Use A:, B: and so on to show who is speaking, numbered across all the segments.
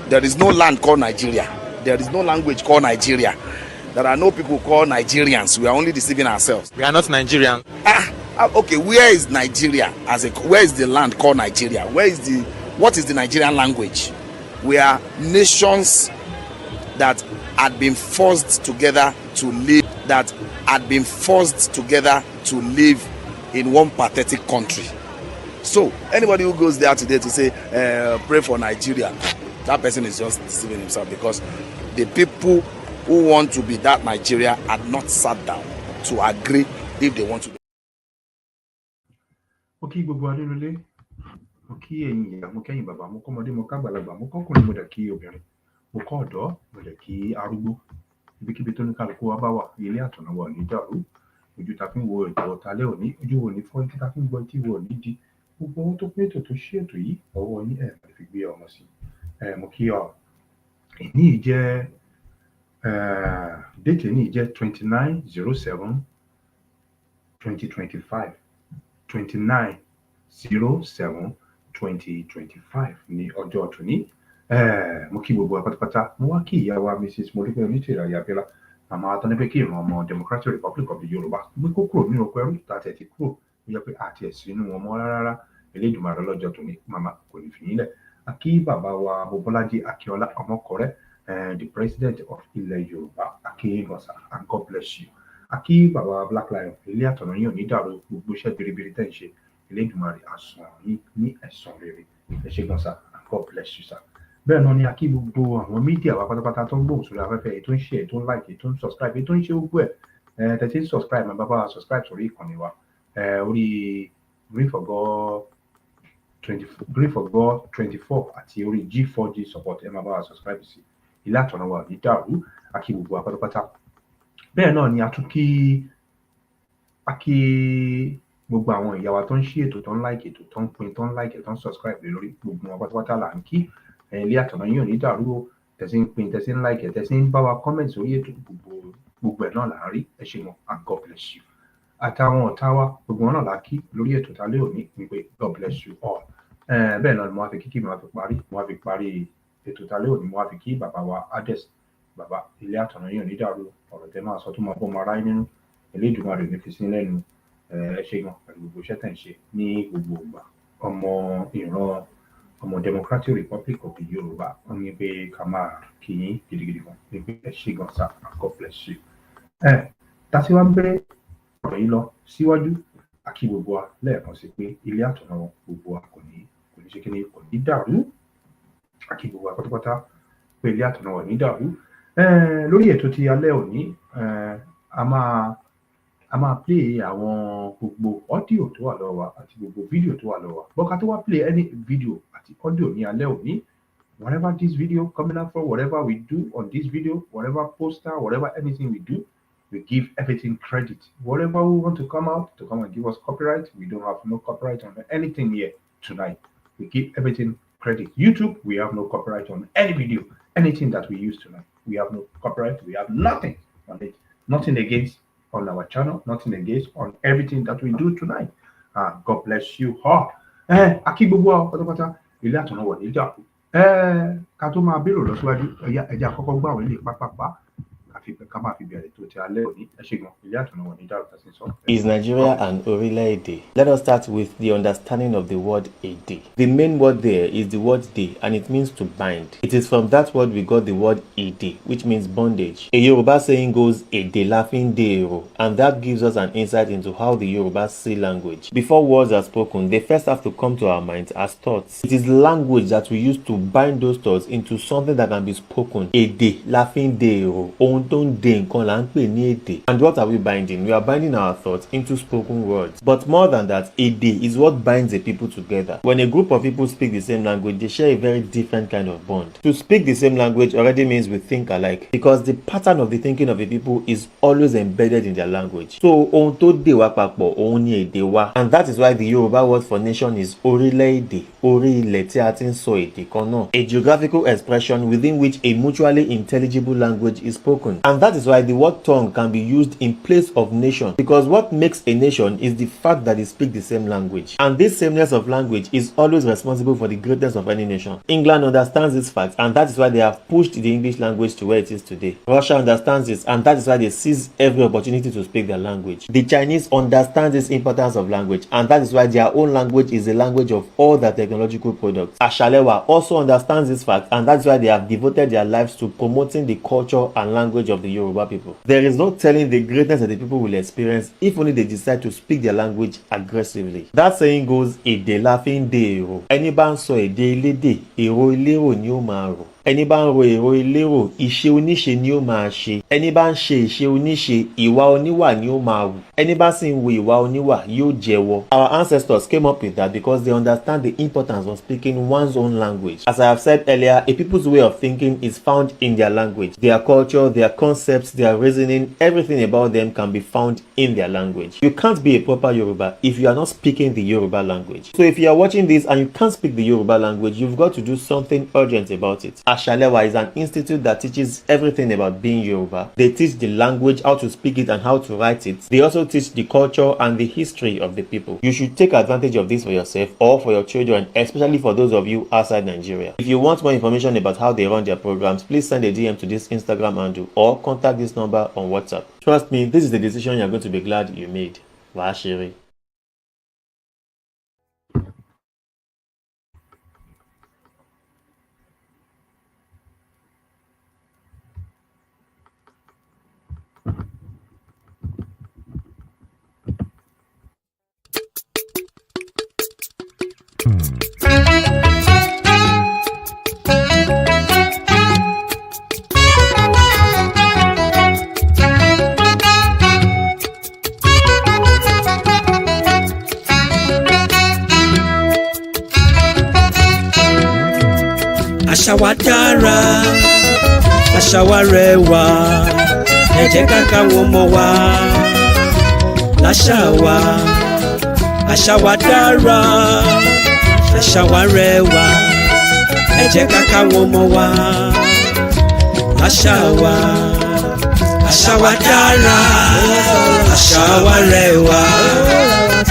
A: There is no land called Nigeria. There is no language called Nigeria. There are no people called Nigerians. We are only deceiving ourselves.
B: We are not Nigerian.
A: Okay, where is Nigeria where is the land called Nigeria? What is the Nigerian language? We are nations that had been forced together to live in one pathetic country. So anybody who goes there today to say pray for Nigeria, that person is just deceiving himself, because the people who want to be that Nigeria had not sat down to agree if they want to be.
C: Okay, gbogbo adélólé, mo kí ẹ̀yin ìyá, mo kẹ́yìn bàbá, mo kọ́mọdé, mo kágbàlagbà, mo kọ́kùnrin, mo dẹ̀ kí obìnrin, mo kọ́ ọ̀dọ́, mo dẹ̀ kí arúgbó. Ibikíbi tó ní kálukú wa bá wà, ilé àtọ̀nà wa ò ní dàrú. Ojú ta fi ń wo ètò ọ̀tálẹ́ òní, ojú wo ní fọ́, etí ta fi ń gbọ́, etí wo ò ní di. Gbogbo owó tó pé ètò tó ṣí ètò yìí, ọwọ́ yín fi gbé ọmọ sí. Mo kí ọ. Èní jẹ́ déètì èní jẹ́ 29/07/2025. 29/07/2025 ní ọjọ́ tòní. Mo kí gbogbo pátápátá. Mo wá kí ìyá wa Mrs. Modupeonitirimkoabiola, màmá atọ́nipẹ́ kí ìran ọmọ Democratic Republic of the Yorùbá gbé kó kúrò nínú oko ẹrú tàtẹ̀ ti kúrò. Ó yẹ pé àti ẹ̀sìn inú wọn mọ́ rárá. Elédùmarè lọ́jọ́ tòní, màmá kò ní fi yín lẹ̀. A kí bàbá wa Bọ́lájí Akíọlá Ọmọkọrẹ́, the president of ilẹ̀ Yorùbá, Akíngọ̀sà, and God bless you. A kí bàbá Black Lion, ilé àtọ̀nà yín ò ní dàrú, gbogbo iṣẹ́ biribiri tẹ́ ń ṣe. Elédùmarè àsùn yín ní ẹ̀san rere. Ẹ ṣé gan sà, and God bless you sà. Bẹ́ẹ̀ náà ni a kí gbogbo àwọn mídíà wa pátápátá tó ń gbóhùn sórí afẹ́fẹ́, èyí tó ń share, èyí tó ń like, èyí tó ń subscribe, èyí tó ń ṣe gbogbo ẹ̀. Tẹ̀sí ń subscribe, máa bá wa subscribe sórí ìkànnì wa. Orí Green for God 24 àti orí G4G support ẹ máa bá wa subscribe sí. Ilé àtọ̀nà wa ní dàrú, a kí gbogbo wa pátápátá. Bẹ́ẹ̀ náà ni a tún kí gbogbo àwọn ìyá wa tó ń ṣí ètò, tó ń like ètò, tó ń pin, tó ń like, tó ń subscribe lórí gbogbo wọn pátápátá là ń kí. Ilé àtọ̀nà yín ò ní dàrú o. Tẹ̀sí ń pin, tẹ̀sí ń like, tẹ̀sí ń bá wa comment sórí ètò, gbogbo ẹ̀ náà là ń rí. Ẹ ṣé wọn, and God bless you. Àtàwọn ọ̀tá wa gbogbo wọn náà là kí lórí ètò tálẹ́ òní wípé God bless you all. Bẹ́ẹ̀ náà ni mo wá fi kíkí, mo wá fi parí ètò tálẹ́ òní, mo wá fi kí bàbá wa Ades, bàbá ilé àtọ̀nà yín ò ní dàrú. Ọ̀rọ̀ tẹ́ máa sọ tó máa bọ́ ọmọ aráyé nínú, Elédùmarè ò ní fi sí lẹ́nu. Ẹ ṣé gan pẹ̀lú gbogbo iṣẹ́ tẹ̀ ń ṣe ní gbogbo ìgbà. Ọmọ Democratic Republic of the Yorùbá, wọ́n ní pé ká máa kí yín gidigidi gan, ní pé ẹ ṣé gan sà, God bless you. Tàṣí wá ń bẹ́ ọ̀rọ̀ yìí lọ síwájú, a kí gbogbo wa lẹ́ẹ̀kan sí pé ilé àtọ̀nà wọn gbogbo wa kò ní ṣe kí ni, kò ní dàrú. A kí gbogbo wa pátápátá pé ilé àtọ̀nà wọn ní dàrú. Lórí ètò ti alẹ́ òní, a máa play àwọn gbogbo audio tó wà lọ́wọ́ wa àti gbogbo video tó wà lọ́wọ́ wa. Bọ́ká tó wá play any video àti audio ní alẹ́ òní, whatever this video coming out for, whatever we do on this video, whatever poster, whatever anything we do, we give everything credit. Whatever we want to come and give us copyright, we don't have no copyright on anything here tonight. We give everything credit. YouTube, we have no copyright on any video, anything that we use tonight. We have no copyright, we have nothing on it. Nothing against on our channel, nothing against on everything that we do tonight. God bless you all. A kí gbogbo wa pátápátá, ilé àtọ̀nà wọ̀ ní dàrú. Ká tó máa bèrò lọ síwájú, ẹja àkọ́kọ́ gbà wọ́n ilé pápápá.
D: Is Nigeria an orílẹ̀-èdè? Let us start with the understanding of the word èdè. The main word there is the word dè, and it means to bind. It is from that word we got the word èdè, which means bondage. A Yoruba saying goes èdè la fi ń dè èrò, and that gives us an insight into how the Yorubas see language. Before words are spoken, they first have to come to our minds as thoughts. It is language that we use to bind those thoughts into something that can be spoken. Èdè la fi ń dè èrò. And what are we binding? We are binding our thoughts into spoken words. But more than that, èdè is what binds a people together. When a group of people speak the same language, they share a very different kind of bond. To speak the same language already means we think alike, because the pattern of the thinking of a people is always embedded in their language. So, ohun tó dè wá papọ̀, òun ni èdè wa. And that is why the Yoruba word for nation is orílẹ̀-èdè, orí ilẹ̀ tí a ti ń sọ èdè kan náà. A geographical expression within which a mutually intelligible language is spoken. And that is why the word tongue can be used in place of nation, because what makes a nation is the fact that they speak the same language. And this sameness of language is always responsible for the greatness of any nation. England understands this fact, and that is why they have pushed the English language to where it is today. Russia understands this, and that is why they seize every opportunity to speak their language. The Chinese understand this importance of language, and that is why their own language is the language of all their technological products. Ashalewa also understands this fact, and that's why they have devoted their lives to promoting the culture and language of the Yoruba people. There is no telling the greatness that the people will experience if only they decide to speak their language aggressively. That saying goes, èdè la fi ń de èrò. Ẹni bá ń sọ èdè elédè, èrò elérò ni ó máa rò. Ẹni bá ń ro èrò elérò, ìṣe oníṣe ni ó máa ṣe. Ẹni bá ń ṣe ìṣe oníṣe, ìwà oníwà ni ó máa wù. Ẹni bá sì ń wo ìwà oníwà yóò jẹ́wọ́. Our ancestors came up with that because they understand the importance of speaking one's own language. As I have said earlier, a people's way of thinking is found in their language. Their culture, their concepts, their reasoning, everything about them can be found in their language. You can't be a proper Yoruba if you are not speaking the Yoruba language. So if you are watching this and you can't speak the Yoruba language, you've got to do something urgent about it. Ashalewa is an institute that teaches everything about being Yoruba. They teach the language, how to speak it and how to write it. They also teach the culture and the history of the people. You should take advantage of this for yourself or for your children, especially for those of you outside Nigeria. If you want more information about how they run their programs, please send a DM to this Instagram handle or contact this number on WhatsApp. Trust me, this is the decision you're going to be glad you made. Washiri.
B: Àṣà wa dára, àṣà wa rẹwà, ẹ jẹ́ ká káwọn ọmọ wa láṣà wa. Àṣà wa dára, àṣà wa rẹwà, ẹ jẹ́ ká káwọn ọmọ wa láṣà wa. Àṣà wa dára, àṣà wa rẹwà,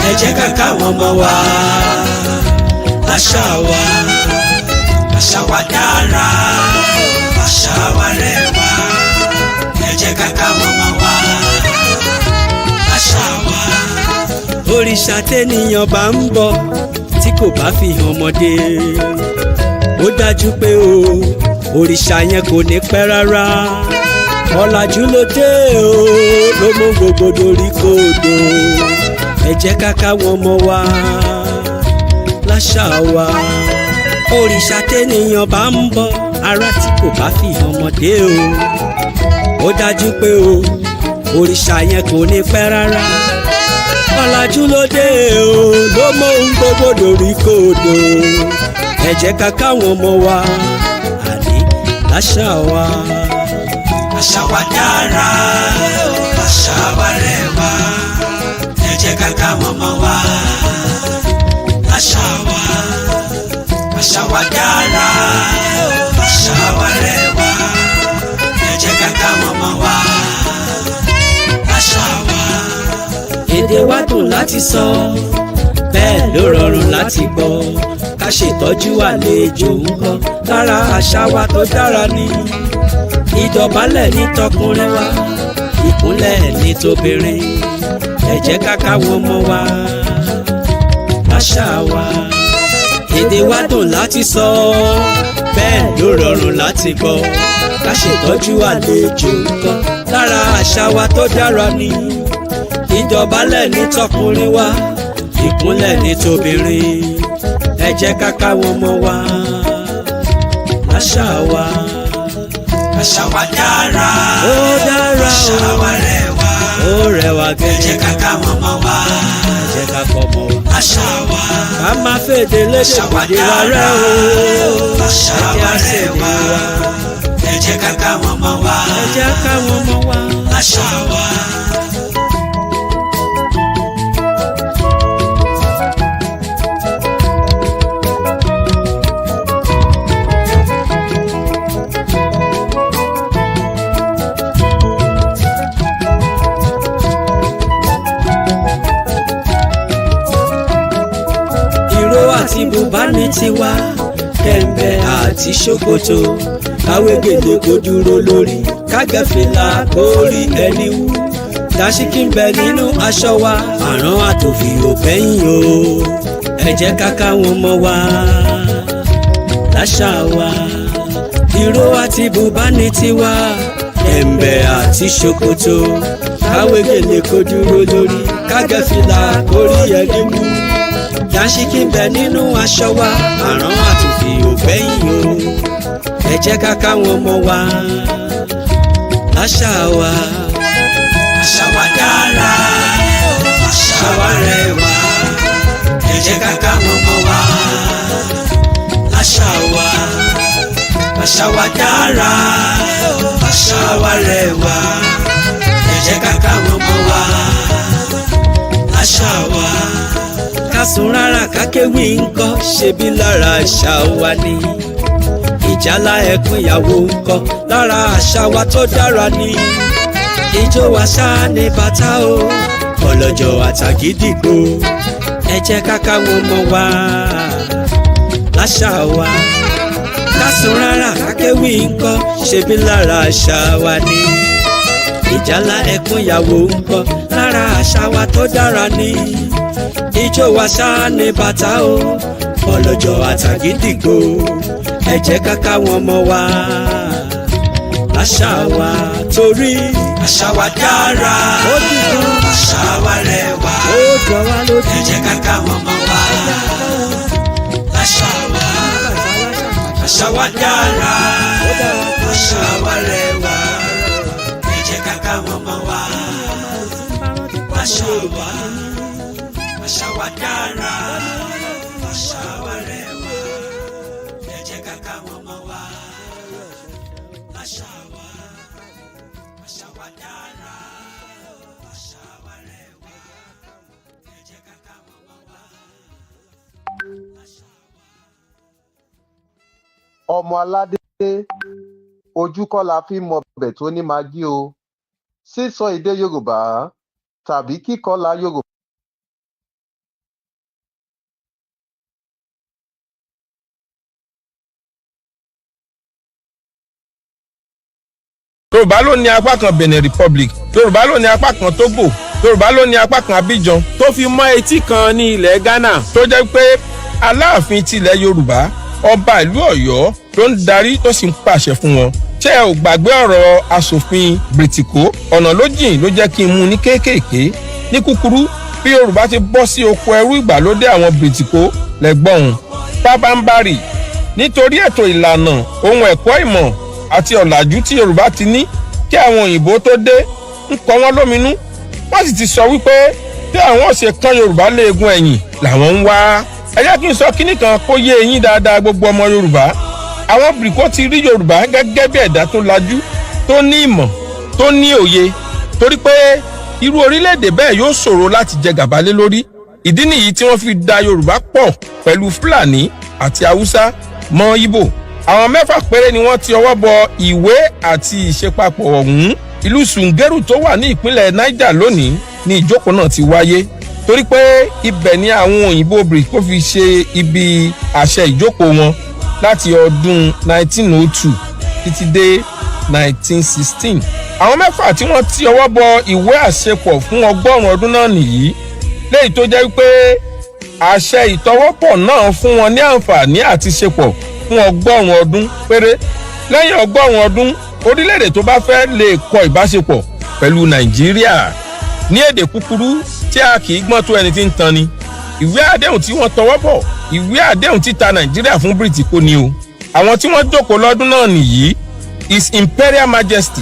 B: ẹ jẹ́ ká káwọn ọmọ wa láṣà wa. Àṣà wa dára, àṣà wa rẹwà, ẹ jẹ́ ká káwọn ọmọ wa láṣà wa. Òrìṣà tẹ́nìyàn bá ń bọ̀ tí kò bá fi hàn ọmọdé, ó dájú pé òrìṣà yẹn kò ní pẹ́ rárá. Ọ̀làjú ló dé ló mú gbogbo dorí kodò, ẹ jẹ́ ká káwọn ọmọ wa láṣà wa. Òrìṣà tẹ́nìyàn bá ń bọ̀ ará tí kò bá fi hàn ọmọdé ó dájú pé òrìṣà yẹn kò ní pẹ́ rárá. Ọ̀làjú ló dé ló mọ ohun gbogbo dorí kodò, ẹ jẹ́ ká káwọn ọmọ wa àní láṣà wa. Àṣà wa dára, àṣà wa rẹwà, ẹ jẹ́ ká káwọn ọmọ wa láṣà wa. Àṣà wa dára, àṣà wa rẹwà, ẹ jẹ́ ká káwọn ọmọ wa láṣà wa. Èdè wa dùn láti sọ, bẹ́ẹ̀ ló rọrùn láti gbọ́. Ká ṣètọ́jú àlejò ńkọ́, lára àṣà wa tó dára ni. Ìdọ̀bálẹ̀ ní tọkùnrin wa, ìkúnlẹ̀ ní tóbìnrin, ẹ jẹ́ ká káwọn ọmọ wa láṣà wa. Èdè wa dùn láti sọ, bẹ́ẹ̀ ló rọrùn láti gbọ́. Ká ṣètọ́jú àlejò ńkọ́, lára àṣà wa tó dára ni. Ìdọ̀bálẹ̀ ní tọkùnrin wa, ìkúnlẹ̀ ní tóbìnrin, ẹ jẹ́ ká káwọn ọmọ wa láṣà wa. Àṣà wa dára, ó dára, àṣà wa rẹwà, ó rẹwà gẹ́gẹ́. Ẹ jẹ́ ká káwọn ọmọ wa, ẹ jẹ́ ká kọ́mọ àṣà wa. Ká má fèdè lédè pàdé wa rẹ́ àṣà wa rẹwà, ẹ jẹ́ ká káwọn ọmọ wa, ẹ jẹ́ káwọn ọmọ wa àṣà wa. bá ní tiwa kẹ̀mbẹ́ àti ṣòkòtò káwé gèlè kó dúró lórí kágẹ́fìlà kórí ẹni wú dàṣíkí ń bẹ nínú aṣọ wa àrán àtòfì ò bẹ́yìn o ẹ jẹ́ ká káwọn ọmọ wa láṣà wa ìró àti bùbá ní tiwa kẹ̀mbẹ́ àti ṣòkòtò káwé gèlè kó dúró lórí kágẹ́fìlà kórí ẹni wú dàṣíkí ń bẹ nínú aṣọ wa àrán àtòfì ò bẹ́yìn o ẹ jẹ́ ká káwọn ọmọ wa láṣà wa. Àṣà wa dára, àṣà wa rẹwà, ẹ jẹ́ ká káwọn ọmọ wa láṣà wa. Àṣà wa dára, àṣà wa rẹwà, ẹ jẹ́ ká káwọn ọmọ wa láṣà wa. Ká sùn rárá ká kéwì ńkọ́ ṣebí lára àṣà wa ni. Ìjálá ẹkún ìyàwó ńkọ́ lára àṣà wa tó dára ni. Ijó wa ṣá ní bàtà o ọlọ́jọ́ àtàgídìgbò ẹ jẹ́ ká káwọn ọmọ wa láṣà wa. Ká sùn rárá ká kéwì ńkọ́ ṣebí lára àṣà wa ni. Ìjálá ẹkún ìyàwó ńkọ́ lára àṣà wa tó dára ni. Ijó wa ṣá ní bàtà o ọlọ́jọ́ àtàgídìgbò ẹ jẹ́ ká káwọn ọmọ wa láṣà wa torí àṣà wa dára àṣà wa rẹwà ẹ jẹ́ ká káwọn ọmọ wa láṣà wa. Àṣà wa dára àṣà wa rẹwà ẹ jẹ́ ká káwọn ọmọ wa láṣà wa. Àṣà wa dára àṣà wa rẹwà ẹ jẹ́ ká káwọn ọmọ wa láṣà wa. Àṣà wa dára àṣà wa rẹwà ẹ jẹ́ ká káwọn ọmọ wa láṣà wa.
E: Ọmọ aládé ojú kọ́ la fi mọ ọbẹ̀ tó ní magí o sísọ èdè Yorùbá tàbí kíkọlà Yorùbá.
F: Yorùbá ló ní apá kan Benin Republic, Yorùbá ló ní apá kan Togo, Yorùbá ló ní apá kan Abidjan tó fi mọ́ etí kan ní ilẹ̀ Ghana tó jẹ́ pé Aláàfin tilẹ̀ Yorùbá ọba ìlú Ọ̀yọ́ ló ń darí tó sì ń pàṣẹ fún wọn. Ṣé ẹ ò gbàgbé ọ̀rọ̀ aṣòfin Bìrìtìkó ọ̀nà ló jìn ló jẹ́ kí n mú ní kéékèèké. Ní kúkúrú bí Yorùbá ti bọ́ sí oko ẹrú ìgbàlódé àwọn Bìrìtìkó lẹ́gbọ̀n pábánbárì nítorí ètò ìlànà ohun ẹ̀kọ́ ìmọ̀ àti ọ̀làjú tí Yorùbá ti ní kí àwọn òyìnbó tó dé ń kọ wọ́n lóminú. Wọ́n sì ti sọ wípé tí àwọn ṣe kán Yorùbá léegun ẹ̀yìn làwọn ń wá. Ẹ jẹ́ kí n sọ kíní kan kó yé eyín dáadáa gbogbo ọmọ Yorùbá. Àwọn Bìrìkó ti rí Yorùbá gẹ́gẹ́ bí ẹ̀dá tó lajú, tó ní ìmọ̀, tó ní òye. Torí pé irú orílẹ̀-èdè bẹ́ẹ̀ yóò ṣòro láti jẹ gàba lé lórí. Ìdí nìyí tí wọ́n fi da Yorùbá pọ̀ pẹ̀lú Fúlàní àti Haúsá mọ́ Ìgbò. Àwọn 6 péré ni wọ́n ti ọwọ́ bọ ìwé àti ìṣepapọ̀ ọ̀hún. Ìlú Sùngẹ́rù tó wà ní ìpínlẹ̀ Niger lónìí ni ìjókòó náà ti wáyé. Torí pé ibẹ̀ ni àwọn òyìnbó Bìrìkó fi ṣe ibi àṣẹ ìjókòó wọn láti ọdún 1902 títí dé 1916. Àwọn 6 tí wọ́n ti ọwọ́ bọ ìwé àṣepọ̀ fún 100 ọdún náà nìyí. Léyìí tó jẹ́ wípé àṣẹ ìtọwọ́pọ̀ náà fún wọn ní àǹfààní àti ṣepọ̀ fún 100 ọdún péré. Lẹ́yìn 100 ọdún orílẹ̀-èdè tó bá fẹ́ lè kọ ìbáṣepọ̀ pẹ̀lú Nàìjíríà. Ní èdè kúkúrú tí a kì í gbọ́n tó ẹni tí ń tan ni. Ìwé àdéhùn tí wọ́n tọwọ́ bọ̀ ìwé àdéhùn títa Nàìjíríà fún Bìrìtìkó ni o. Àwọn tí wọ́n jókòó lọ́dún náà nìyí His Imperial Majesty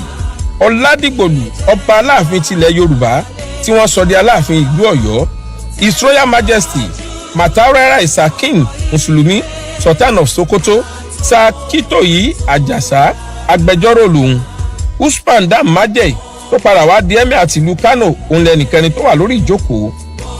F: Ọládìgbòlù ọba Aláàfin tilẹ̀ Yorùbá tí wọ́n sọ di Aláàfin ìlú Ọ̀yọ́. His Royal Majesty Mataurera Isakin Mùsùlùmí Sultan of Sokoto Sakitoyi Àjàsá agbẹjọ́rò lòun. Usman Dam Majey tó padà wá di Emir àti ìlú Kano òun lẹ́nìkẹ́ni tó wà lórí ìjókòó.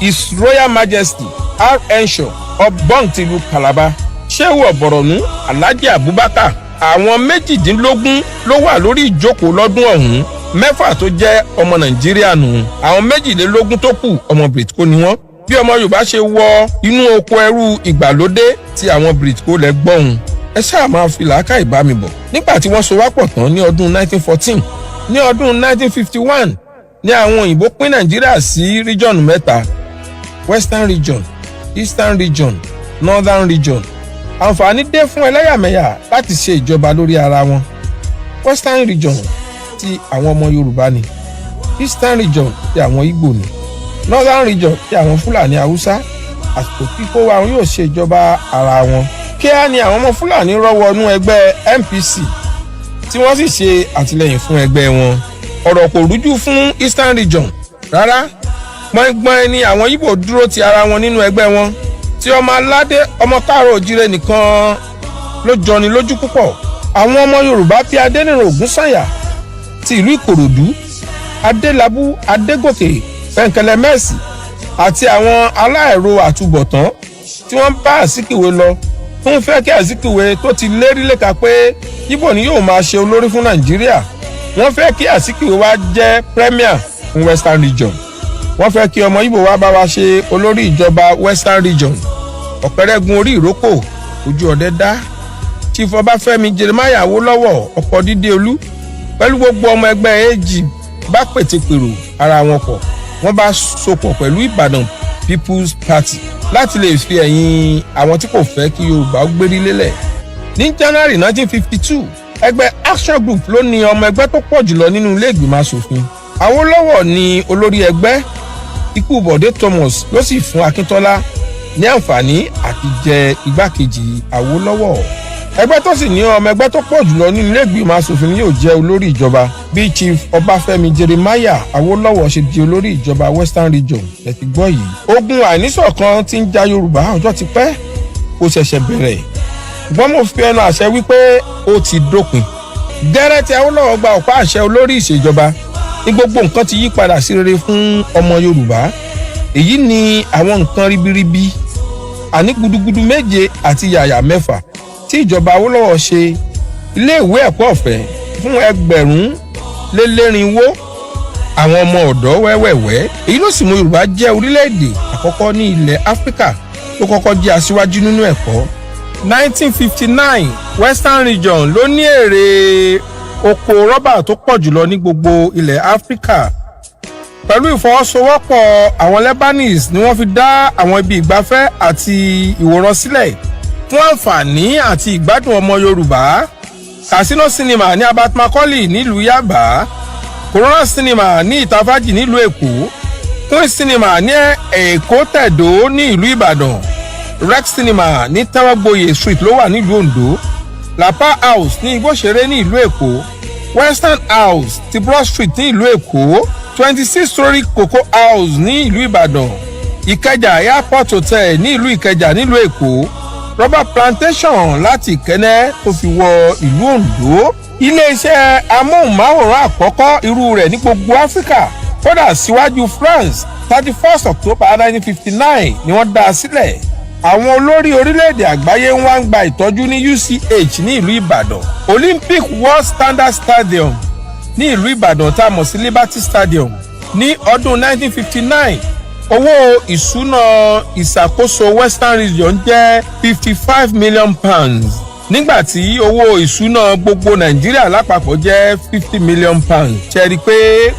F: His Royal Majesty R. Enshaw Obong tìlú Calabar. Shehu Ọ̀bọ̀rọ̀nú Alhaji Abubakar. Àwọn 18 ló wà lórí ìjókòó lọ́dún ọ̀hún. 6 tó jẹ́ ọmọ Nàìjíríà nù. Àwọn 22 tó kù ọmọ Bìrìtìkó ni wọ́n. bí ọmọ Yorùbá ṣe wọ inú oko ẹrú ìgbàlódé tí àwọn Britco lẹ gbọ́hùn. Ẹ ṣáà máa fi làákàyè bá mi bọ̀. Nígbà tí wọ́n so wá pọ̀ tán ní ọdún 1914, ní ọdún 1951 ní àwọn òyìnbó pín Nàìjíríà sí region mẹ́ta: Western region, Eastern region, Northern region. Àǹfààní dé fún ẹlẹ́yàmẹ̀yà láti ṣe ìjọba lórí ara wọn. Western region ti àwọn ọmọ Yorùbá ni, Eastern region ti àwọn Ìgbò ni, Northern region ti àwọn Fúlàní Haúsá. Àsìkò kíkó wa wọn yóò ṣe ìjọba ara wọn. Kíá ni àwọn ọmọ Fúlàní rọ́wọ́nú ẹgbẹ́ MPC tí wọ́n sì ṣe àtìlẹ́yìn fún ẹgbẹ́ wọn. Ọ̀rọ̀ kò rújú fún Eastern region rárá. Gbọ̀ngbọ̀n ni àwọn Ìgbò dúró ti ara wọn nínú ẹgbẹ́ wọn. Tí ọmọ aládé ọmọ káàrọ̀ òjíire nìkan ló jọni lójú púpọ̀. Àwọn ọmọ Yorùbá bíi Adéníran Ògúnsànyà ti ìlú Ìkòròdú, Adélabú Adégòkè Pẹ̀ǹkẹ̀lẹ̀ Mẹ́sì àti àwọn aláìro àtúbọ̀tán tí wọ́n bá Azikiwe lọ fún fẹ́ kí Azikiwe tó ti lérí léka pé Ìgbò ni yóò máa ṣe olórí fún Nàìjíríà. Wọ́n fẹ́ kí Azikiwe wá jẹ́ premier fún Western region. Wọ́n fẹ́ kí ọmọ Ìgbò wá bá wa ṣe olórí ìjọba Western region. Ọ̀pẹ̀rẹ̀gùn orí ìrókò ojú ọ̀dẹ dá. Chief Ọbáfẹ́mi Jeremiah Awólọ́wọ̀ ọ̀pọ̀ dídé olú pẹ̀lú gbogbo ọmọ ẹgbẹ́ AG bá pètèpèrò ara wọn pọ̀. Wọ́n bá sopọ̀ pẹ̀lú Ìbàdàn People's Party láti lè fi ẹ̀yìn àwọn tí kò fẹ́ kí Yorùbá gbérí lélẹ̀. Ní January 1952, ẹgbẹ́ Action Group ló ní ọmọ ẹgbẹ́ tó pọ̀ jùlọ nínú ilé ìgbìmọ̀ asòfin. Awólọ́wọ̀ ni olórí ẹgbẹ́. Ikú Bọ̀dé Thomas ló sì fún Akíntọ́lá ní àǹfààní àti jẹ igbákejì Awólọ́wọ̀. Ẹgbẹ́ tó sì ní ọmọ ẹgbẹ́ tó pọ̀ jùlọ nínú ilé ìgbìmọ̀ asòfin yóò jẹ́ olórí ìjọba bí Chief Ọbáfẹ́mi Jeremiah Awólọ́wọ̀ ṣe di olórí ìjọba Western region. Ẹ ti gbọ́ yìí. Ogun àìníṣọ̀kan tí ń ja Yorùbá ọjọ́ ti pẹ́, kò ṣẹ̀ṣẹ̀ bẹ̀rẹ̀. Ṣùgbọ́n mo fi ẹnu àṣẹ wípé ó ti dópin. Gẹ́rẹ́ tí Awólọ́wọ̀ gba ọ̀pá àṣẹ olórí ìṣèjọba ní gbogbo nǹkan ti yí padà sí rere fún ọmọ Yorùbá. Èyí ni àwọn nǹkan ribiribi àní gudugudu méje àti yàyà mẹ́fà tí ìjọba Awólọ́wọ̀ ṣe. Ilé ìwé ẹ̀kọ́ ọ̀fẹ́ fún ẹgbẹ̀rún lélẹ́rìnwó àwọn ọmọ ọ̀dọ́ wẹ́wẹ́wẹ́. Èyí ló sì mú Yorùbá jẹ́ orílẹ̀-èdè àkọ́kọ́ ní ilẹ̀ Áfíríkà tó kọ́kọ́ jẹ́ aṣíwájú nínú ẹ̀kọ́. 1959 Western region ló ní èrè oko rọ́bà tó pọ̀ jùlọ ní gbogbo ilẹ̀ Áfíríkà. Pẹ̀lú ìfọwọ́sowọ́pọ̀ àwọn Lebanese ni wọ́n fi dá àwọn ibi ìgbafẹ́ àti ìwòran sílẹ̀ fún àǹfààní àti ìgbádùn ọmọ Yorùbá. Casino Cinema ní Abat Macaulay nílùú Yaba, Corona Cinema ní Ìtafájì nílùú Èkó, Queen Cinema ní Èkó Tẹ̀dó ní ìlú Ìbàdàn, Rex Cinema ní Tẹ́wọ́gboyè Street ló wà nílùú Oǹdó, Lapa House ní Igbóṣeré ní ìlú Èkó, Western House ti Broad Street ní ìlú Èkó, 26-story Cocoa House ní ìlú Ìbàdàn, Ìkẹjà Airport Hotel ní ìlú Ìkẹjà nílùú Èkó, Rubber Plantation láti Ìkẹ́nẹ́ tó fi wọ ìlú Oǹdó. Ilé-iṣẹ́ amóhùnmáwòrán àkọ́kọ́ irú rẹ̀ ní gbogbo Áfíríkà, kódà síwájú France 31 October 1959 ni wọ́n dá a sílẹ̀. Àwọn olórí orílẹ̀-èdè àgbáyé ń wá ń gba ìtọ́jú ní UCH ní ìlú Ìbàdàn, Olympic World Standard Stadium ní ìlú Ìbàdàn tá a mọ̀ sí Liberty Stadium. Ní ọdún 1959 owó ìṣúná ìṣàkóso Western region jẹ́ £55 million, nígbà tí owó ìṣúná gbogbo Nàìjíríà lápapọ̀ jẹ́ £50 million. Ṣe rí i pé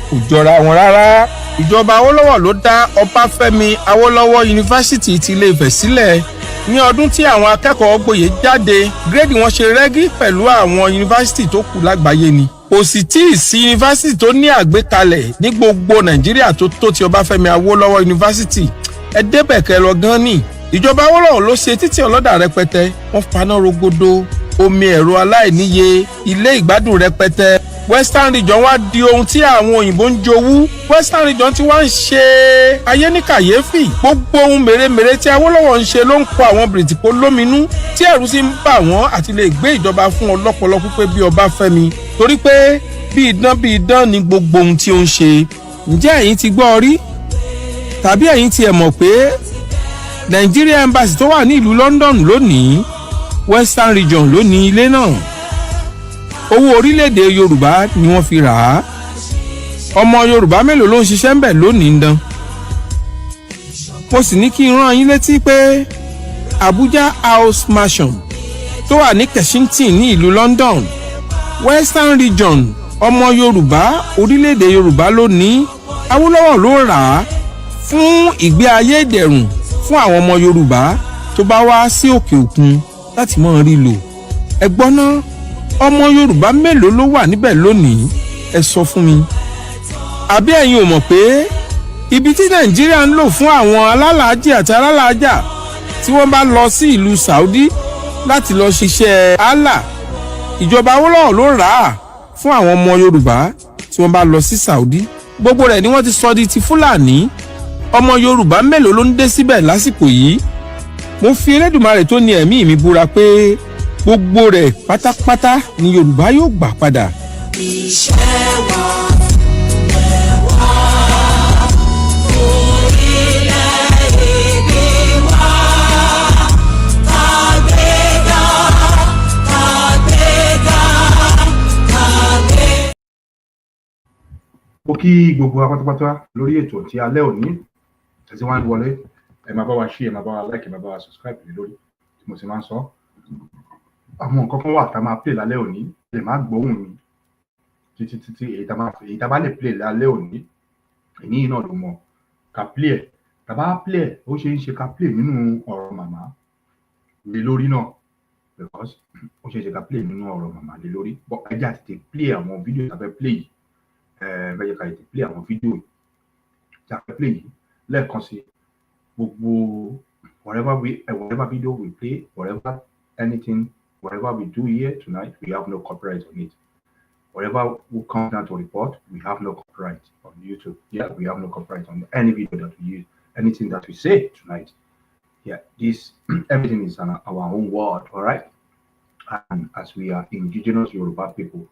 F: kò jọra wọn rárá. Ìjọba Awólọ́wọ̀ ló dá Ọbáfẹ́mi Awólọ́wọ̀ Yunifásítì ti Ilé-Ifẹ̀ sílẹ̀ ní ọdún tí àwọn akẹ́kọ̀ọ́ gboyè jáde. Gírèdì wọn ṣe rẹ́gí pẹ̀lú àwọn yunifásítì tó kù lágbàáyé ni. Kò sì tí ì sí yunifásítì tó ní àgbékalẹ̀ ní gbogbo Nàìjíríà tó ti Ọbáfẹ́mi Awólọ́wọ̀ Yunifásítì. Ẹ débẹ̀ kẹ́ lọ gan ni. Ìjọba Awólọ́wọ̀ ló ṣe títì ọlọ́dà rẹpẹtẹ, wọ́n faná rogodo, omi ẹ̀rọ aláìníye, ilé ìgbádùn rẹpẹtẹ. Western region wá di ohun tí àwọn òyìnbó ń jowú. Western region ti wá ń ṣe ayé ní kàyéfì. Gbogbo ohun mèremère tí Awólọ́wọ̀ ń ṣe ló ń kọ àwọn Britco lóminú, tí ẹ̀rù sì ń bà wọ́n àti lè gbé ìjọba fún ọlọ́pọlọ pípé bí Ọbáfẹ́mi, torí pé bí idán ni gbogbo ohun tí ó ń ṣe. Ǹjẹ́ ẹ̀yin ti gbọ́ rí? Tàbí ẹ̀yin ti ẹ̀ mọ̀ pé Nigeria Embassy tó wà ní ìlú London lónìí, Western region ló ní ilé náà. Owó orílẹ̀-èdè Yorùbá ni wọ́n fi rà á. Ọmọ Yorùbá mélòó ló ń ṣiṣẹ́ ń bẹ̀ lónìí ń dán? mo sì ní kí n rán yín létí pé Abuja House Mansion tó wà ní Kensington ní ìlú London Western Region ọmọ Yorùbá orílẹ̀-èdè Yorùbá ló ní. Awólọ́wọ̀ ló rà á fún ìgbé ayé ìdẹ̀rùn fún àwọn ọmọ Yorùbá tó bá wá sí òkè òkun láti mọ̀ rí lò. Ẹ gbọ́ ná, ọmọ Yorùbá mélòó ló wà níbẹ̀ lónìí? Ẹ sọ fún mi. Àbí ẹ̀yin ò mọ̀ pé ibi tí Nàìjíríà ń lò fún àwọn alálàájì àti alálàájà tí wọ́n bá lọ sí ìlú Saudi láti lọ ṣiṣẹ́ Allah, ìjọba Awólọ́wọ̀ ló rà á fún àwọn ọmọ Yorùbá tí wọ́n bá lọ sí Saudi. Gbogbo rẹ̀ ni wọ́n ti sọ di ti Fúlàní. Ọmọ Yorùbá mélòó ló ń dé síbẹ̀ lásìkò yìí? Mo fi Elédùmarè tó ní ẹ̀mí mi búra pé gbogbo rẹ̀ pátápátá ni Yorùbá yóò gbà padà.
B: Iṣẹ́ wa lẹ́wà orílẹ̀-èdè wa kàgbéga kàgbéga kàgbé.
C: Mo kí gbogbo wa pátápátá lórí ètò tí alẹ́ òní tí wọ́n ń wọlé. Ẹ máa bá wa share, ẹ máa bá wa like, ẹ máa bá wa subscribe lórí tí mo sì máa ń sọ. Àwọn nǹkan kan wà tá a máa play lálẹ́ òní, lè má gbóhùn mi títí èyí tá a bá lè play lálẹ́ òní. Èyí náà ló mọ̀ ká play ẹ̀. Tá a bá play ẹ̀, ó ṣe é ṣe ká play nínú ọ̀rọ̀ màmá lé lórí náà, because ó ṣe é ṣe ká play nínú ọ̀rọ̀ màmá lé lórí. But ẹ jẹ́ àti play àwọn fídíò tá a fẹ́ play yìí. Ẹ jẹ́ ká tètè play àwọn fídíò tá a fẹ́ play yìí lẹ́ẹ̀kan sí gbogbo whatever video we play, whatever we do here tonight, we have no copyright on it. Whatever will come down to report, we have no copyright on YouTube. Yeah, we have no copyright on any video that we use, anything that we say tonight. Yeah, everything is on our own word, all right? And as we are indigenous Yoruba people,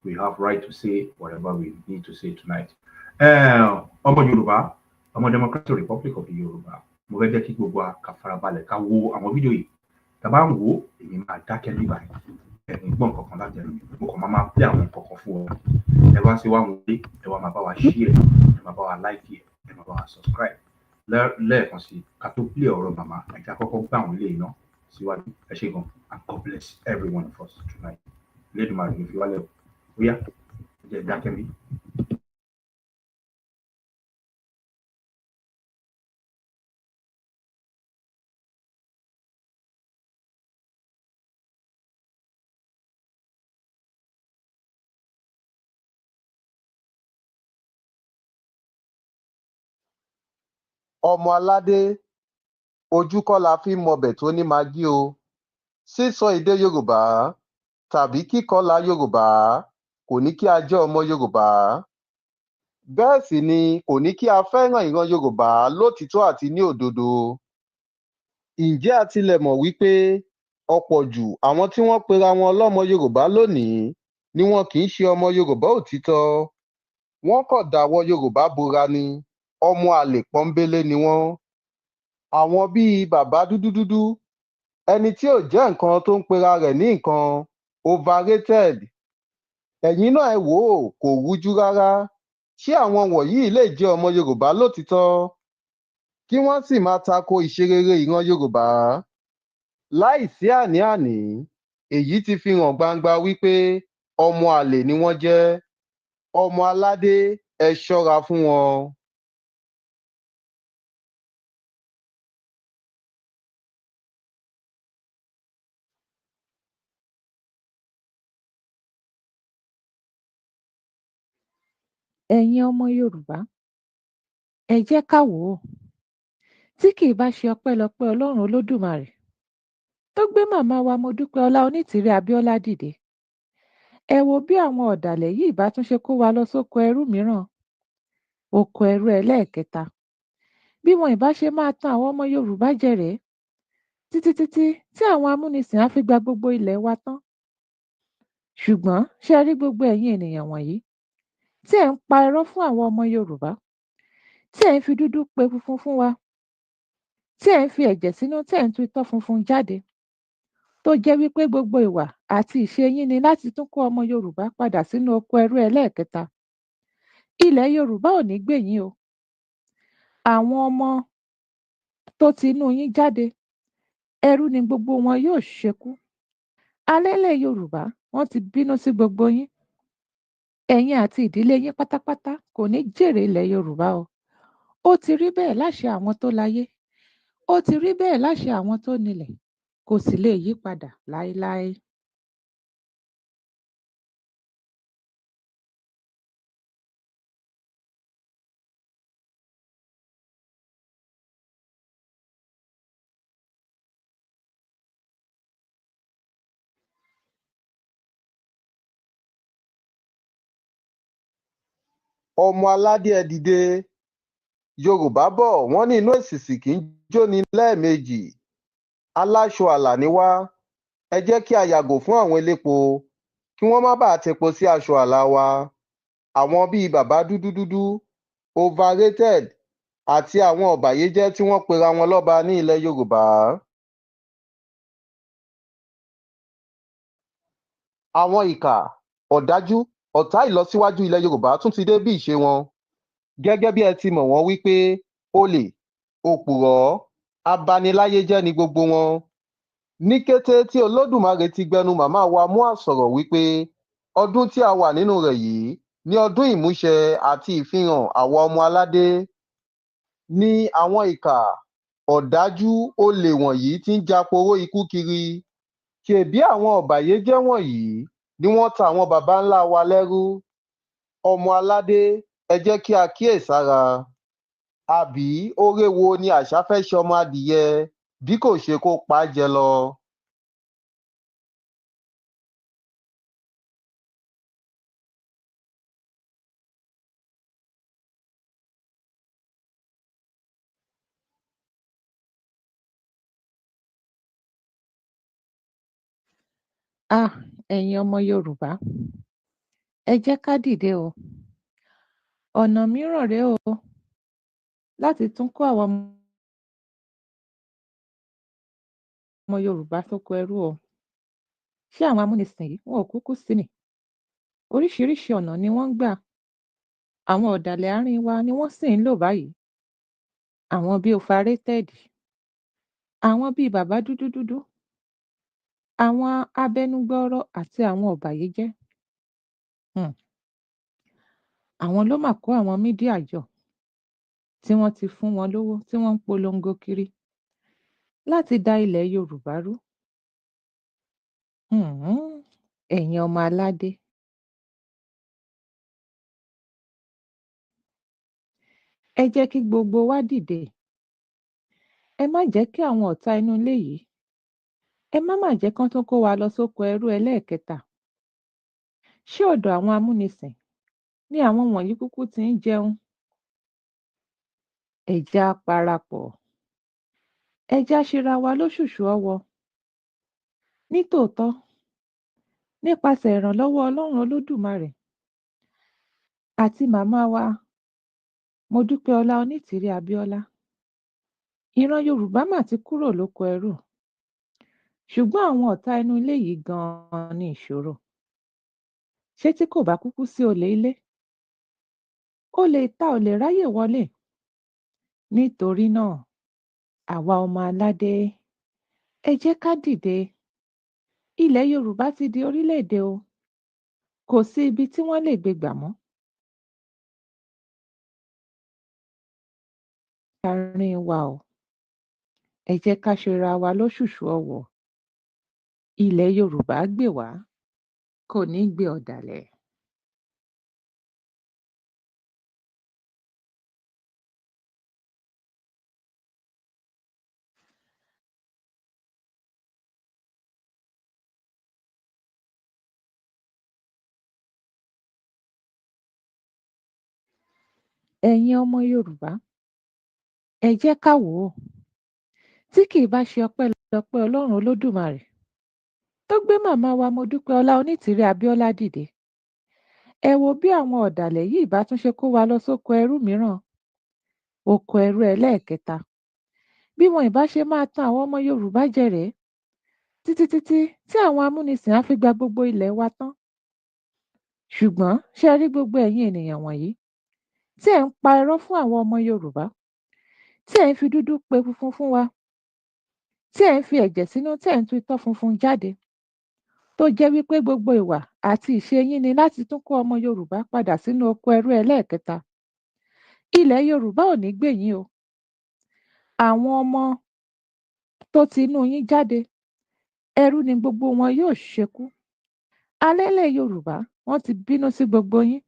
C: we have right to say whatever we need to say tonight. Ọmọ Yorùbá, ọmọ Democratic Republic of the Yorùbá, mo fẹ́ jẹ́ kí gbogbo ká farabalẹ̀ ká wo àwọn fídíò yìí. Tá bá ń wò, èmi máa dákẹ́ nígbà yìí. Ẹ̀yin gbọ́n kankan láti ẹnu mi, mo kàn máa play àwọn kankan fún ọ. Ẹ wá sí wá wọlé, ẹ wá máa bá wa share, ẹ máa bá wa like ẹ máa bá wa subscribe. Lẹ́ẹ̀kan sí ká tó play ọ̀rọ̀ màmá, ẹ jẹ́ àkọ́kọ́ gbà àwọn ilé iná síwájú. Ẹ ṣé gan, and God bless every one of us tonight. Elédùmarè ní fi wálẹ̀ o. Ó yá, ẹ jẹ́ dákẹ́ mi.
E: ọmọ aládé ojú kọ́ la fi ń mọbẹ̀ tó ní magí o. Sísọ èdè Yorùbá tàbí kíkọlà Yorùbá kò ní kí a jẹ́ ọmọ Yorùbá. Bẹ́ẹ̀ sì ni kò ní kí a fẹ́ràn ìran Yorùbá lótìítọ́ àti ní òdodo. Ǹjẹ́ a tilẹ̀ mọ̀ wípé ọ̀pọ̀ jù àwọn tí wọ́n pera wọn lọ́mọ Yorùbá lónìí ni wọn kì í ṣe ọmọ Yorùbá òtítọ́. Wọ́n kàn dáwọ́ Yorùbá bora ni, ọmọ àlè pọ́nbélé ni wọ́n. Àwọn bíi bàbá dúdú, ẹni tí ò jẹ́ nǹkan tó ń pera rẹ̀ ní nǹkan, overrated. Ẹ̀yin náà ẹ wò ó, kò rújú rárá. Ṣé àwọn wọ̀nyí lè jẹ́ ọmọ Yorùbá lótìítọ́? Kí wọ́n sì máa tako ìṣerere ìran Yorùbá? Láìsí àní-àní, èyí ti fi hàn gbangba wípé ọmọ àlè ni wọ́n jẹ́. Ọmọ aládé, ẹ ṣọ́ra fún wọn.
G: ẹ̀yin ọmọ yorùbá ẹ jẹ́ ká wò ó, tí kì í bá ṣe ọpẹ́lọpẹ́ ọlọ́run olódùmarè tó gbé màmá wa modúpẹ́ọlá onítìrí abíọ́lá dìde, ẹ wo bí àwọn ọ̀dàlẹ̀ yìí bá tún ṣe kó wa lọ sóko ẹrú mìíràn, oko ẹrú ẹlẹ́ẹ̀kẹta. Bí wọn ìbá ṣe máa tan àwọn ọmọ yorùbá jẹ rèé títí tí àwọn amúnisìn á fi gba gbogbo ilẹ̀ wa tán. Ṣùgbọ́n ṣé ẹ rí gbogbo ẹ̀yin ènìyàn wọ̀nyí tí ẹ̀ ń pa irọ́ fún àwọn ọmọ yorùbá, tí ẹ̀ ń fi dúdú pe funfun fún wa, tí ẹ̀ ń fi ẹ̀jẹ̀ sínú, tí ẹ̀ ń tu itọ́ funfun jáde, tó jẹ́ wípé gbogbo ìwà àti ìṣe yín ni láti tún kó ọmọ yorùbá padà sínú oko ẹrú ẹlẹ́ẹ̀kẹta. Ilẹ̀ yorùbá ò ní gbè yín o. Àwọn ọmọ tó ti inú yín jáde ẹrú ni gbogbo wọn yóò ṣekú. alẹ́lẹ̀ yorùbá wọ́n ti bínú sí gbogbo yín. ẹ̀yin àti ìdílé yín pátápátá kò ní jèrè ilẹ̀ yorùbá o. ó ti rí bẹ́ẹ̀ láṣẹ àwọn tó láyé, ó ti rí bẹ́ẹ̀ láṣẹ àwọn tó nílẹ̀, kò sì lè yí padà láéláé.
E: ọmọ aládé ẹ dìde. yorùbá bọ̀ wọ́n ní inú èsìsì kì í jóni lẹ́ẹ̀mejì. aláṣọ àlà ni wá. ẹ jẹ́ kí a yàgò fún àwọn elépo kí wọ́n má bàa tepo sí aṣọ àlà wa. àwọn bíi bàbá dúdú dúdú, overrated àti àwọn ọ̀bàyéjẹ́ tí wọ́n pera wọn lọ́ba ní ilẹ̀ yorùbá. àwọn ìkà, ọ̀dájú, ọ̀tá ìlọsíwájú ilẹ̀ yorùbá tún ti dé bí ìṣe wọn. gẹ́gẹ́ bí ẹ ti mọ̀ wọ́n wípé olè, òpùrọ́, abaniláyéjẹ́ ni gbogbo wọn. ní kété tí olódùmarè ti gbẹnu màmá wa Mua sọ̀rọ̀ wípé ọdún tí a wà nínú rẹ̀ yìí ní ọdún ìmúṣẹ àti ìfihàn àwa ọmọ aládé, ni àwọn ìkà, ọ̀dájú, olè wọ̀nyí ti ń japoró ikú kiri. ṣèbí àwọn ọ̀bàyéjẹ́ wọ̀nyí ni wọ́n ta àwọn baba ńlá wa lẹ́rú. ọmọ aládé, ẹ jẹ́ kí a kíyèsára. àbí oore wo ni àṣà fẹ́ ṣọmọ adìyẹ bí kò ṣe kó pa á jẹ lọ.
G: ẹ̀yin ọmọ yorùbá, ẹ jẹ́ ká dìde o. ọ̀nà mìíràn rèé o láti tún kó àwọn ọmọ yorùbá sóko ẹrú o. ṣé àwọn amúnisìn yìí wọn ò kúkú sí ni? oríṣiríṣiì ọ̀nà ni wọ́n ń gbà. àwọn ọ̀dàlẹ̀ àárín wa ni wọ́n sì ń lò báyìí. àwọn bíi overrated, àwọn bíi bàbá dúdú dúdú, àwọn abẹnugbọ́rọ̀ àti àwọn ọ̀bàyéjẹ́. àwọn ló mà kó àwọn mídíà jọ tí wọ́n ti fún wọn lówó tí wọ́n ń polongo kiri láti da ilẹ̀ yorùbá rú. ẹ̀yin ọmọ aládé, ẹ jẹ́ kí gbogbo wa dìde. ẹ má jẹ́ kí àwọn ọ̀tá inú ilé yìí, ẹ má jẹ́ kán tún kó wa lọ sóko ẹrú ẹlẹ́ẹ̀kẹta. ṣé ọ̀dọ̀ àwọn amúnisìn ni àwọn wọ̀nyí kúkú ti ń jẹun? ẹ jẹ́ á parapọ̀, ẹ jẹ́ á ṣera wa lóṣùṣù ọwọ̀. nítòótọ́, nípasẹ̀ ìrànlọ́wọ́ ọlọ́run olódùmarè àti màmá wa modúpẹ́ọlá onítìrí abíọ́lá, ìran yorùbá mà ti kúrò lóko ẹrú. ṣùgbọ́n àwọn ọ̀tá inú ilé yìí gan-an ni ìṣòro. ṣé tí kò bá kúkú sí olè ilé, olè ìta ò lè ráyè wọlé. nítorí náà, àwa ọmọ aládé, ẹ jẹ́ ká dìde. ilẹ̀ yorùbá ti di orílẹ̀-èdè o. kò sí ibi tí wọ́n lè gbé gbà mọ́. àárín wa o, ẹ jẹ́ ká ṣera wa lóṣùṣù ọwọ̀. ilẹ̀ yorùbá gbè wá, kò ní gbé ọ̀dàlẹ̀. ẹ̀yin ọmọ yorùbá, ẹ jẹ́ ká wò ó. tí kì í bá ṣe ọpẹ́lọpẹ́ ọlọ́run olódùmarè tó gbé màmá wa modúpẹ́ọlá onítìrí abíọ́lá dìde, ẹ wo bí àwọn ọ̀dàlẹ̀ yìí bá tún ṣe kó wa lọ sóko ẹrú mìíràn, oko ẹrú ẹlẹ́ẹ̀kẹta. bí wọn ìbá ṣe máa tan àwọn ọmọ yorùbá jẹ rèé títí tí àwọn amúnisìn á fi gba gbogbo ilẹ̀ wa tán. ṣùgbọ́n ṣé ẹ rí gbogbo ẹ̀yin ènìyàn wọ̀nyí tí ẹ̀ ń pa irọ́ fún àwọn ọmọ yorùbá, tí ẹ̀ ń fi dúdú pe funfun fún wa, tí ẹ̀ ń fi ẹ̀jẹ̀ sínú, tí ẹ̀ ń tú itọ́ funfun jáde, tó jẹ́ wípé gbogbo ìwà àti ìṣe yín ni láti tún kó ọmọ Yorùbá padà sínú oko ẹrú ẹlẹ́ẹ̀kẹta. Ilẹ̀ Yorùbá ò ní gbè yín o. Àwọn ọmọ tó ti inú yín jáde, ẹrú ni gbogbo wọn yóò ṣekú. Alẹ́lẹ̀ Yorùbá wọ́n ti bínú sí gbogbo yín.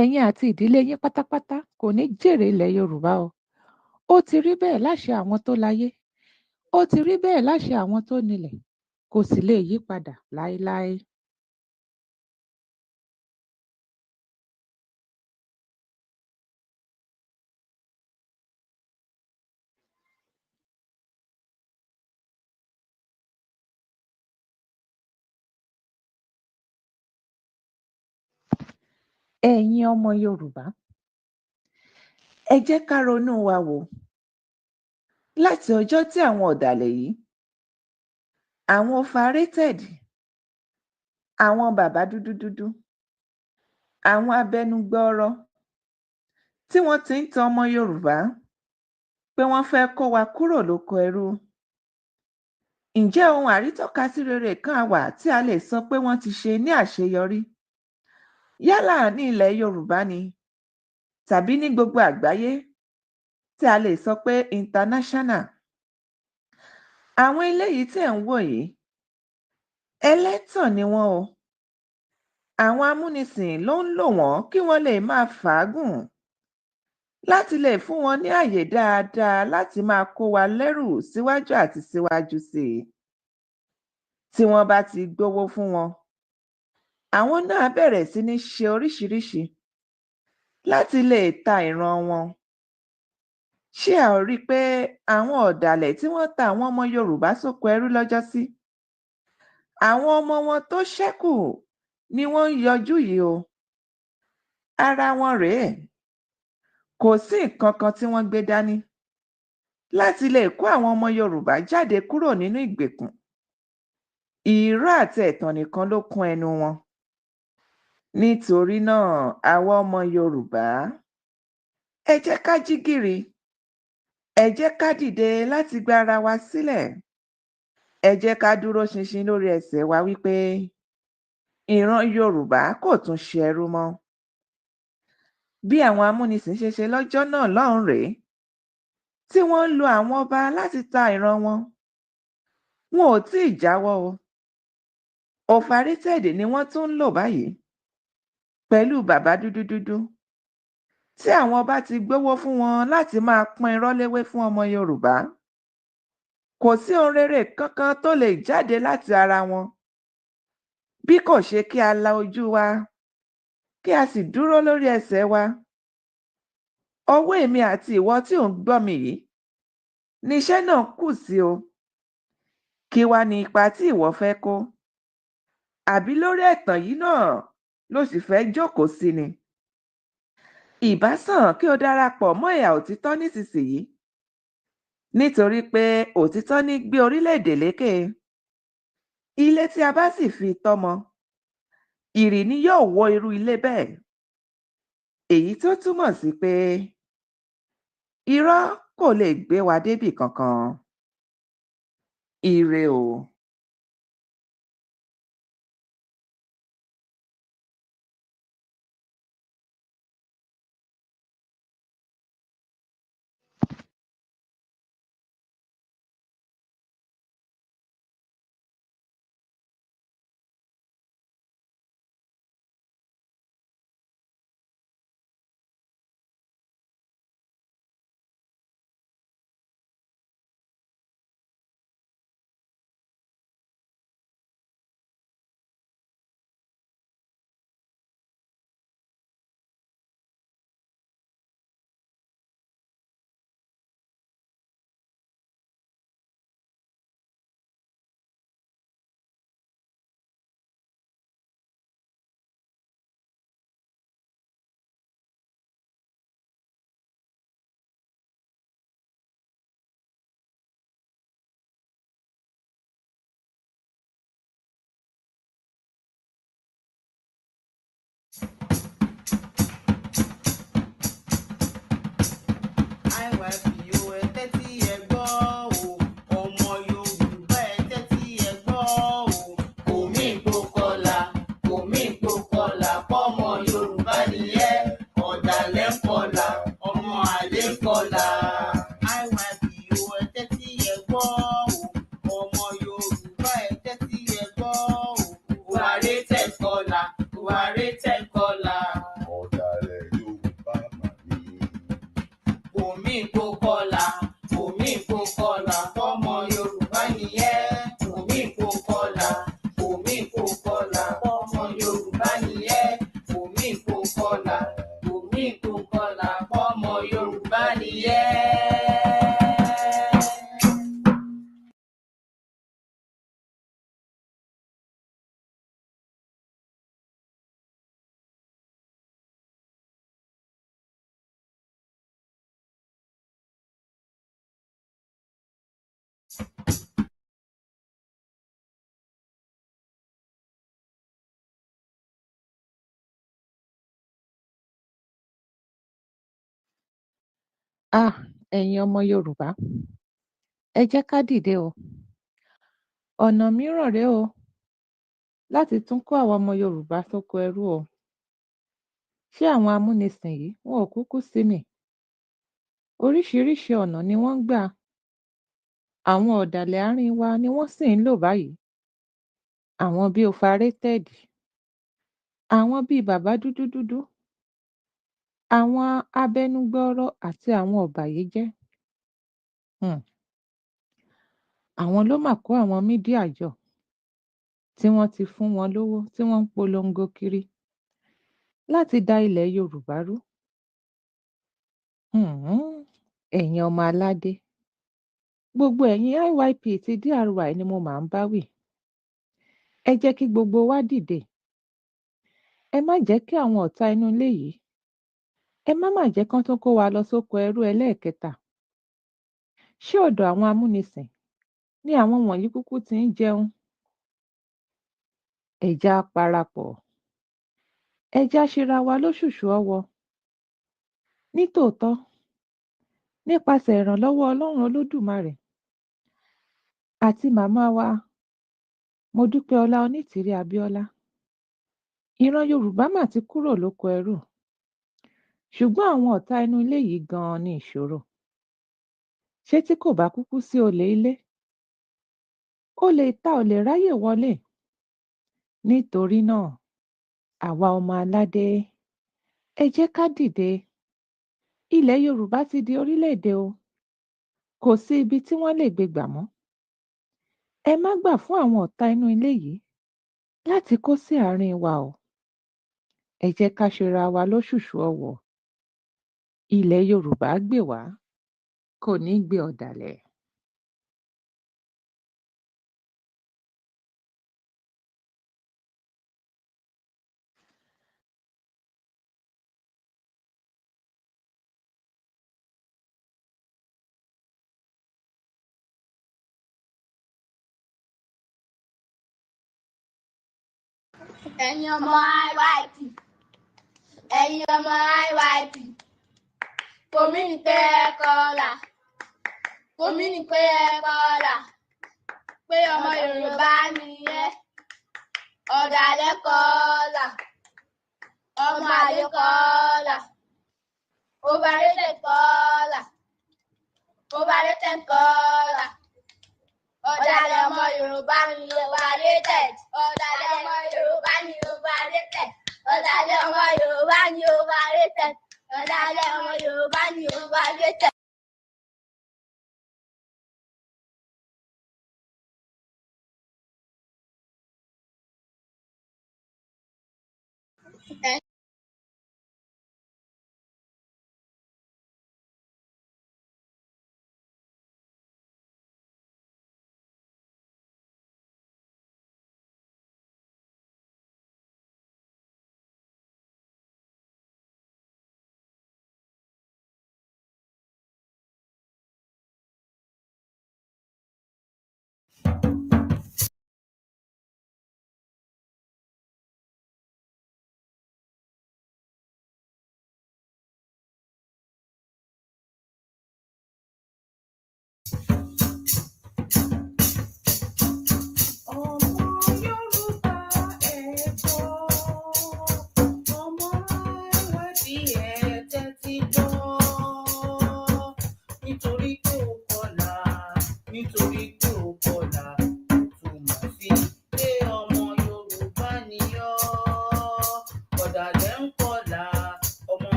G: Ẹ̀yin àti ìdílé yín pátápátá kò ní jèrè ilẹ̀ Yorùbá o. Ó ti rí bẹ́ẹ̀ láṣẹ àwọn tó láyé. Ó ti rí bẹ́ẹ̀ láṣẹ àwọn tó nílẹ̀. Kò sì lè yí padà láéláé. Ẹ̀yin ọmọ Yorùbá, ẹ jẹ́ ká ronú wa wò. Láti ọjọ́ tí àwọn ọ̀dàlẹ̀ yìí, àwọn overrated, àwọn bàbá dúdú, àwọn abẹnugbọ́rọ̀ tí wọ́n ti ń tan ọmọ Yorùbá pé wọ́n fẹ́ kó wa kúrò lóko ẹrú. Ǹjẹ́ ohun àrítọ́kasí rere kan wà tí a lè sọ pé wọ́n ti ṣe ní àṣeyọrí? Yálà ní ilẹ̀ Yorùbá ni tàbí ní gbogbo àgbáyé tí a lè sọ pé international. Àwọn eléyìí tí ẹ̀ ń wò yìí, ẹlẹ́tàn ni wọ́n o. Àwọn amúnisìn ló ń lò wọ́n kí wọ́n lè máa fàágùn láti lè fún wọn ní àyè dáadáa láti máa kó wa lẹ́rù síwájú àti síwájú sí i. Tí wọ́n bá ti gbówó fún wọn, àwọn náà bẹ̀rẹ̀ sí ní ṣe oríṣiríṣi láti lè ta ìran wọn. Ṣé a ò rí i pé àwọn ọ̀dàlẹ̀ tí wọ́n ta àwọn ọmọ Yorùbá sóko ẹrú lọ́jọ́sí, àwọn ọmọ wọn tó ṣẹ́kù ni wọ́n ń yọjú yìí o. Ara wọn rèé. Kò sí nǹkan kan tí wọ́n gbé dání láti lè kó àwọn ọmọ Yorùbá jáde kúrò nínú ìgbèkùn. Irọ́ àti ẹ̀tàn nìkan ló kún ẹnu wọn. Nítorí náà, àwa ọmọ Yorùbá, ẹ jẹ́ ká jí gìrì. Ẹ jẹ́ ká dìde láti gba ara wa sílẹ̀. Ẹ jẹ́ ká dúró ṣinṣin lórí ẹsẹ̀ wa wípé ìran Yorùbá kò tún ṣe ẹrú mọ́. Bí àwọn amúnisìn ṣe ṣe lọ́jọ́ náà lọ́hùn-ún rèé, tí wọ́n ń lo àwọn ọba láti ta ìran wọn. Wọn ò tíì jáwọ́ o. Overrated ni wọ́n tún ń lò báyìí pẹ̀lú bàbá dúdú tí àwọn ọba ti gbówó fún wọn láti máa pọ́n irọ́ léwé fún ọmọ Yorùbá. Kò sí ohun rere kankan tó lè jáde láti ara wọn bí kò ṣe kí a la ojú wa, kí a sì dúró lórí ẹsẹ̀ wa. Ọwọ́ èmi àti ìwọ tí ò ń gbọ́ mi yìí níṣẹ́ náà kù sí o. Kí wá ni ipa tí ìwọ fẹ́ kó? Àbí lórí ẹ̀tàn yìí náà ló sì fẹ́ jókòó sí ni? Ìbá sàn kí o darapọ̀ mọ́ ìhà òtítọ́ nísinsìnyí, nítorí pé òtítọ́ ní gbé orílẹ̀-èdè lékè. Ilé tí a bá sì fi itọ́ mọ, ìrì ni yóò wó irú ilé bẹ́ẹ̀. Èyí tó túmọ̀ sí pé irọ́ kò lè gbé wa débì kankan. Ire o.
H: overrated color.
A: ọ̀dàlẹ̀ Yorùbá mà ní.
H: Omi kò kọlà, omi kò kọlà, fọ́mọ Yorùbá nìyẹn. Omi kò kọlà, omi kò kọlà, fọ́mọ Yorùbá nìyẹn. Omi kò kọlà, omi kò kọlà, fọ́mọ Yorùbá nìyẹn.
G: Ẹ̀yin ọmọ Yorùbá, ẹ jẹ́ ká dìde o. Ọ̀nà mìíràn rèé o láti tún kó àwọn ọmọ Yorùbá sóko ẹrú o. Ṣé àwọn amúnisìn yìí wọn ò kúkú sinmi? Oríṣiríṣi ọ̀nà ni wọ́n ń gbà. Àwọn ọ̀dàlẹ̀ àárín wa ni wọ́n sì ń lò báyìí. Àwọn bíi overrated, àwọn bíi bàbá dúdú dúdú, àwọn abẹnugbọ́rọ̀ àti àwọn ọ̀bàyéjẹ́. Àwọn ló mà kó àwọn mídíà jọ tí wọ́n ti fún wọn lówó tí wọ́n ń polongo kiri láti da ilẹ̀ Yorùbá rú. Ẹ̀yin ọmọ aládé, gbogbo ẹ̀yin IYP ti DRY ni mo máa ń bá wí. Ẹ jẹ́ kí gbogbo wa dìde. Ẹ má jẹ́ kí àwọn ọ̀tá inú ilé yìí, ẹ má jẹ́ kán tún kó wa lọ sóko ẹrú ẹlẹ́ẹ̀kẹta. Ṣé ọ̀dọ̀ àwọn amúnisìn ni àwọn wọ̀nyí kúkú ti ń jẹun? Ẹ jẹ́ á parapọ̀. Ẹ jẹ́ á ṣera wa lóṣùṣù ọwọ̀. Nítòótọ́, nípasẹ̀ ìrànlọ́wọ́ Ọlọ́run Olódùmarè àti màmá wa Modúpẹ́ọlá Onítìrí Abíọ́lá, ìran Yorùbá mà ti kúrò lóko ẹrú. Ṣùgbọ́n àwọn ọ̀tá inú ilé yìí gan-an ni ìṣòro. Ṣé tí kò bá kúkú sí olè ilé, olè ìta ò lè ráyè wọlé? Nítorí náà, àwa ọmọ aládé, ẹ jẹ́ ká dìde. Ilẹ̀ Yorùbá ti di orílẹ̀-èdè o. Kò sí ibi tí wọ́n lè gbé gbà mọ́. Ẹ má gbà fún àwọn ọ̀tá inú ilé yìí láti kó sí àárín wa o. Ẹ jẹ́ ká ṣera wa lóṣùṣù ọwọ̀. Ilẹ̀ Yorùbá gbè wá, kò ní gbé ọ̀dàlẹ̀.
I: Ẹ̀yin ọmọ IYP, ẹ̀yin ọmọ IYP, kòmí ní pé ẹ kọ́là, kòmí ní pé ẹ kọ́là, pé ọmọ Yorùbá nìyẹn, ọ̀dàlẹ̀ kọ́là, ọmọ àlè kọ́là, overrated kọ́là, overrated kọ́là. Ọ̀dàlẹ̀ ọmọ Yorùbá ni overrated. Ọ̀dàlẹ̀ ọmọ Yorùbá ni overrated. Ọ̀dàlẹ̀ ọmọ Yorùbá ni overrated. Ọ̀dàlẹ̀ ọmọ Yorùbá ni overrated.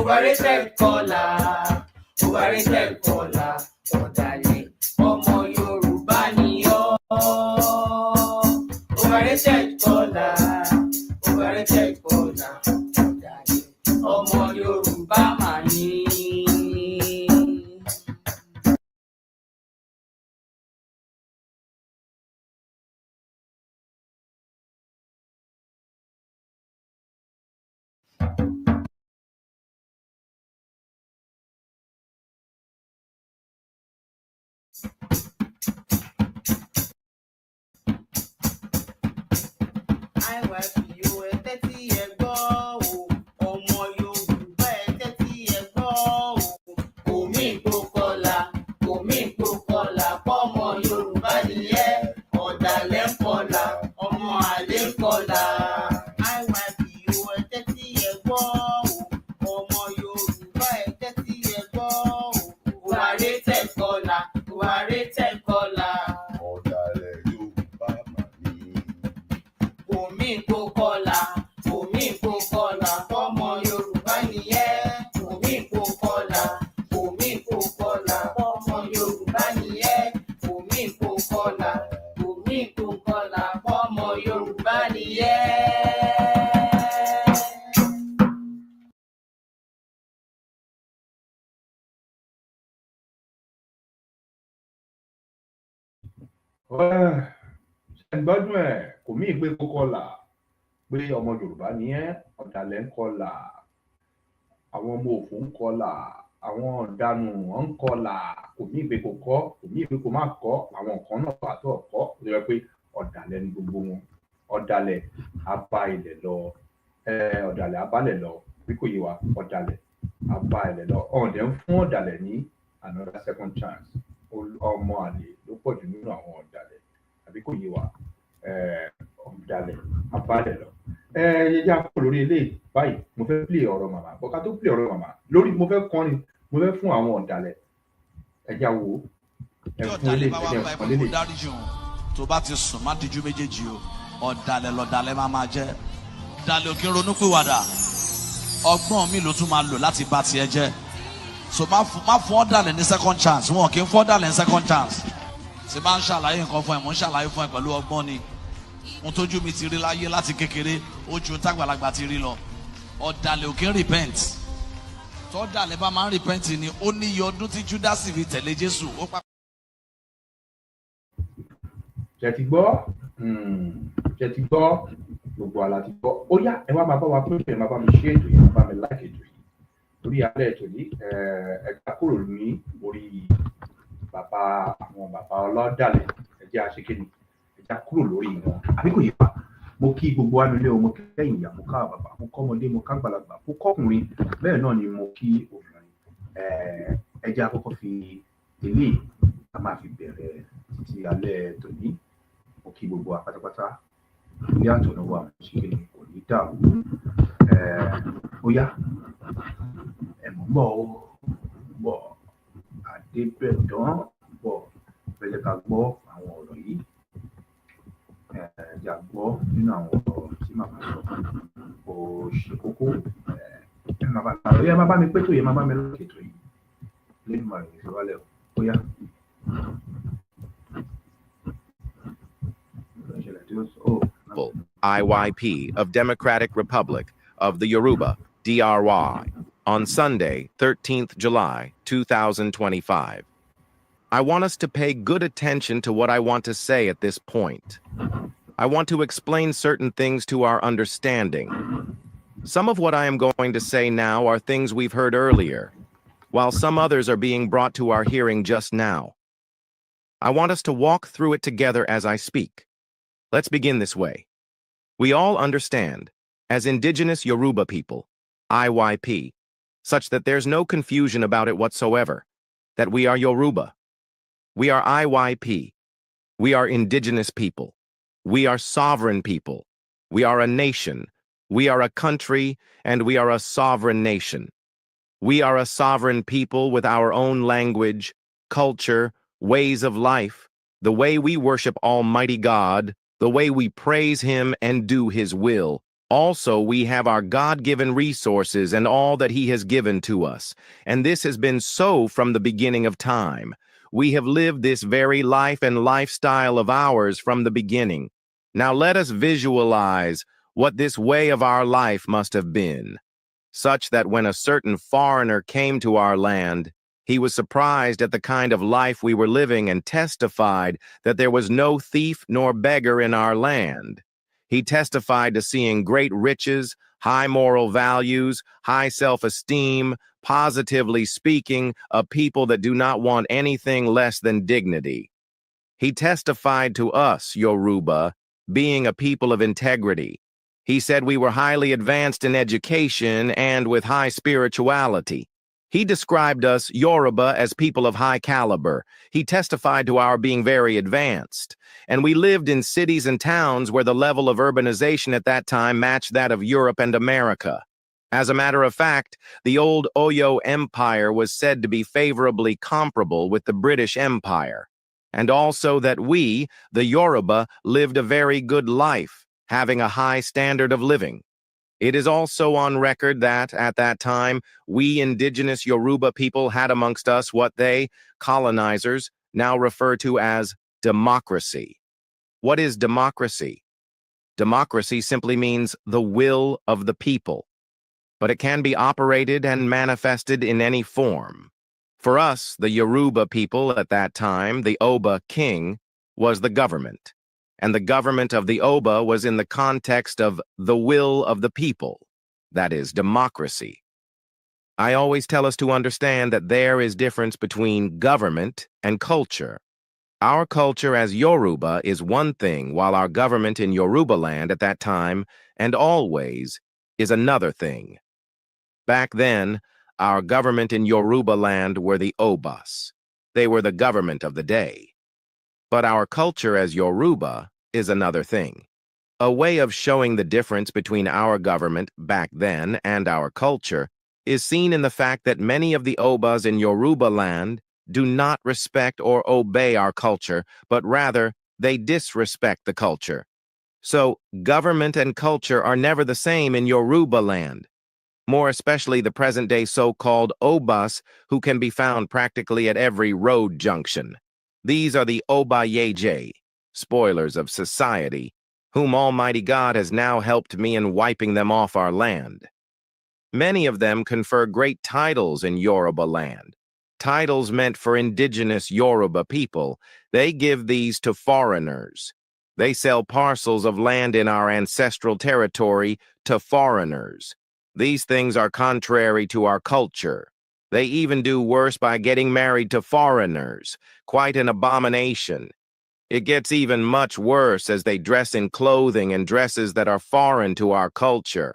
H: overrated caller, overrated caller, ọ̀dàlẹ̀ ọmọ Yorùbá ni ọ́. Overrated caller, overrated caller, ọ̀dàlẹ̀ ọmọ Yorùbá mà ní. IYPO ẹ tẹ́tí ẹ gbọ́ o, ọmọ Yorùbá ẹ tẹ́tí ẹ gbọ́ o. Omi ìpò kọlà, omi ìpò kọlà, pọ́mọ Yorùbá nìyẹn, ọ̀dàlẹ̀ ń kọlà, ọmọ àlè ń kọlà. IYPO ẹ tẹ́tí ẹ gbọ́ o, ọmọ Yorùbá ẹ tẹ́tí ẹ gbọ́ o. Overrated caller, overrated caller.
A: ọ̀dàlẹ̀ Yorùbá mà ní.
H: Omi ìpò kọlà, omi ìpò kọlà, fọ́mọ Yorùbá nìyẹn. Omi ìpò kọlà, omi ìpò kọlà, fọ́mọ Yorùbá nìyẹn. Omi ìpò kọlà, omi ìpò kọlà, fọ́mọ Yorùbá nìyẹn.
C: Ṣé ń gbádùn ẹ̀? Kò mí ìgbé kó kọlà pé ọmọ Yorùbá ni ẹ́, ọ̀dàlẹ̀ ń kọlà, àwọn ọmọ òfò ń kọlà, àwọn ọ̀daràn wọn ń kọlà. Kò mí ìgbé kó kọ́, kò mí ìgbé kó má kọ́. Àwọn nǹkan náà wà tó ọ̀kọ́ ó yẹ pé ọ̀dàlẹ̀ ni gbogbo wọn. Ọ̀dàlẹ̀ abá ilẹ̀ lọ, ọ̀dàlẹ̀ abálẹ̀ lọ, bí kò yé wa, ọ̀dàlẹ̀ abá ilẹ̀ lọ. Ọ̀dẹ̀ ń fún ọ̀dàlẹ̀ ní another second chance. Ọmọ àlè ló pọ̀ jù nínú àwọn ọ̀dàlẹ̀, àbí kò yé wa, ọ̀dàlẹ̀ abálẹ̀ lọ. Yẹjá kúrò lórí eléyìí báyìí, mo fẹ́ play ọ̀rọ̀ màmá, bọ́ká tó play ọ̀rọ̀ màmá lórí mo fẹ́ kọrin, mo fẹ́ fún àwọn ọ̀dàlẹ̀. Ẹjá wo ẹ̀fún eléyìí ẹ̀jẹ̀ ẹ̀fún eléyìí.
J: tó bá ti sùn má díjú méjèèjì o, ọ̀dàlẹ̀ lọ̀dàlẹ̀ máa jẹ́. ọ̀dàlẹ̀ òkè ronúpìwàdà, ọgbọ́n mi ló tún máa lò láti bá tiẹ̀ jẹ́. So má fún ọ̀dàlẹ̀ ní second chance, wọn kì í fún ọ̀dàlẹ̀ ní second chance. Ṣé máa ń ṣàlàyé nǹkan fún ẹ, mò ń ṣàlàyé fún ẹ pẹ̀lú ọgbọ́n ni. Mo tójú mi ti rí láyé láti kékeré, ó ju tágbàlagbà ti rí lọ. Ọ̀dàlẹ̀ ò kí ń repent. Tọ́dàlẹ̀ bá máa ń repent ni ó ní iye ọdún tí Júdásì fi tẹ̀lé Jésù.
C: Ṣé ti gbọ́? Ṣé ti gbọ́? Gbogbo àlá ti gbọ́. Ó yá ẹ wá máa bá wa pé ẹ máa bá mi ṣe ètò yìí, máa bá mi láìkè ètò yìí. Lórí alẹ́ ètò yìí, ẹ̀ka kúrò ní orí àwọn bàbá ọlọ́dàlẹ̀, ẹ̀jẹ̀ àṣekínni, ẹ̀jẹ̀ kúrò lórí wọn. Àbí kò yé wa, mo kí gbogbo wa nílé o, mo kí lẹ́yìn ìyá, mo ká bàbá, mo kọ́ ọmọdé, mo ká gbàlagbà, mo kọ́kùnrin, bẹ́ẹ̀ náà ni mo kí obìnrin. Ẹ̀jẹ̀ àkọ́kọ́ fi eléyìí a máa fi bẹ̀rẹ̀ títí alẹ́ tòní. Mo kí gbogbo wa pátápátá, ilé àtọ̀nà wa ṣe kò ní dàrú. Ó yá ẹ̀mọ́ bọ̀ Adébẹ̀dán bọ̀ bẹ̀rẹ̀ ká gbọ́ àwọn ọ̀rọ̀ yìí. Ẹ̀jà gbọ́ nínú àwọn ọ̀rọ̀ tí màmá sọ kò ṣe kókó. Ẹ máa bá mi pé tó yẹ, máa bá mi lọ́kè tó yìí lẹ́nu màá rìn ìfowálẹ̀ ó yá.
K: IYP of Democratic Republic of the Yoruba, DRY, on Sunday, 13th July, 2025. I want us to pay good attention to what I want to say at this point. I want to explain certain things to our understanding. Some of what I am going to say now are things we've heard earlier, while some others are being brought to our hearing just now. I want us to walk through it together as I speak. Let's begin this way. We all understand, as indigenous Yoruba people, IYP, such that there's no confusion about it whatsoever, that we are Yoruba. We are IYP. We are indigenous people. We are sovereign people. We are a nation. We are a country, and we are a sovereign nation. We are a sovereign people with our own language, culture, ways of life, the way we worship Almighty God, the way we praise Him and do His will, Also, we have our God-given resources and all that He has given to us, and this has been so from the beginning of time. We have lived this very life and lifestyle of ours from the beginning. Now let us visualize what this way of our life must have been, such that when a certain foreigner came to our land, he was surprised at the kind of life we were living and testified that there was no thief nor beggar in our land. He testified to seeing great riches, high moral values, high self-esteem, positively speaking, a people that do not want anything less than dignity. He testified to us, Yoruba, being a people of integrity. He said we were highly advanced in education and with high spirituality. He described us, Yoruba, as people of high caliber. He testified to our being very advanced. And we lived in cities and towns where the level of urbanization at that time matched that of Europe and America. As a matter of fact, the old Oyo Empire was said to be favorably comparable with the British Empire, and also that we, the Yoruba, lived a very good life, having a high standard of living. It is also on record that, at that time, we indigenous Yoruba people had amongst us what they, colonizers, now refer to as democracy. What is democracy? Democracy simply means the will of the people, but it can be operated and manifested in any form. For us, the Yoruba people at that time, the Oba king was the government, and the government of the Oba was in the context of the will of the people, that is, democracy. I always tell us to understand that there is difference between government and culture. Our culture as Yoruba is one thing, while our government in Yoruba land at that time, and always, is another thing. Back then, our government in Yoruba land were the Obas. They were the government of the day. But our culture as Yoruba is another thing. A way of showing the difference between our government back then and our culture is seen in the fact that many of the Obas in Yoruba land do not respect or obey our culture, but rather they disrespect the culture. So, government and culture are never the same in Yoruba land, more especially the present-day so-called Obas who can be found practically at every road junction. These are the Obayeje, spoilers of society, whom Almighty God has now helped me in wiping them off our land. Many of them confer great titles in Yoruba land, titles meant for indigenous Yoruba people. They give these to foreigners. They sell parcels of land in our ancestral territory to foreigners. These things are contrary to our culture. They even do worse by getting married to foreigners, quite an abomination. It gets even much worse as they dress in clothing and dresses that are foreign to our culture.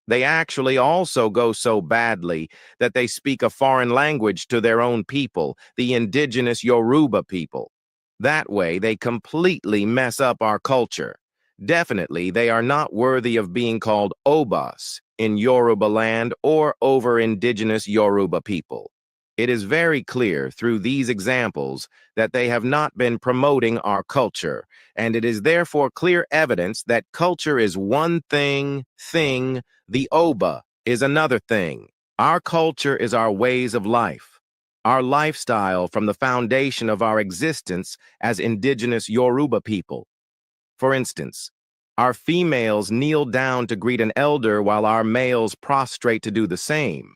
K: They actually also go so badly that they speak a foreign language to their own people, the indigenous Yoruba people. That way, they completely mess up our culture. Definitely, they are not worthy of being called Obas in Yoruba land or over indigenous Yoruba people. It is very clear through these examples that they have not been promoting our culture, and it is therefore clear evidence that culture is one thing, the Oba is another thing. Our culture is our ways of life, our lifestyle from the foundation of our existence as indigenous Yoruba people. For instance, our females kneel down to greet an elder while our males prostrate to do the same.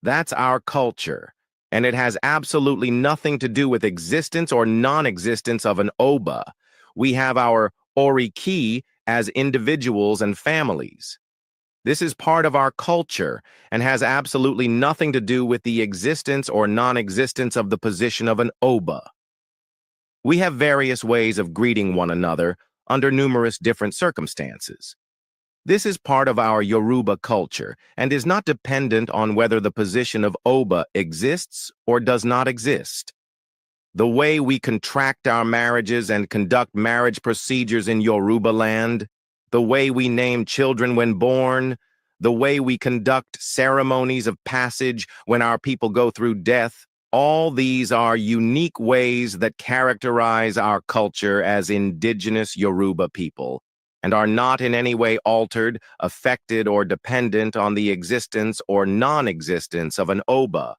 K: That's our culture, and it has absolutely nothing to do with existence or non-existence of an Oba. We have our Oriki as individuals and families. This is part of our culture and has absolutely nothing to do with the existence or non-existence of the position of an Oba. We have various ways of greeting one another under numerous different circumstances. This is part of our Yoruba culture and is not dependent on whether the position of Oba exists or does not exist. The way we contract our marriages and conduct marriage procedures in Yoruba land, the way we name children when born, the way we conduct ceremonies of passage when our people go through death, all these are unique ways that characterize our culture as indigenous Yoruba people. and are not in any way altered, affected, or dependent on the existence or non-existence of an Oba,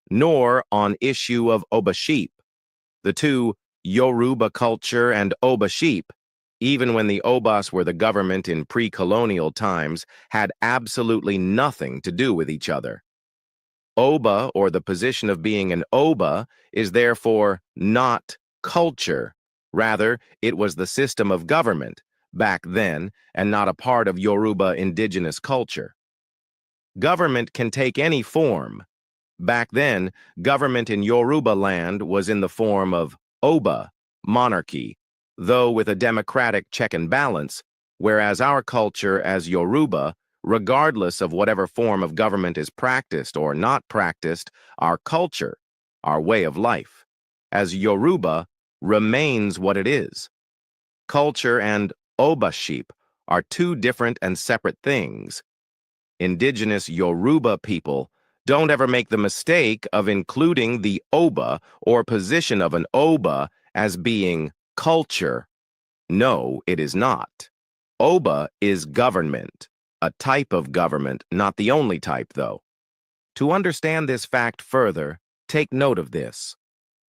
K: nor on issue of Oba sheep. The two, Yoruba culture and Oba sheep, even when the Obas were the government in pre-colonial times, had absolutely nothing to do with each other. Oba, or the position of being an Oba, is therefore not culture. Rather, it was the system of government back then and not a part of Yoruba indigenous culture. Government can take any form. Back then, government in Yoruba land was in the form of Oba, monarchy, though with a democratic check and balance, whereas our culture as Yoruba, regardless of whatever form of government is practiced or not practiced, our culture, our way of life, as Yoruba, remains what it is. Culture and Oba sheep are two different and separate things. Indigenous Yoruba people don't ever make the mistake of including the Oba or position of an Oba as being culture. No, it is not. Oba is government, a type of government, not the only type, though. To understand this fact further, take note of this,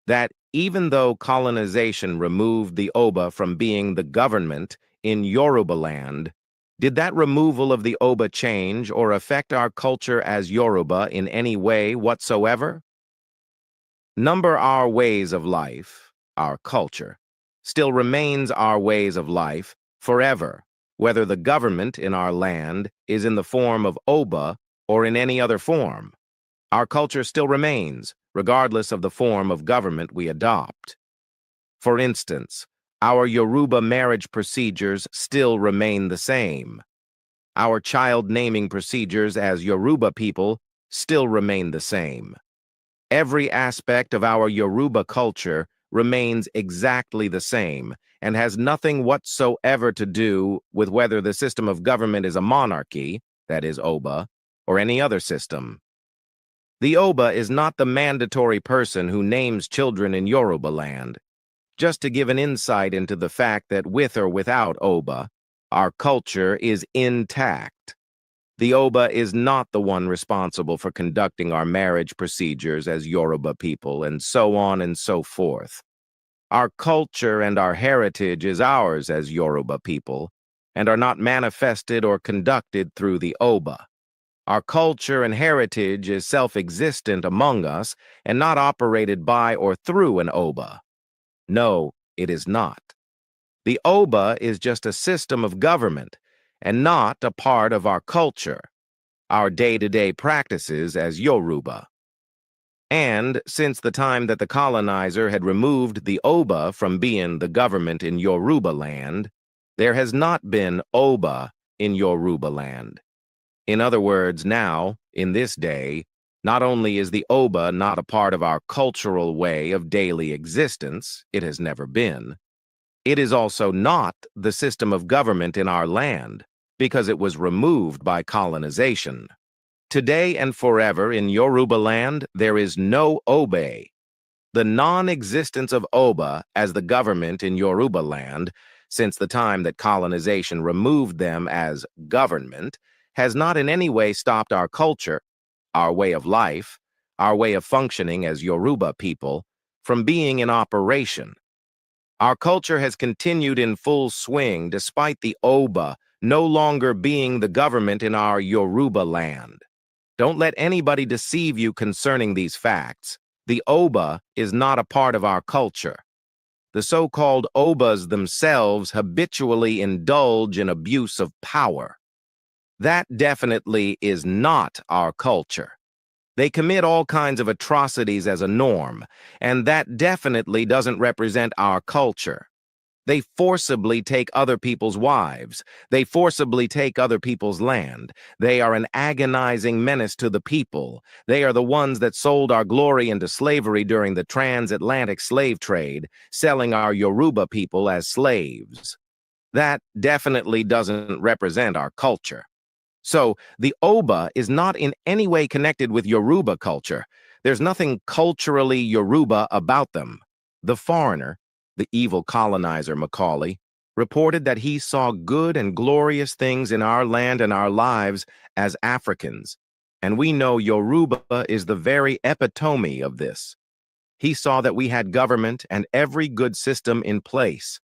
K: that even though colonization removed the Oba from being the government in Yoruba land, did that removal of the Oba change or affect our culture as Yoruba in any way whatsoever? Number our ways of life, our culture, still remains our ways of life forever, whether the government in our land is in the form of Oba or in any other form. Our culture still remains, regardless of the form of government we adopt. For instance, our Yoruba marriage procedures still remain the same. Our child naming procedures as Yoruba people still remain the same. Every aspect of our Yoruba culture remains exactly the same and has nothing whatsoever to do with whether the system of government is a monarchy, that is Oba, or any other system. The Oba is not the mandatory person who names children in Yoruba land. Just to give an insight into the fact that with or without Oba, our culture is intact. The Oba is not the one responsible for conducting our marriage procedures as Yoruba people, and so on and so forth. Our culture and our heritage is ours as Yoruba people, and are not manifested or conducted through the Oba. Our culture and heritage is self-existent among us and not operated by or through an Oba. No, it is not. The Oba is just a system of government and not a part of our culture, our day-to-day practices as Yoruba. And since the time that the colonizer had removed the Oba from being the government in Yoruba land, there has not been Oba in Yoruba land. In other words, now, in this day, not only is the Oba not a part of our cultural way of daily existence, it has never been, it is also not the system of government in our land, because it was removed by colonization. Today and forever in Yoruba land, there is no Oba. The non-existence of Oba as the government in Yoruba land, since the time that colonization removed them as government, has not in any way stopped our culture, our way of life, our way of functioning as Yoruba people, from being in operation. Our culture has continued in full swing despite the Oba no longer being the government in our Yoruba land. Don't let anybody deceive you concerning these facts. The Oba is not a part of our culture. The so-called Obas themselves habitually indulge in abuse of power. That definitely is not our culture. They commit all kinds of atrocities as a norm, and that definitely doesn't represent our culture. They forcibly take other people's wives. They forcibly take other people's land. They are an agonizing menace to the people. They are the ones that sold our glory into slavery during the transatlantic slave trade, selling our Yoruba people as slaves. That definitely doesn't represent our culture. So, the Oba is not in any way connected with Yoruba culture. There's nothing culturally Yoruba about them. The foreigner, the evil colonizer Macaulay, reported that he saw good and glorious things in our land and our lives as Africans, and we know Yoruba is the very epitome of this. He saw that we had government and every good system in place.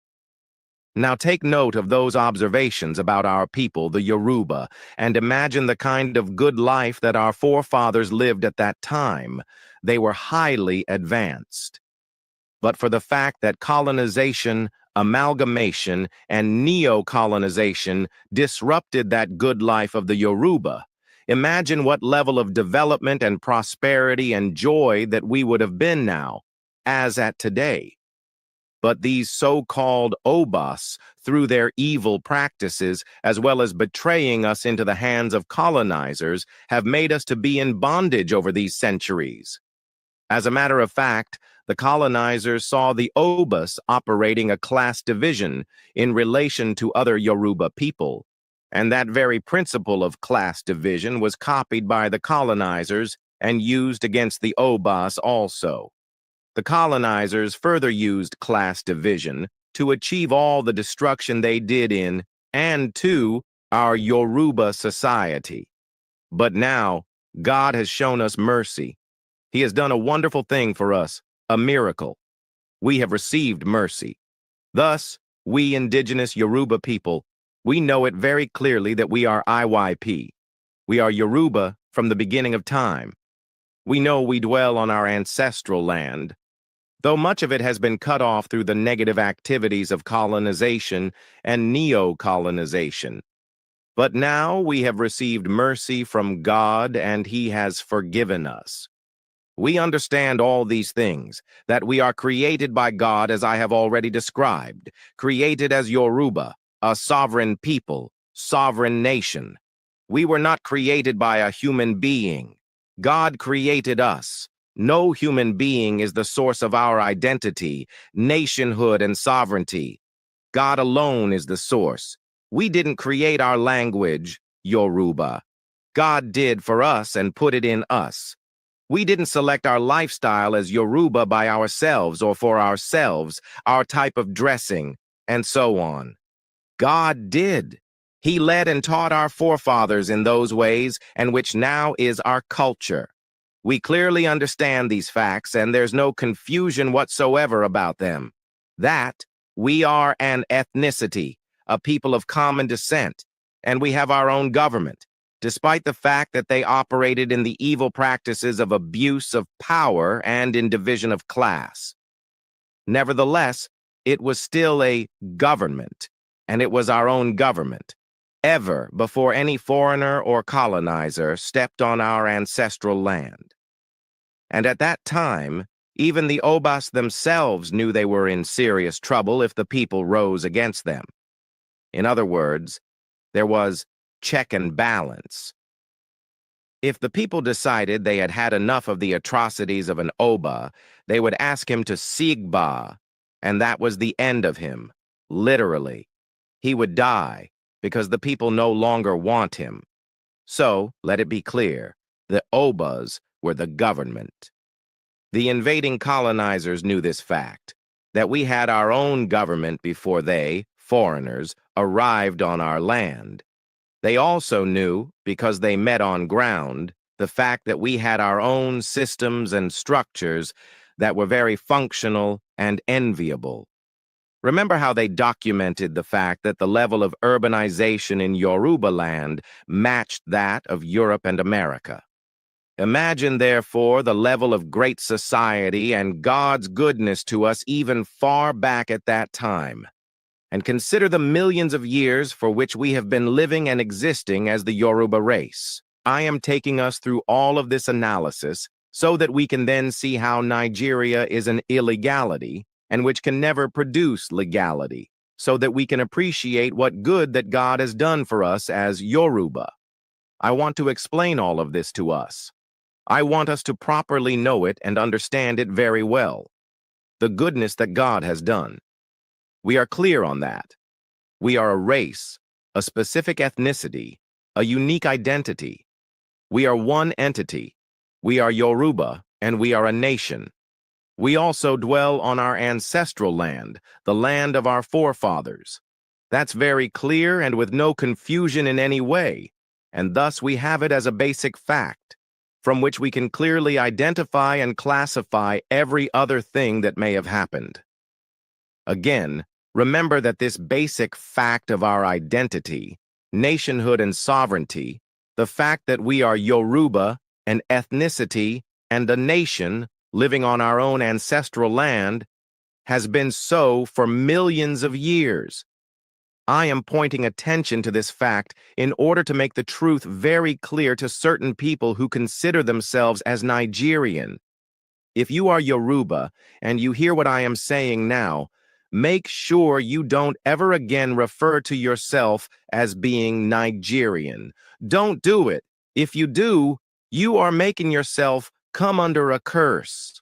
K: Now take note of those observations about our people, the Yoruba, and imagine the kind of good life that our forefathers lived at that time. They were highly advanced. But for the fact that colonization, amalgamation, and neo-colonization disrupted that good life of the Yoruba, imagine what level of development and prosperity and joy that we would have been now, as at today. But these so-called Obas, through their evil practices, as well as betraying us into the hands of colonizers, have made us to be in bondage over these centuries. As a matter of fact, the colonizers saw the Obas operating a class division in relation to other Yoruba people, and that very principle of class division was copied by the colonizers and used against the Obas also. The colonizers further used class division to achieve all the destruction they did in and to our Yoruba society. But now, God has shown us mercy. He has done a wonderful thing for us, a miracle. We have received mercy. Thus, we indigenous Yoruba people, we know it very clearly that we are IYP. We are Yoruba from the beginning of time. We know we dwell on our ancestral land, though much of it has been cut off through the negative activities of colonization and neo-colonization. But now we have received mercy from God, and He has forgiven us. We understand all these things, that we are created by God as I have already described, created as Yoruba, a sovereign people, sovereign nation. We were not created by a human being. God created us. No human being is the source of our identity, nationhood, and sovereignty. God alone is the source. We didn't create our language, Yoruba. God did for us and put it in us. We didn't select our lifestyle as Yoruba by ourselves or for ourselves, our type of dressing, and so on. God did. He led and taught our forefathers in those ways, and which now is our culture. We clearly understand these facts, and there's no confusion whatsoever about them. That we are an ethnicity, a people of common descent, and we have our own government, despite the fact that they operated in the evil practices of abuse of power and in division of class. Nevertheless, it was still a government, and it was our own government, ever before any foreigner or colonizer stepped on our ancestral land. And at that time, even the Obas themselves knew they were in serious trouble if the people rose against them. In other words, there was check and balance. If the people decided they had had enough of the atrocities of an Oba, they would ask him to sigba, and that was the end of him, literally. He would die because the people no longer want him. So, let it be clear, the Obas were the government. The invading colonizers knew this fact, that we had our own government before they, foreigners, arrived on our land. They also knew, because they met on ground, the fact that we had our own systems and structures that were very functional and enviable. Remember how they documented the fact that the level of urbanization in Yoruba land matched that of Europe and America. Imagine, therefore, the level of great society and God's goodness to us even far back at that time. And consider the millions of years for which we have been living and existing as the Yoruba race. I am taking us through all of this analysis so that we can then see how Nigeria is an illegality and which can never produce legality, so that we can appreciate what good that God has done for us as Yoruba. I want to explain all of this to us. I want us to properly know it and understand it very well. The goodness that God has done. We are clear on that. We are a race, a specific ethnicity, a unique identity. We are one entity. We are Yoruba, and we are a nation. We also dwell on our ancestral land, the land of our forefathers. That's very clear and with no confusion in any way, and thus we have it as a basic fact, from which we can clearly identify and classify every other thing that may have happened. Again, remember that this basic fact of our identity, nationhood and sovereignty, the fact that we are Yoruba, an ethnicity, and a nation living on our own ancestral land, has been so for millions of years. I am pointing attention to this fact in order to make the truth very clear to certain people who consider themselves as Nigerian. If you are Yoruba and you hear what I am saying now, make sure you don't ever again refer to yourself as being Nigerian. Don't do it. If you do, you are making yourself come under a curse.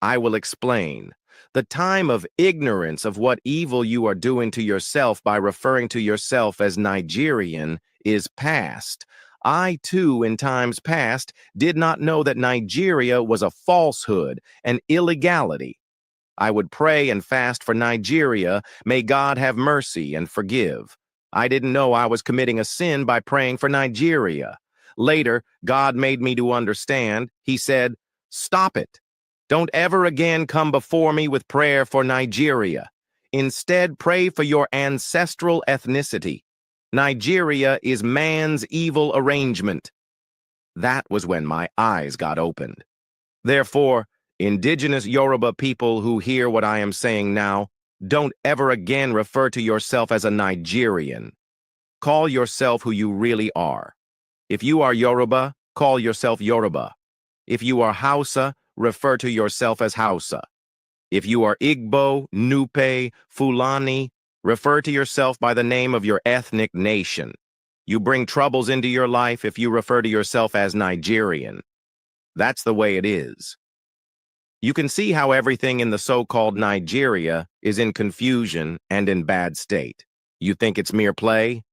K: I will explain. The time of ignorance of what evil you are doing to yourself by referring to yourself as Nigerian is past. I, too, in times past, did not know that Nigeria was a falsehood, an illegality. I would pray and fast for Nigeria. May God have mercy and forgive. I didn't know I was committing a sin by praying for Nigeria. Later, God made me to understand. He said, "Stop it. Don't ever again come before me with prayer for Nigeria. Instead, pray for your ancestral ethnicity. Nigeria is man's evil arrangement." That was when my eyes got opened. Therefore, indigenous Yoruba people who hear what I am saying now, don't ever again refer to yourself as a Nigerian. Call yourself who you really are. If you are Yoruba, call yourself Yoruba. If you are Hausa, refer to yourself as Hausa. If you are Igbo, Nupe, Fulani, refer to yourself by the name of your ethnic nation. You bring troubles into your life if you refer to yourself as Nigerian. That's the way it is. You can see how everything in the so-called Nigeria is in confusion and in bad state. You think it's mere play?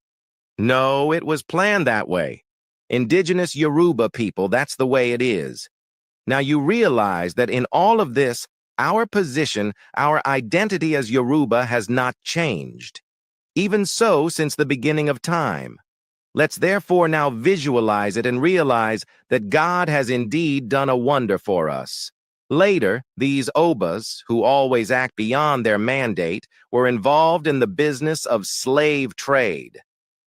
K: No, it was planned that way. Indigenous Yoruba people, that's the way it is. Now you realize that in all of this, our position, our identity as Yoruba has not changed. Even so, since the beginning of time. Let's therefore now visualize it and realize that God has indeed done a wonder for us. Later, these Obas, who always act beyond their mandate, were involved in the business of slave trade.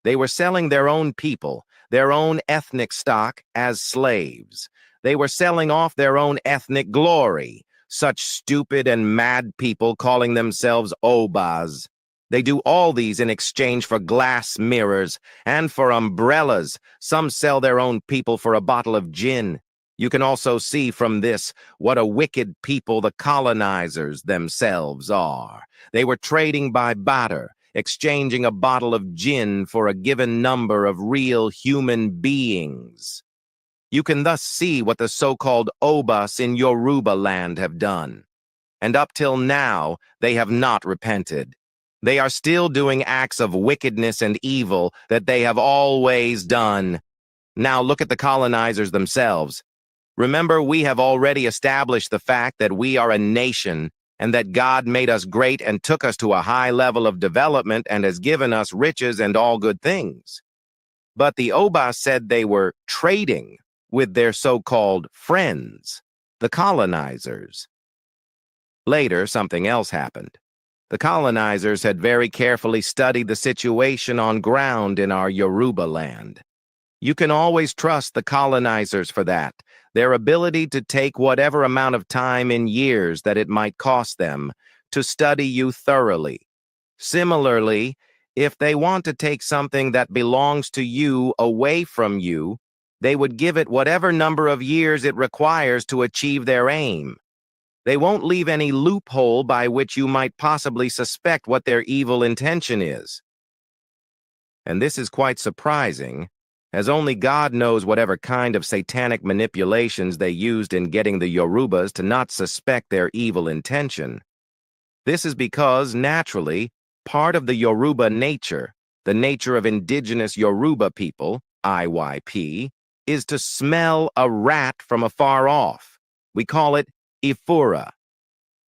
K: They were selling their own people, their own ethnic stock, as slaves. They were selling off their own ethnic glory, such stupid and mad people calling themselves Obas. They do all these in exchange for glass mirrors and for umbrellas. Some sell their own people for a bottle of gin. You can also see from this what a wicked people the colonizers themselves are. They were trading by barter, exchanging a bottle of gin for a given number of real human beings. You can thus see what the so-called Obas in Yoruba land have done. And up till now, they have not repented. They are still doing acts of wickedness and evil that they have always done. Now look at the colonizers themselves. Remember, we have already established the fact that we are a nation and that God made us great and took us to a high level of development and has given us riches and all good things. But the Oba said they were trading with their so-called friends, the colonizers. Later, something else happened. The colonizers had very carefully studied the situation on ground in our Yoruba land. You can always trust the colonizers for that, their ability to take whatever amount of time in years that it might cost them to study you thoroughly. Similarly, if they want to take something that belongs to you away from you, they would give it whatever number of years it requires to achieve their aim. They won't leave any loophole by which you might possibly suspect what their evil intention is. And this is quite surprising, as only God knows whatever kind of satanic manipulations they used in getting the Yorubas to not suspect their evil intention. This is because, naturally, part of the Yoruba nature, the nature of indigenous Yoruba people, IYP, is to smell a rat from afar off. We call it ifura.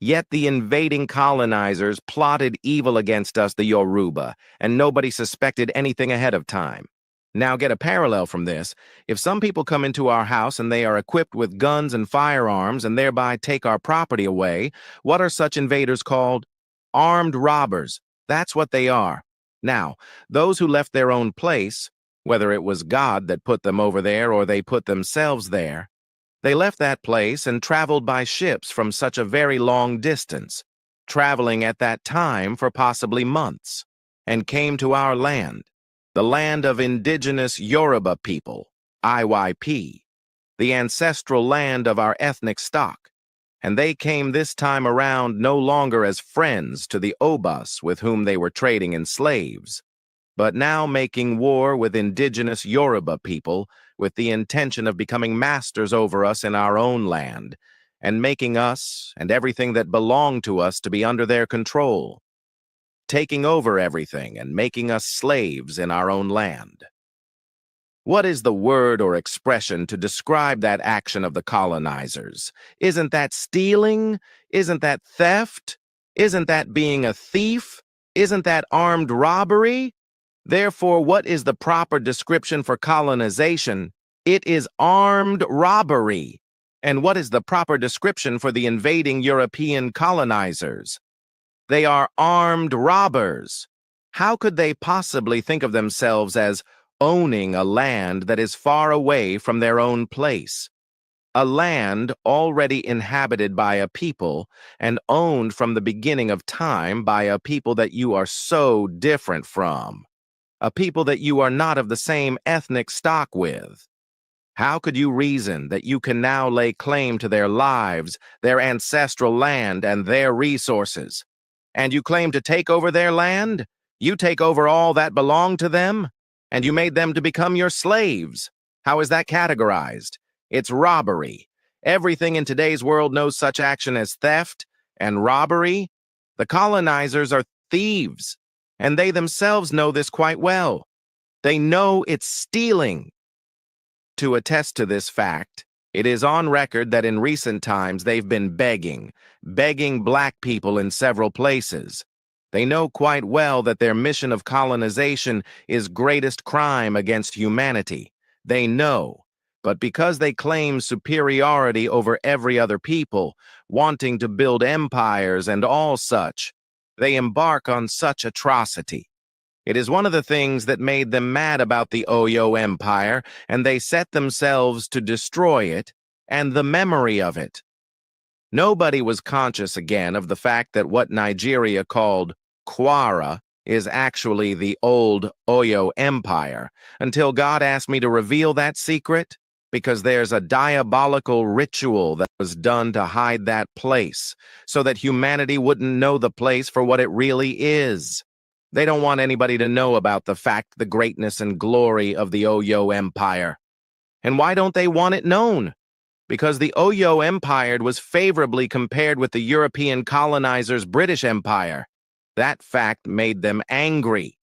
K: Yet the invading colonizers plotted evil against us, the Yoruba, and nobody suspected anything ahead of time. Now get a parallel from this. If some people come into our house and they are equipped with guns and firearms and thereby take our property away, what are such invaders called? Armed robbers. That's what they are. Now, those who left their own place, whether it was God that put them over there or they put themselves there, they left that place and traveled by ships from such a very long distance, traveling at that time for possibly months, and came to our land, the land of indigenous Yoruba people, IYP, the ancestral land of our ethnic stock, and they came this time around no longer as friends to the Obas with whom they were trading in slaves, but now making war with indigenous Yoruba people with the intention of becoming masters over us in our own land, and making us and everything that belonged to us to be under their control, taking over everything and making us slaves in our own land. What is the word or expression to describe that action of the colonizers? Isn't that stealing? Isn't that theft? Isn't that being a thief? Isn't that armed robbery? Therefore, what is the proper description for colonization? It is armed robbery. And what is the proper description for the invading European colonizers? They are armed robbers. How could they possibly think of themselves as owning a land that is far away from their own place? A land already inhabited by a people and owned from the beginning of time by a people that you are so different from. A people that you are not of the same ethnic stock with. How could you reason that you can now lay claim to their lives, their ancestral land, and their resources? And you claim to take over their land? You take over all that belonged to them? And you made them to become your slaves? How is that categorized? It's robbery. Everything in today's world knows such action as theft and robbery. The colonizers are thieves, and they themselves know this quite well. They know it's stealing. To attest to this fact, it is on record that in recent times they've been begging black people in several places. They know quite well that their mission of colonization is greatest crime against humanity. They know, but because they claim superiority over every other people, wanting to build empires and all such, they embark on such atrocity. It is one of the things that made them mad about the Oyo Empire, and they set themselves to destroy it and the memory of it. Nobody was conscious again of the fact that what Nigeria called Kwara is actually the old Oyo Empire, until God asked me to reveal that secret, because there's a diabolical ritual that was done to hide that place, so that humanity wouldn't know the place for what it really is. They don't want anybody to know about the fact, the greatness and glory of the Oyo Empire. And why don't they want it known? Because the Oyo Empire was favorably compared with the European colonizers' British Empire. That fact made them angry,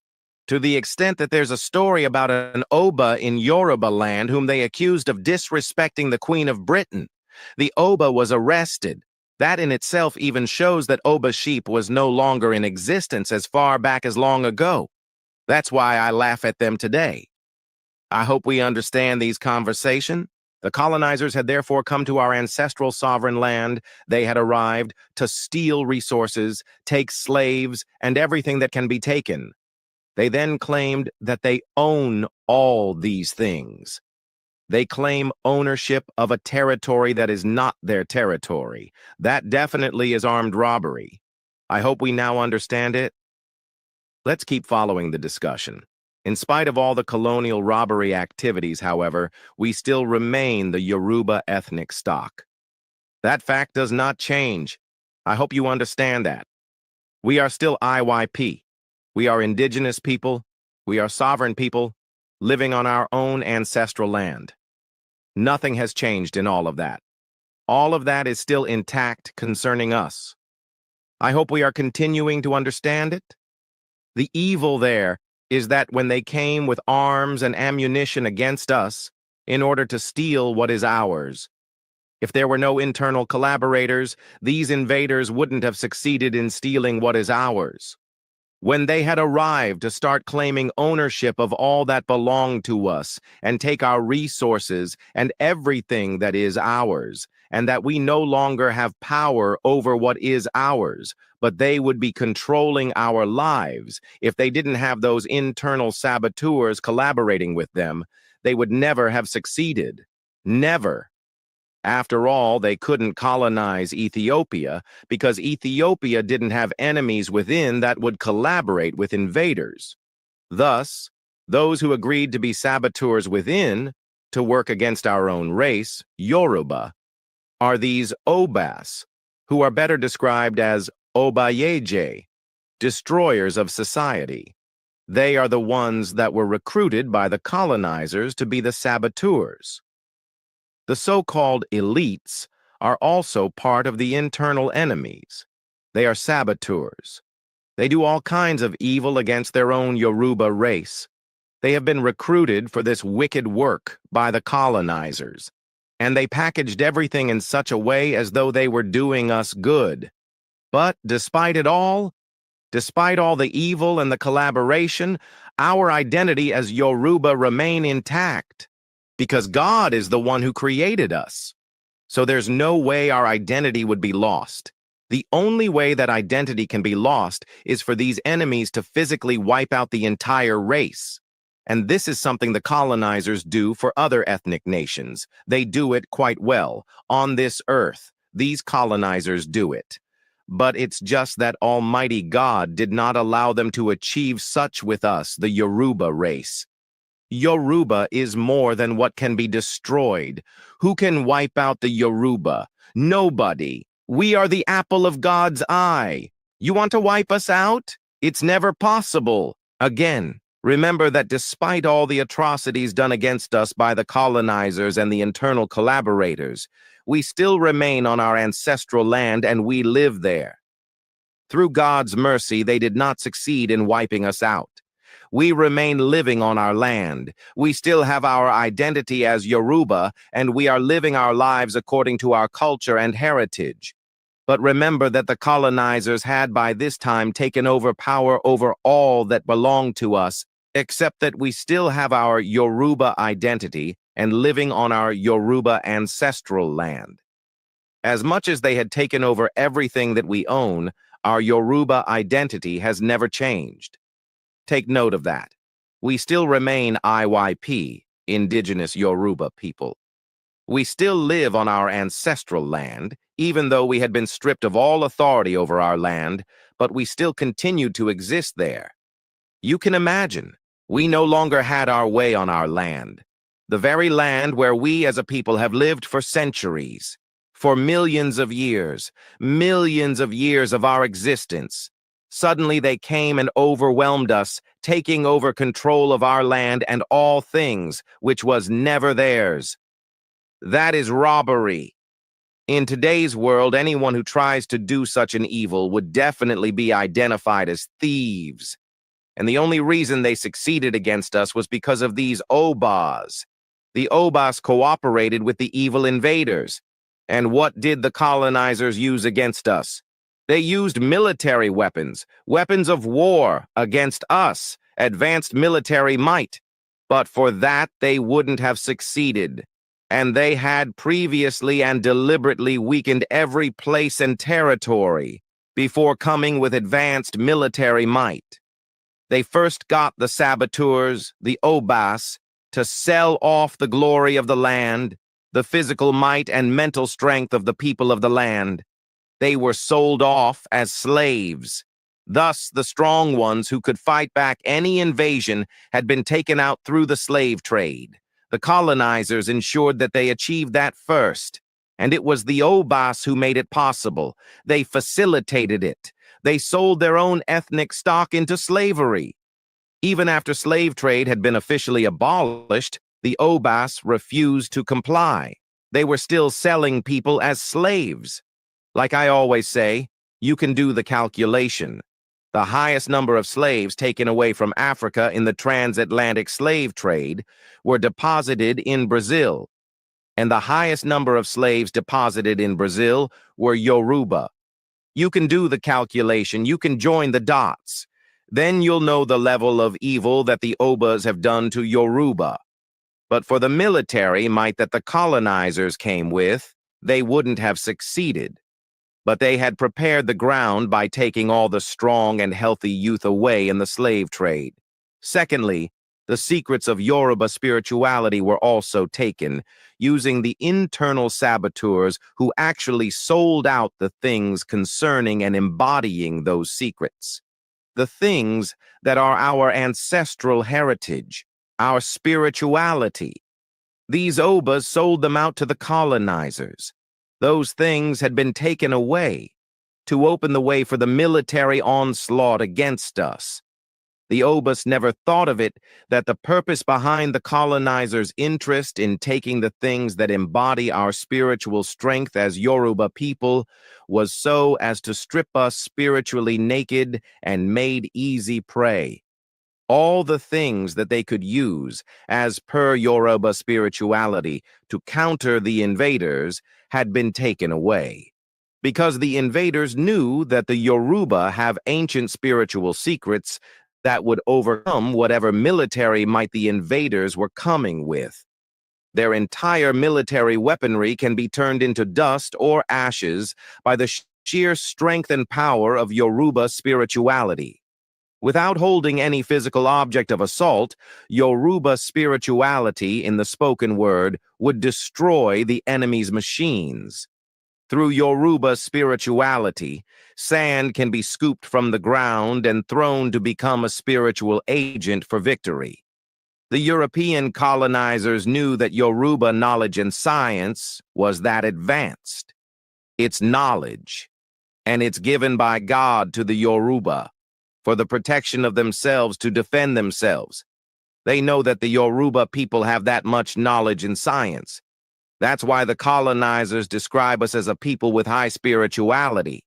K: to the extent that there's a story about an Oba in Yoruba land whom they accused of disrespecting the Queen of Britain. The Oba was arrested. That in itself even shows that Oba sheep was no longer in existence as far back as long ago. That's why I laugh at them today. I hope we understand these conversations. The colonizers had therefore come to our ancestral sovereign land. They had arrived to steal resources, take slaves, and everything that can be taken. They then claimed that they own all these things. They claim ownership of a territory that is not their territory. That definitely is armed robbery. I hope we now understand it. Let's keep following the discussion. In spite of all the colonial robbery activities, however, we still remain the Yoruba ethnic stock. That fact does not change. I hope you understand that. We are still IYP. We are indigenous people. We are sovereign people living on our own ancestral land. Nothing has changed in all of that. All of that is still intact concerning us. I hope we are continuing to understand it. The evil there is that when they came with arms and ammunition against us in order to steal what is ours, If there were no internal collaborators, these invaders wouldn't have succeeded in stealing what is ours. When they had arrived to start claiming ownership of all that belonged to us and take our resources and everything that is ours, and that we no longer have power over what is ours, but they would be controlling our lives if they didn't have those internal saboteurs collaborating with them, they would never have succeeded. Never. After all, they couldn't colonize Ethiopia because Ethiopia didn't have enemies within that would collaborate with invaders. Thus, those who agreed to be saboteurs within, to work against our own race, Yoruba, are these Obas, who are better described as Obayeje, destroyers of society. They are the ones that were recruited by the colonizers to be the saboteurs. The so-called elites are also part of the internal enemies. They are saboteurs. They do all kinds of evil against their own Yoruba race. They have been recruited for this wicked work by the colonizers, and they packaged everything in such a way as though they were doing us good. But despite it all, despite all the evil and the collaboration, our identity as Yoruba remain intact, because God is the one who created us. So there's no way our identity would be lost. The only way that identity can be lost is for these enemies to physically wipe out the entire race. And this is something the colonizers do for other ethnic nations. They do it quite well. On this earth, these colonizers do it. But it's just that Almighty God did not allow them to achieve such with us, the Yoruba race. Yoruba is more than what can be destroyed. Who can wipe out the Yoruba? Nobody. We are the apple of God's eye. You want to wipe us out? It's never possible. Again, remember that despite all the atrocities done against us by the colonizers and the internal collaborators, we still remain on our ancestral land and we live there. Through God's mercy, they did not succeed in wiping us out. We remain living on our land. We still have our identity as Yoruba, and we are living our lives according to our culture and heritage. But remember that the colonizers had by this time taken over power over all that belonged to us, except that we still have our Yoruba identity and living on our Yoruba ancestral land. As much as they had taken over everything that we own, our Yoruba identity has never changed. Take note of that. We still remain IYP, Indigenous Yoruba people. We still live on our ancestral land, even though we had been stripped of all authority over our land, but we still continued to exist there. You can imagine, we no longer had our way on our land. The very land where we as a people have lived for centuries, for millions of years of our existence. Suddenly they came and overwhelmed us, taking over control of our land and all things, which was never theirs. That is robbery. In today's world, anyone who tries to do such an evil would definitely be identified as thieves. And the only reason they succeeded against us was because of these Obas. The Obas cooperated with the evil invaders. And what did the colonizers use against us? They used military weapons, weapons of war against us, advanced military might. But for that, they wouldn't have succeeded. And they had previously and deliberately weakened every place and territory before coming with advanced military might. They first got the saboteurs, the Obas, to sell off the glory of the land, the physical might and mental strength of the people of the land. They were sold off as slaves. Thus, the strong ones who could fight back any invasion had been taken out through the slave trade. The colonizers ensured that they achieved that first, and it was the Obas who made it possible. They facilitated it. They sold their own ethnic stock into slavery. Even after slave trade had been officially abolished, the Obas refused to comply. They were still selling people as slaves. Like I always say, you can do the calculation. The highest number of slaves taken away from Africa in the transatlantic slave trade were deposited in Brazil. and the highest number of slaves deposited in Brazil were Yoruba. You can do the calculation, you can join the dots. Then you'll know the level of evil that the Obas have done to Yoruba. But for the military might that the colonizers came with, they wouldn't have succeeded. But they had prepared the ground by taking all the strong and healthy youth away in the slave trade. Secondly, the secrets of Yoruba spirituality were also taken, using the internal saboteurs who actually sold out the things concerning and embodying those secrets. The things that are our ancestral heritage, our spirituality. These Obas sold them out to the colonizers. Those things had been taken away to open the way for the military onslaught against us. The Obas never thought of it that the purpose behind the colonizers' interest in taking the things that embody our spiritual strength as Yoruba people was so as to strip us spiritually naked and made easy prey. All the things that they could use, as per Yoruba spirituality, to counter the invaders had been taken away. Because the invaders knew that the Yoruba have ancient spiritual secrets that would overcome whatever military might the invaders were coming with. Their entire military weaponry can be turned into dust or ashes by the sheer strength and power of Yoruba spirituality. Without holding any physical object of assault, Yoruba spirituality in the spoken word would destroy the enemy's machines. Through Yoruba spirituality, sand can be scooped from the ground and thrown to become a spiritual agent for victory. The European colonizers knew that Yoruba knowledge and science was that advanced. It's knowledge, and it's given by God to the Yoruba for the protection of themselves to defend themselves. They know that the Yoruba people have that much knowledge and science. That's why the colonizers describe us as a people with high spirituality.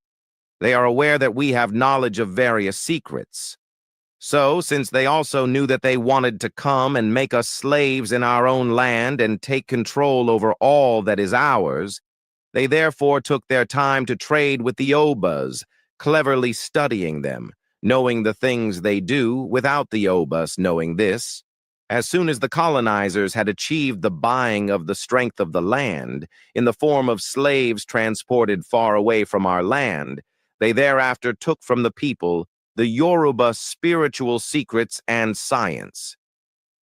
K: They are aware that we have knowledge of various secrets. So, since they also knew that they wanted to come and make us slaves in our own land and take control over all that is ours, they therefore took their time to trade with the Obas, cleverly studying them, knowing the things they do without the Obas knowing this. As soon as the colonizers had achieved the buying of the strength of the land, in the form of slaves transported far away from our land, they thereafter took from the people the Yoruba spiritual secrets and science,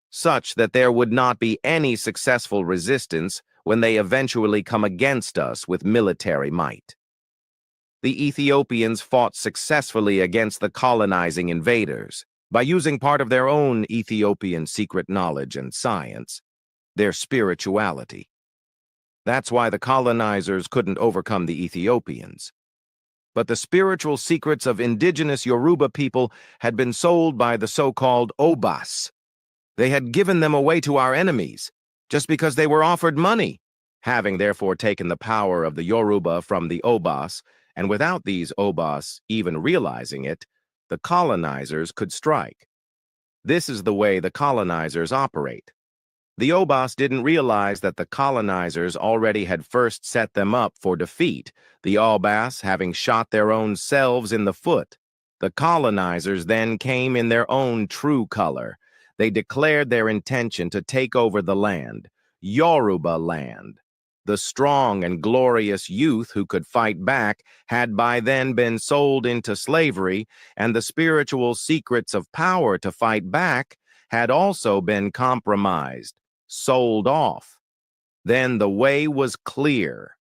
K: such that there would not be any successful resistance when they eventually come against us with military might. The Ethiopians fought successfully against the colonizing invaders by using part of their own Ethiopian secret knowledge and science, their spirituality. That's why the colonizers couldn't overcome the Ethiopians. But the spiritual secrets of indigenous Yoruba people had been sold by the so-called Obas. They had given them away to our enemies, just because they were offered money, having therefore taken the power of the Yoruba from the Obas, and without these Obas even realizing it, the colonizers could strike. This is the way the colonizers operate. The Obas didn't realize that the colonizers already had first set them up for defeat, the Obas having shot their own selves in the foot. The colonizers then came in their own true color. They declared their intention to take over the land, Yoruba land. The strong and glorious youth who could fight back had by then been sold into slavery, and the spiritual secrets of power to fight back had also been compromised, sold off. Then the way was clear.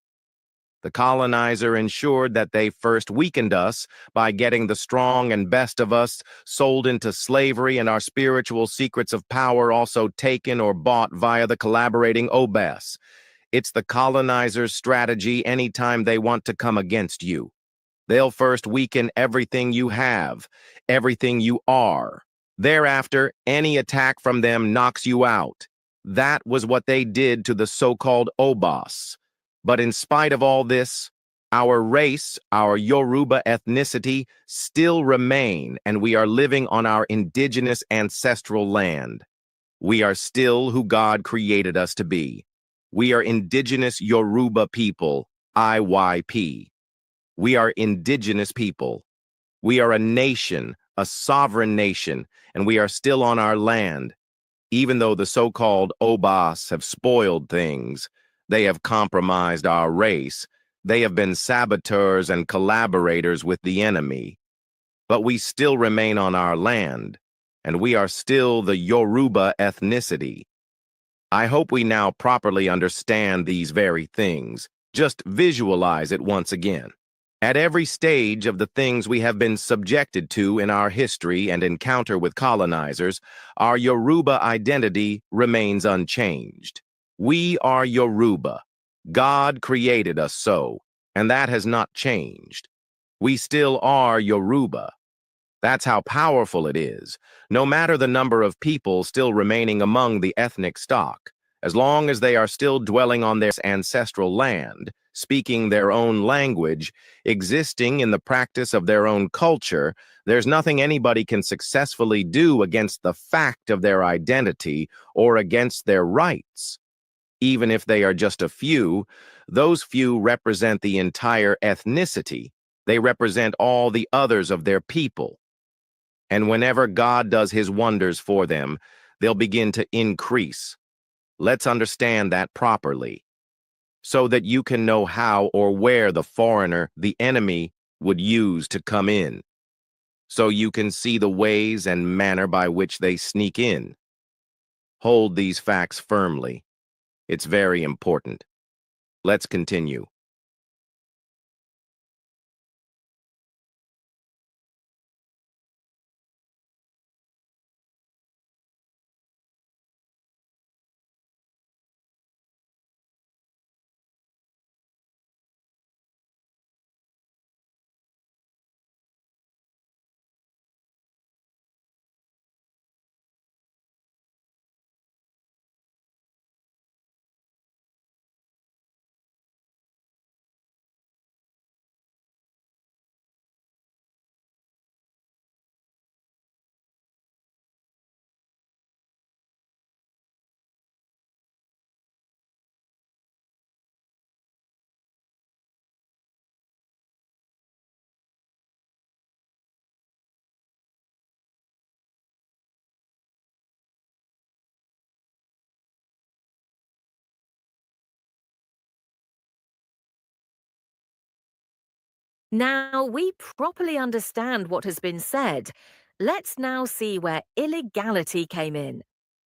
K: The colonizer ensured that they first weakened us by getting the strong and best of us sold into slavery and our spiritual secrets of power also taken or bought via the collaborating Obas. It's the colonizer's strategy anytime they want to come against you. They'll first weaken everything you have, everything you are. Thereafter, any attack from them knocks you out. That was what they did to the so-called Obas. But in spite of all this, our race, our Yoruba ethnicity, still remain, and we are living on our indigenous ancestral land. We are still who God created us to be. We are indigenous Yoruba people, IYP. We are indigenous people. We are a nation, a sovereign nation, and we are still on our land. Even though the so-called Obas have spoiled things, they have compromised our race, they have been saboteurs and collaborators with the enemy. But we still remain on our land, and we are still the Yoruba ethnicity. I hope we now properly understand these very things. Just visualize it once again. At every stage of the things we have been subjected to in our history and encounter with colonizers, our Yoruba identity remains unchanged. We are Yoruba. God created us so, and that has not changed. We still are Yoruba. That's how powerful it is, no matter the number of people still remaining among the ethnic stock. As long as they are still dwelling on their ancestral land, speaking their own language, existing in the practice of their own culture, there's nothing anybody can successfully do against the fact of their identity or against their rights. Even if they are just a few, those few represent the entire ethnicity. They represent all the others of their people. And whenever God does his wonders for them, they'll begin to increase. Let's understand that properly, so that you can know how or where the foreigner, the enemy, would use to come in. So you can see the ways and manner by which they sneak in. Hold these facts firmly. It's very important. Let's continue.
L: Now we properly understand what has been said. Let's now see where illegality came in.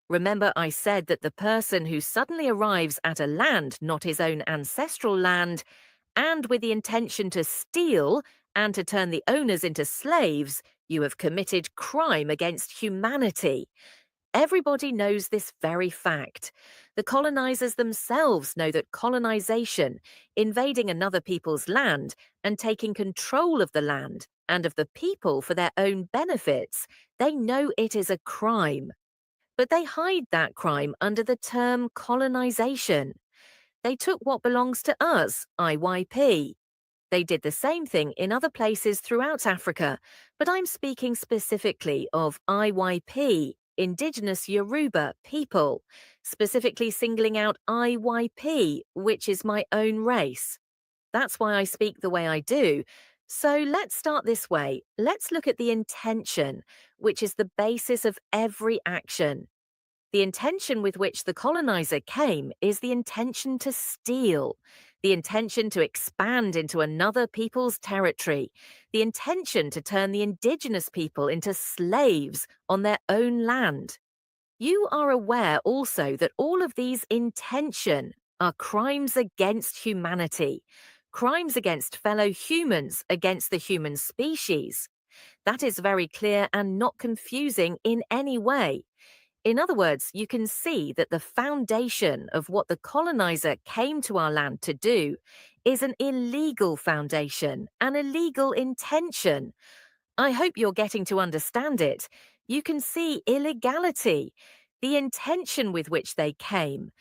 L: Remember, I said that the person who suddenly arrives at a land not his own ancestral land, and with the intention to steal and to turn the owners into slaves, you have committed crime against humanity. Everybody knows this very fact. The colonizers themselves know that colonization, invading another people's land and taking control of the land and of the people for their own benefits, they know it is a crime. But they hide that crime under the term colonization. They took what belongs to us, IYP. They did the same thing in other places throughout Africa, but I'm speaking specifically of IYP, Indigenous Yoruba people, specifically singling out IYP, which is my own race. That's why I speak the way I do. So let's start this way. Let's look at the intention, which is the basis of every action. The intention with which the colonizer came is the intention to steal, the intention to expand into another people's territory, the intention to turn the indigenous people into slaves on their own land. You are aware also that all of these intention are crimes against humanity, crimes against fellow humans, against the human species. That is very clear and not confusing in any way. In other words, you can see that the foundation of what the colonizer came to our land to do is an illegal foundation, an illegal intention. I hope you're getting to understand it. You can see illegality, the intention with which they came,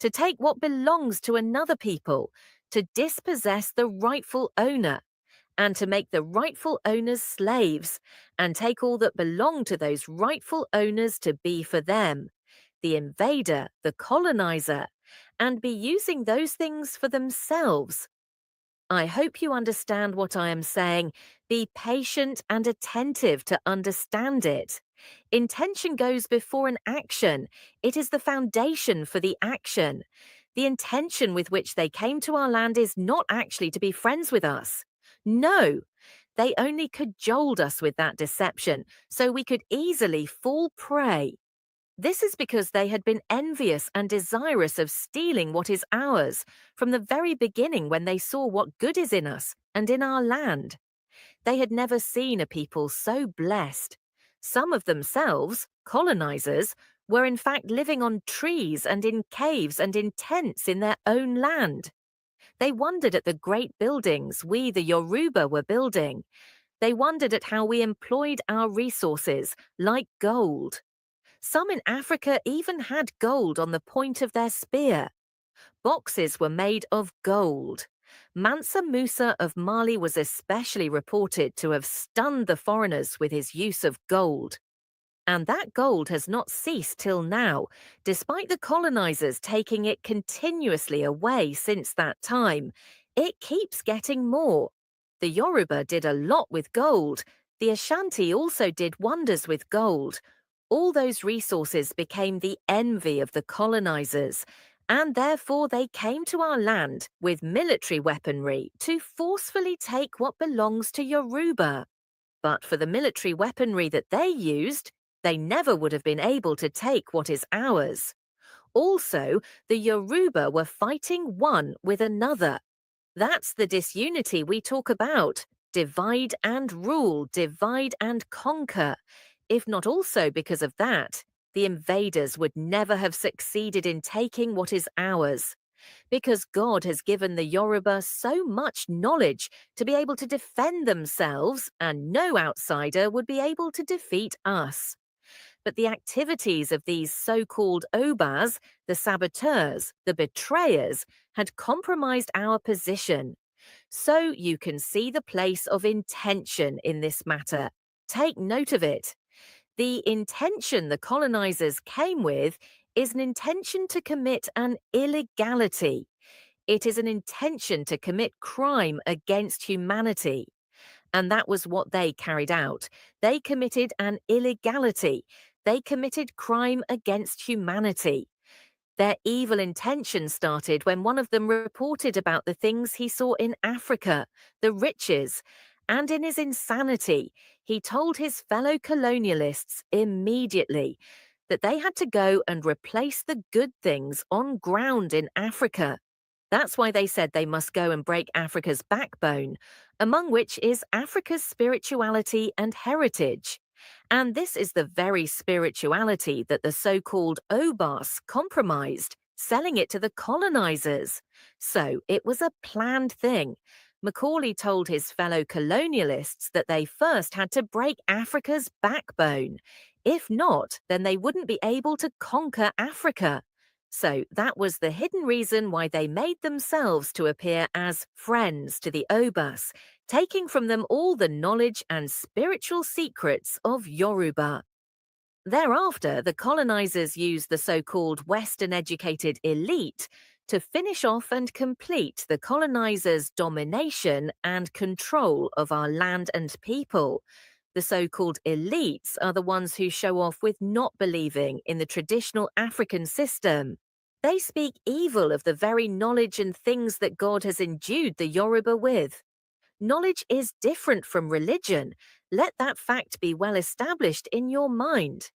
L: to take what belongs to another people, to dispossess the rightful owner, and to make the rightful owners slaves, and take all that belonged to those rightful owners to be for them. The invader, the colonizer, and be using those things for themselves. I hope you understand what I am saying. Be patient and attentive to understand it. Intention goes before an action. It is the foundation for the action. The intention with which they came to our land is not actually to be friends with us. No, they only cajoled us with that deception so we could easily fall prey. This is because they had been envious and desirous of stealing what is ours from the very beginning when they saw what good is in us and in our land. They had never seen a people so blessed. Some of themselves, colonizers, were in fact living on trees and in caves and in tents in their own land. They wondered at the great buildings we, the Yoruba, were building. They wondered at how we employed our resources, like gold. Some in Africa even had gold on the point of their spear. Boxes were made of gold. Mansa Musa of Mali was especially reported to have stunned the foreigners with his use of gold. And that gold has not ceased till now, despite the colonizers taking it continuously away since that time. It keeps getting more. The Yoruba did a lot with gold. The Ashanti also did wonders with gold. All those resources became the envy of the colonizers, and therefore they came to our land with military weaponry to forcefully take what belongs to Yoruba. But for the military weaponry that they used, they never would have been able to take what is ours. Also, the Yoruba were fighting one with another. That's the disunity we talk about. Divide and rule, divide and conquer. If not also because of that, the invaders would never have succeeded in taking what is ours. Because God has given the Yoruba so much knowledge to be able to defend themselves, and no outsider would be able to defeat us. But the activities of these so-called Obas, the saboteurs, the betrayers, had compromised our position. So you can see the place of intention in this matter. Take note of it. The intention the colonizers came with is an intention to commit an illegality. It is an intention to commit crime against humanity. And that was what they carried out. They committed an illegality. They committed crime against humanity. Their evil intention started when one of them reported about the things he saw in Africa, the riches, and in his insanity, he told his fellow colonialists immediately that they had to go and replace the good things on ground in Africa. That's why they said they must go and break Africa's backbone, among which is Africa's spirituality and heritage. And this is the very spirituality that the so-called Obas compromised, selling it to the colonizers. So it was a planned thing. Macaulay told his fellow colonialists that they first had to break Africa's backbone. If not, then they wouldn't be able to conquer Africa. So that was the hidden reason why they made themselves to appear as friends to the Obas, taking from them all the knowledge and spiritual secrets of Yoruba. Thereafter, the colonizers used the so-called Western-educated elite to finish off and complete the colonizers' domination and control of our land and people. The so-called elites are the ones who show off with not believing in the traditional African system. They speak evil of the very knowledge and things that God has endued the Yoruba with. Knowledge is different from religion. Let that fact be well established in your mind.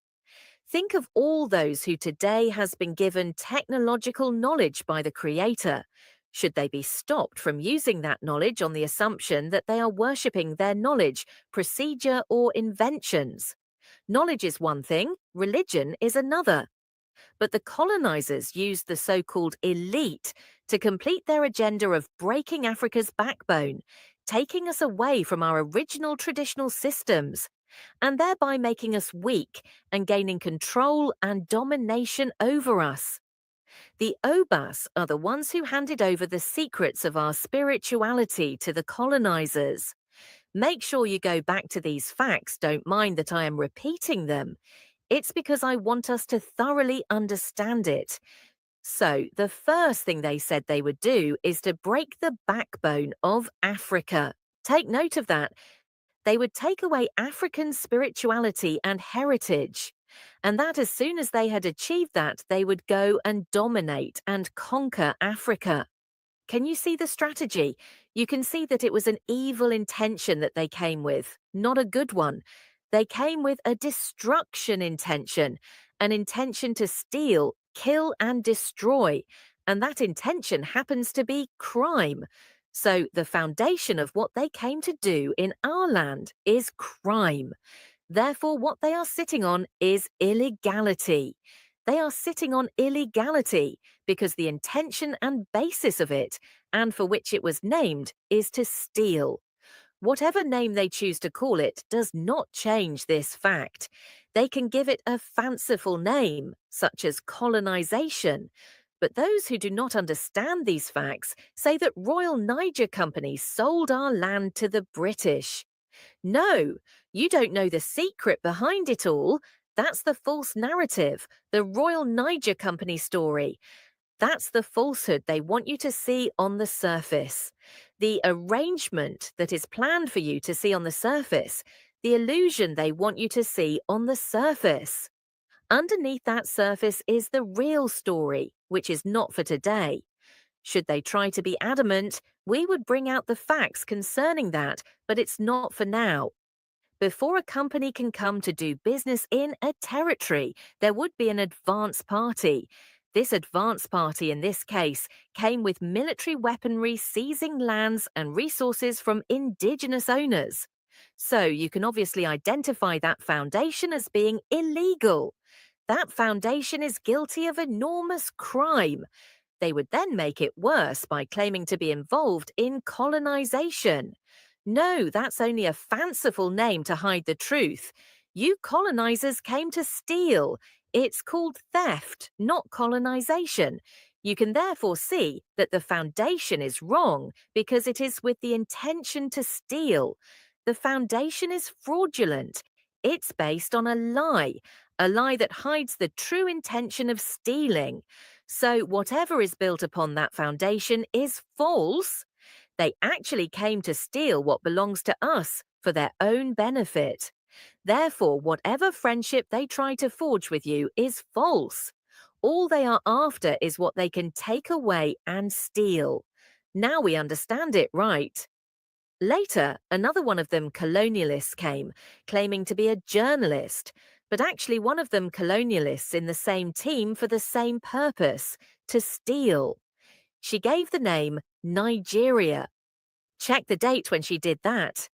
L: Think of all those who today has been given technological knowledge by the Creator. Should they be stopped from using that knowledge on the assumption that they are worshipping their knowledge, procedure, or inventions? Knowledge is one thing, religion is another. But the colonizers used the so-called elite to complete their agenda of breaking Africa's backbone, taking us away from our original traditional systems, and thereby making us weak and gaining control and domination over us. The Obas are the ones who handed over the secrets of our spirituality to the colonizers. Make sure you go back to these facts, don't mind that I am repeating them. It's because I want us to thoroughly understand it. So, the first thing they said they would do is to break the backbone of Africa. Take note of that. They would take away African spirituality and heritage. And that as soon as they had achieved that, they would go and dominate and conquer Africa. Can you see the strategy? You can see that it was an evil intention that they came with, not a good one. They came with a destruction intention, an intention to steal, kill, and destroy. And that intention happens to be crime. So the foundation of what they came to do in our land is crime. Therefore, what they are sitting on is illegality. They are sitting on illegality because the intention and basis of it, and for which it was named, is to steal. Whatever name they choose to call it does not change this fact. They can give it a fanciful name, such as colonization. But those who do not understand these facts say that Royal Niger Company sold our land to the British. No, you don't know the secret behind it all. That's the false narrative, the Royal Niger Company story. That's the falsehood they want you to see on the surface. The arrangement that is planned for you to see on the surface, the illusion they want you to see on the surface. Underneath that surface is the real story, which is not for today. Should they try to be adamant, we would bring out the facts concerning that, but it's not for now. Before a company can come to do business in a territory, there would be an advance party. This advance party in this case came with military weaponry seizing lands and resources from indigenous owners. So you can obviously identify that foundation as being illegal. That foundation is guilty of enormous crime. They would then make it worse by claiming to be involved in colonization. No, that's only a fanciful name to hide the truth. You colonizers came to steal. It's called theft, not colonization. You can therefore see that the foundation is wrong because it is with the intention to steal. The foundation is fraudulent. It's based on a lie that hides the true intention of stealing. So whatever is built upon that foundation is false. They actually came to steal what belongs to us for their own benefit. Therefore, whatever friendship they try to forge with you is false. All they are after is what they can take away and steal. Now we understand it, right? Later, another one of them colonialists came, claiming to be a journalist, but actually one of them colonialists in the same team for the same purpose, to steal. She gave the name Nigeria. Check the date when she did that,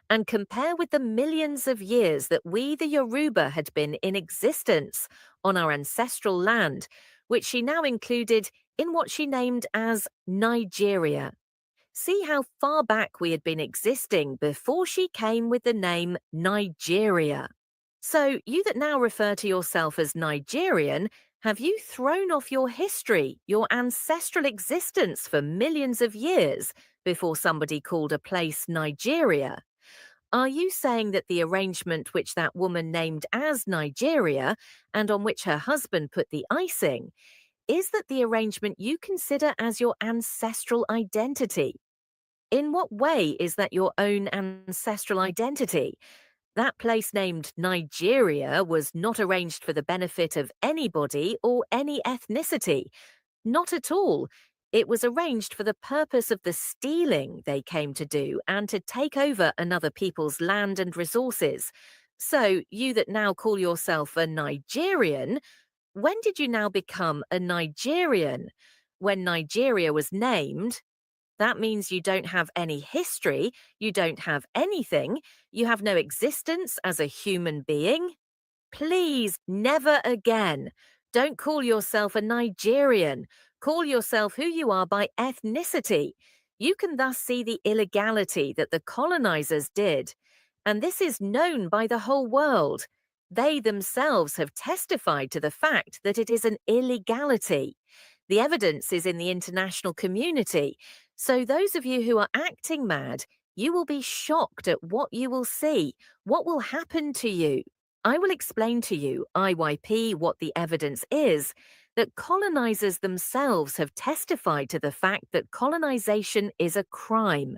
L: and compare with the millions of years that we, the Yoruba, had been in existence on our ancestral land, which she now included in what she named as Nigeria. See how far back we had been existing before she came with the name Nigeria. So, you that now refer to yourself as Nigerian, have you thrown off your history, your ancestral existence for millions of years before somebody called a place Nigeria? Are you saying that the arrangement which that woman named as Nigeria, and on which her husband put the icing, is that the arrangement you consider as your ancestral identity? In what way is that your own ancestral identity? That place named Nigeria was not arranged for the benefit of anybody or any ethnicity. Not at all. It was arranged for the purpose of the stealing they came to do and to take over another people's land and resources. So, you that now call yourself a Nigerian, when did you now become a Nigerian? When Nigeria was named? That means you don't have any history, you don't have anything, you have no existence as a human being. Please, never again. Don't call yourself a Nigerian. Call yourself who you are by ethnicity. You can thus see the illegality that the colonizers did. And this is known by the whole world. They themselves have testified to the fact that it is an illegality. The evidence is in the international community. So those of you who are acting mad, you will be shocked at what you will see, what will happen to you. I will explain to you, IYP, what the evidence is. that colonizers themselves have testified to the fact that colonization is a crime.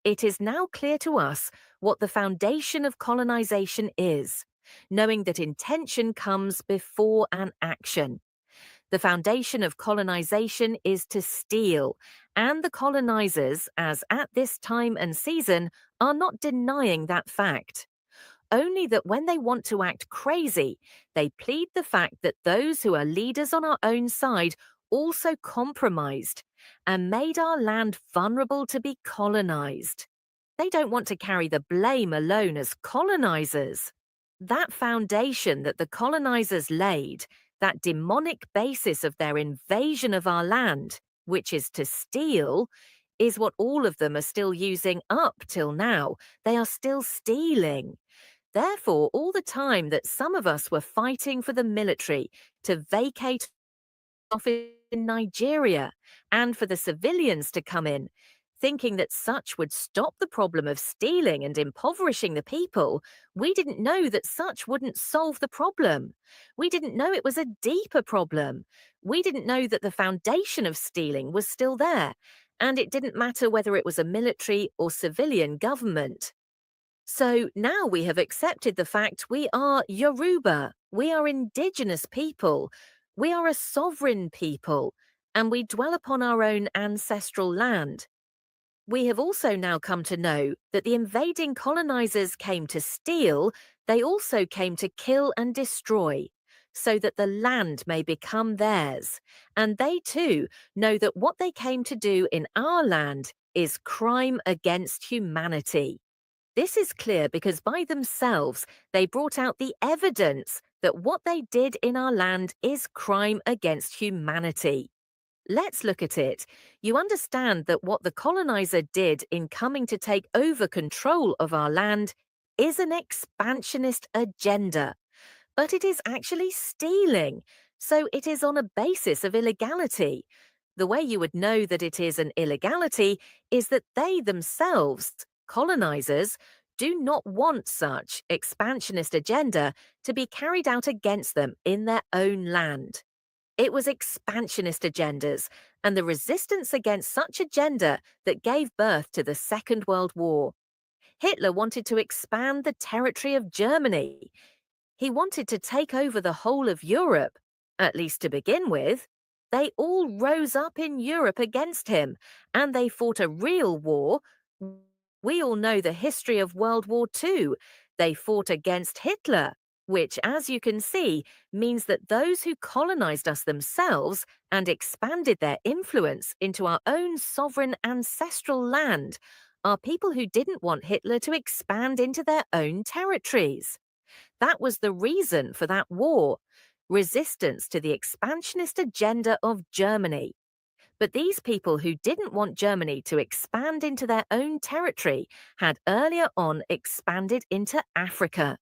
L: It is now clear to us what the foundation of colonization is, knowing that intention comes before an action. The foundation of colonization is to steal, and the colonizers, as at this time and season, are not denying that fact. Only that when they want to act crazy, they plead the fact that those who are leaders on our own side also compromised and made our land vulnerable to be colonized. They don't want to carry the blame alone as colonizers. That foundation that the colonizers laid, that demonic basis of their invasion of our land, which is to steal, is what all of them are still using up till now. They are still stealing. Therefore, all the time that some of us were fighting for the military to vacate office in Nigeria and for the civilians to come in, thinking that such would stop the problem of stealing and impoverishing the people, we didn't know that such wouldn't solve the problem. We didn't know it was a deeper problem. We didn't know that the foundation of stealing was still there, and it didn't matter whether it was a military or civilian government. So now we have accepted the fact we are Yoruba, we are indigenous people, we are a sovereign people, and we dwell upon our own ancestral land. We have also now come to know that the invading colonizers came to steal, they also came to kill and destroy, so that the land may become theirs. And they too know that what they came to do in our land is crime against humanity. This is clear because by themselves they brought out the evidence that what they did in our land is crime against humanity. Let's look at it. You understand that what the colonizer did in coming to take over control of our land is an expansionist agenda, but it is actually stealing, so it is on a basis of illegality. The way you would know that it is an illegality is that they themselves, colonizers, do not want such expansionist agenda to be carried out against them in their own land. It was expansionist agendas and the resistance against such agenda that gave birth to the Second World War. Hitler wanted to expand the territory of Germany. He wanted to take over the whole of Europe, at least to begin with. They all rose up in Europe against him, and they fought a real war. We all know the history of World War II. They fought against Hitler, which, as you can see, means that those who colonized us themselves and expanded their influence into our own sovereign ancestral land are people who didn't want Hitler to expand into their own territories. That was the reason for that war, resistance to the expansionist agenda of Germany. But these people who didn't want Germany to expand into their own territory had earlier on expanded into Africa.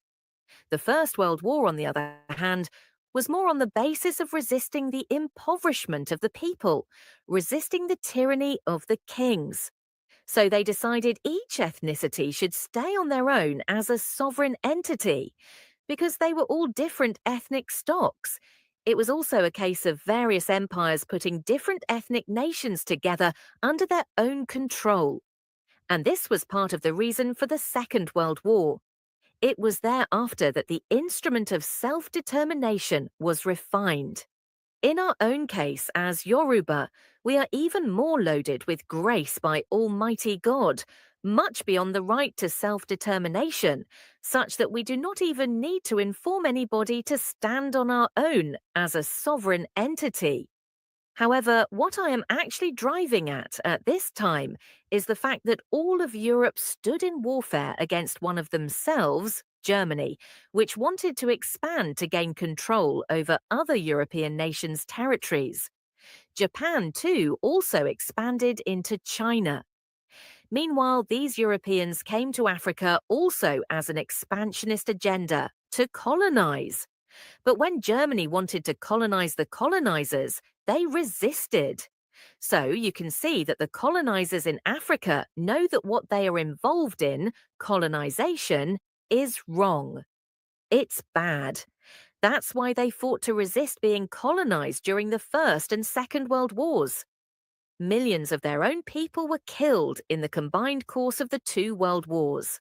L: The First World War, on the other hand, was more on the basis of resisting the impoverishment of the people, resisting the tyranny of the kings. So they decided each ethnicity should stay on their own as a sovereign entity, because they were all different ethnic stocks. It was also a case of various empires putting different ethnic nations together under their own control. And this was part of the reason for the Second World War. It was thereafter that the instrument of self-determination was refined. In our own case, as Yoruba, we are even more loaded with grace by Almighty God, much beyond the right to self-determination, such that we do not even need to inform anybody to stand on our own as a sovereign entity. However, what I am actually driving at this time is the fact that all of Europe stood in warfare against one of themselves, Germany, which wanted to expand to gain control over other European nations' territories. Japan, too, also expanded into China. Meanwhile, these Europeans came to Africa also as an expansionist agenda to colonize. But when Germany wanted to colonize the colonizers, they resisted. So you can see that the colonizers in Africa know that what they are involved in, colonization, is wrong. It's bad. That's why they fought to resist being colonized during the First and Second World Wars. Millions of their own people were killed in the combined course of the two world wars.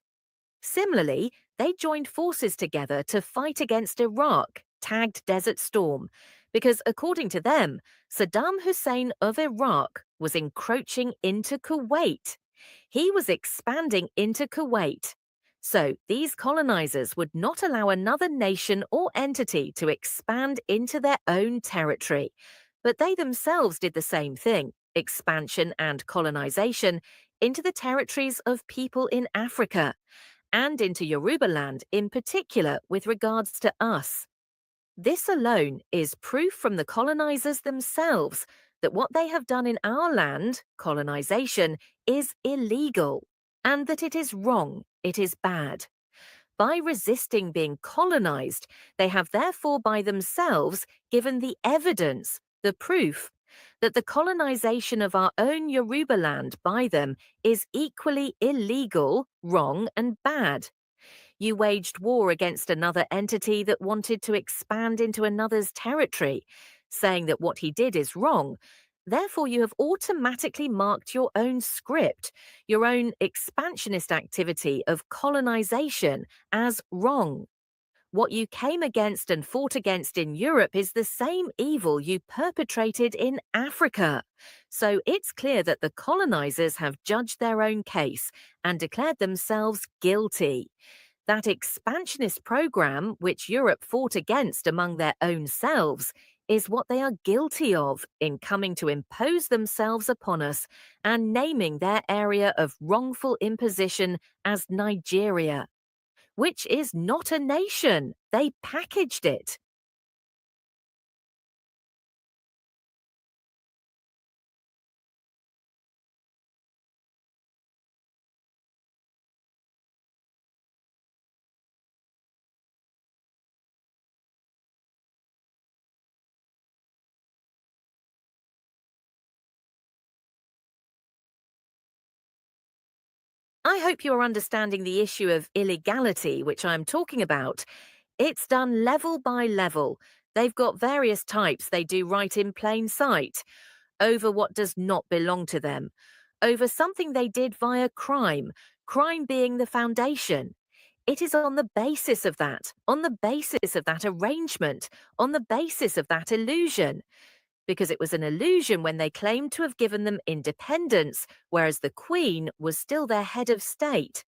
L: Similarly, they joined forces together to fight against Iraq, tagged Desert Storm, because according to them, Saddam Hussein of Iraq was encroaching into Kuwait. He was expanding into Kuwait. So these colonizers would not allow another nation or entity to expand into their own territory. But they themselves did the same thing, expansion and colonization, into the territories of people in Africa, and into Yoruba land in particular with regards to us. This alone is proof from the colonizers themselves that what they have done in our land, colonization, is illegal, and that it is wrong, it is bad. By resisting being colonized, they have therefore by themselves given the evidence, the proof, that the colonization of our own Yoruba land by them is equally illegal, wrong, and bad. You waged war against another entity that wanted to expand into another's territory, saying that what he did is wrong. Therefore, you have automatically marked your own script, your own expansionist activity of colonization, as wrong. What you came against and fought against in Europe is the same evil you perpetrated in Africa. So it's clear that the colonizers have judged their own case and declared themselves guilty. That expansionist program, which Europe fought against among their own selves, is what they are guilty of in coming to impose themselves upon us and naming their area of wrongful imposition as Nigeria, which is not a nation. They packaged it. I hope you're understanding the issue of illegality, which I'm talking about. It's done level by level. They've got various types they do right in plain sight. Over what does not belong to them. Over something they did via crime, crime being the foundation. It is on the basis of that arrangement, on the basis of that illusion. Because it was an illusion when they claimed to have given them independence, whereas the Queen was still their head of state.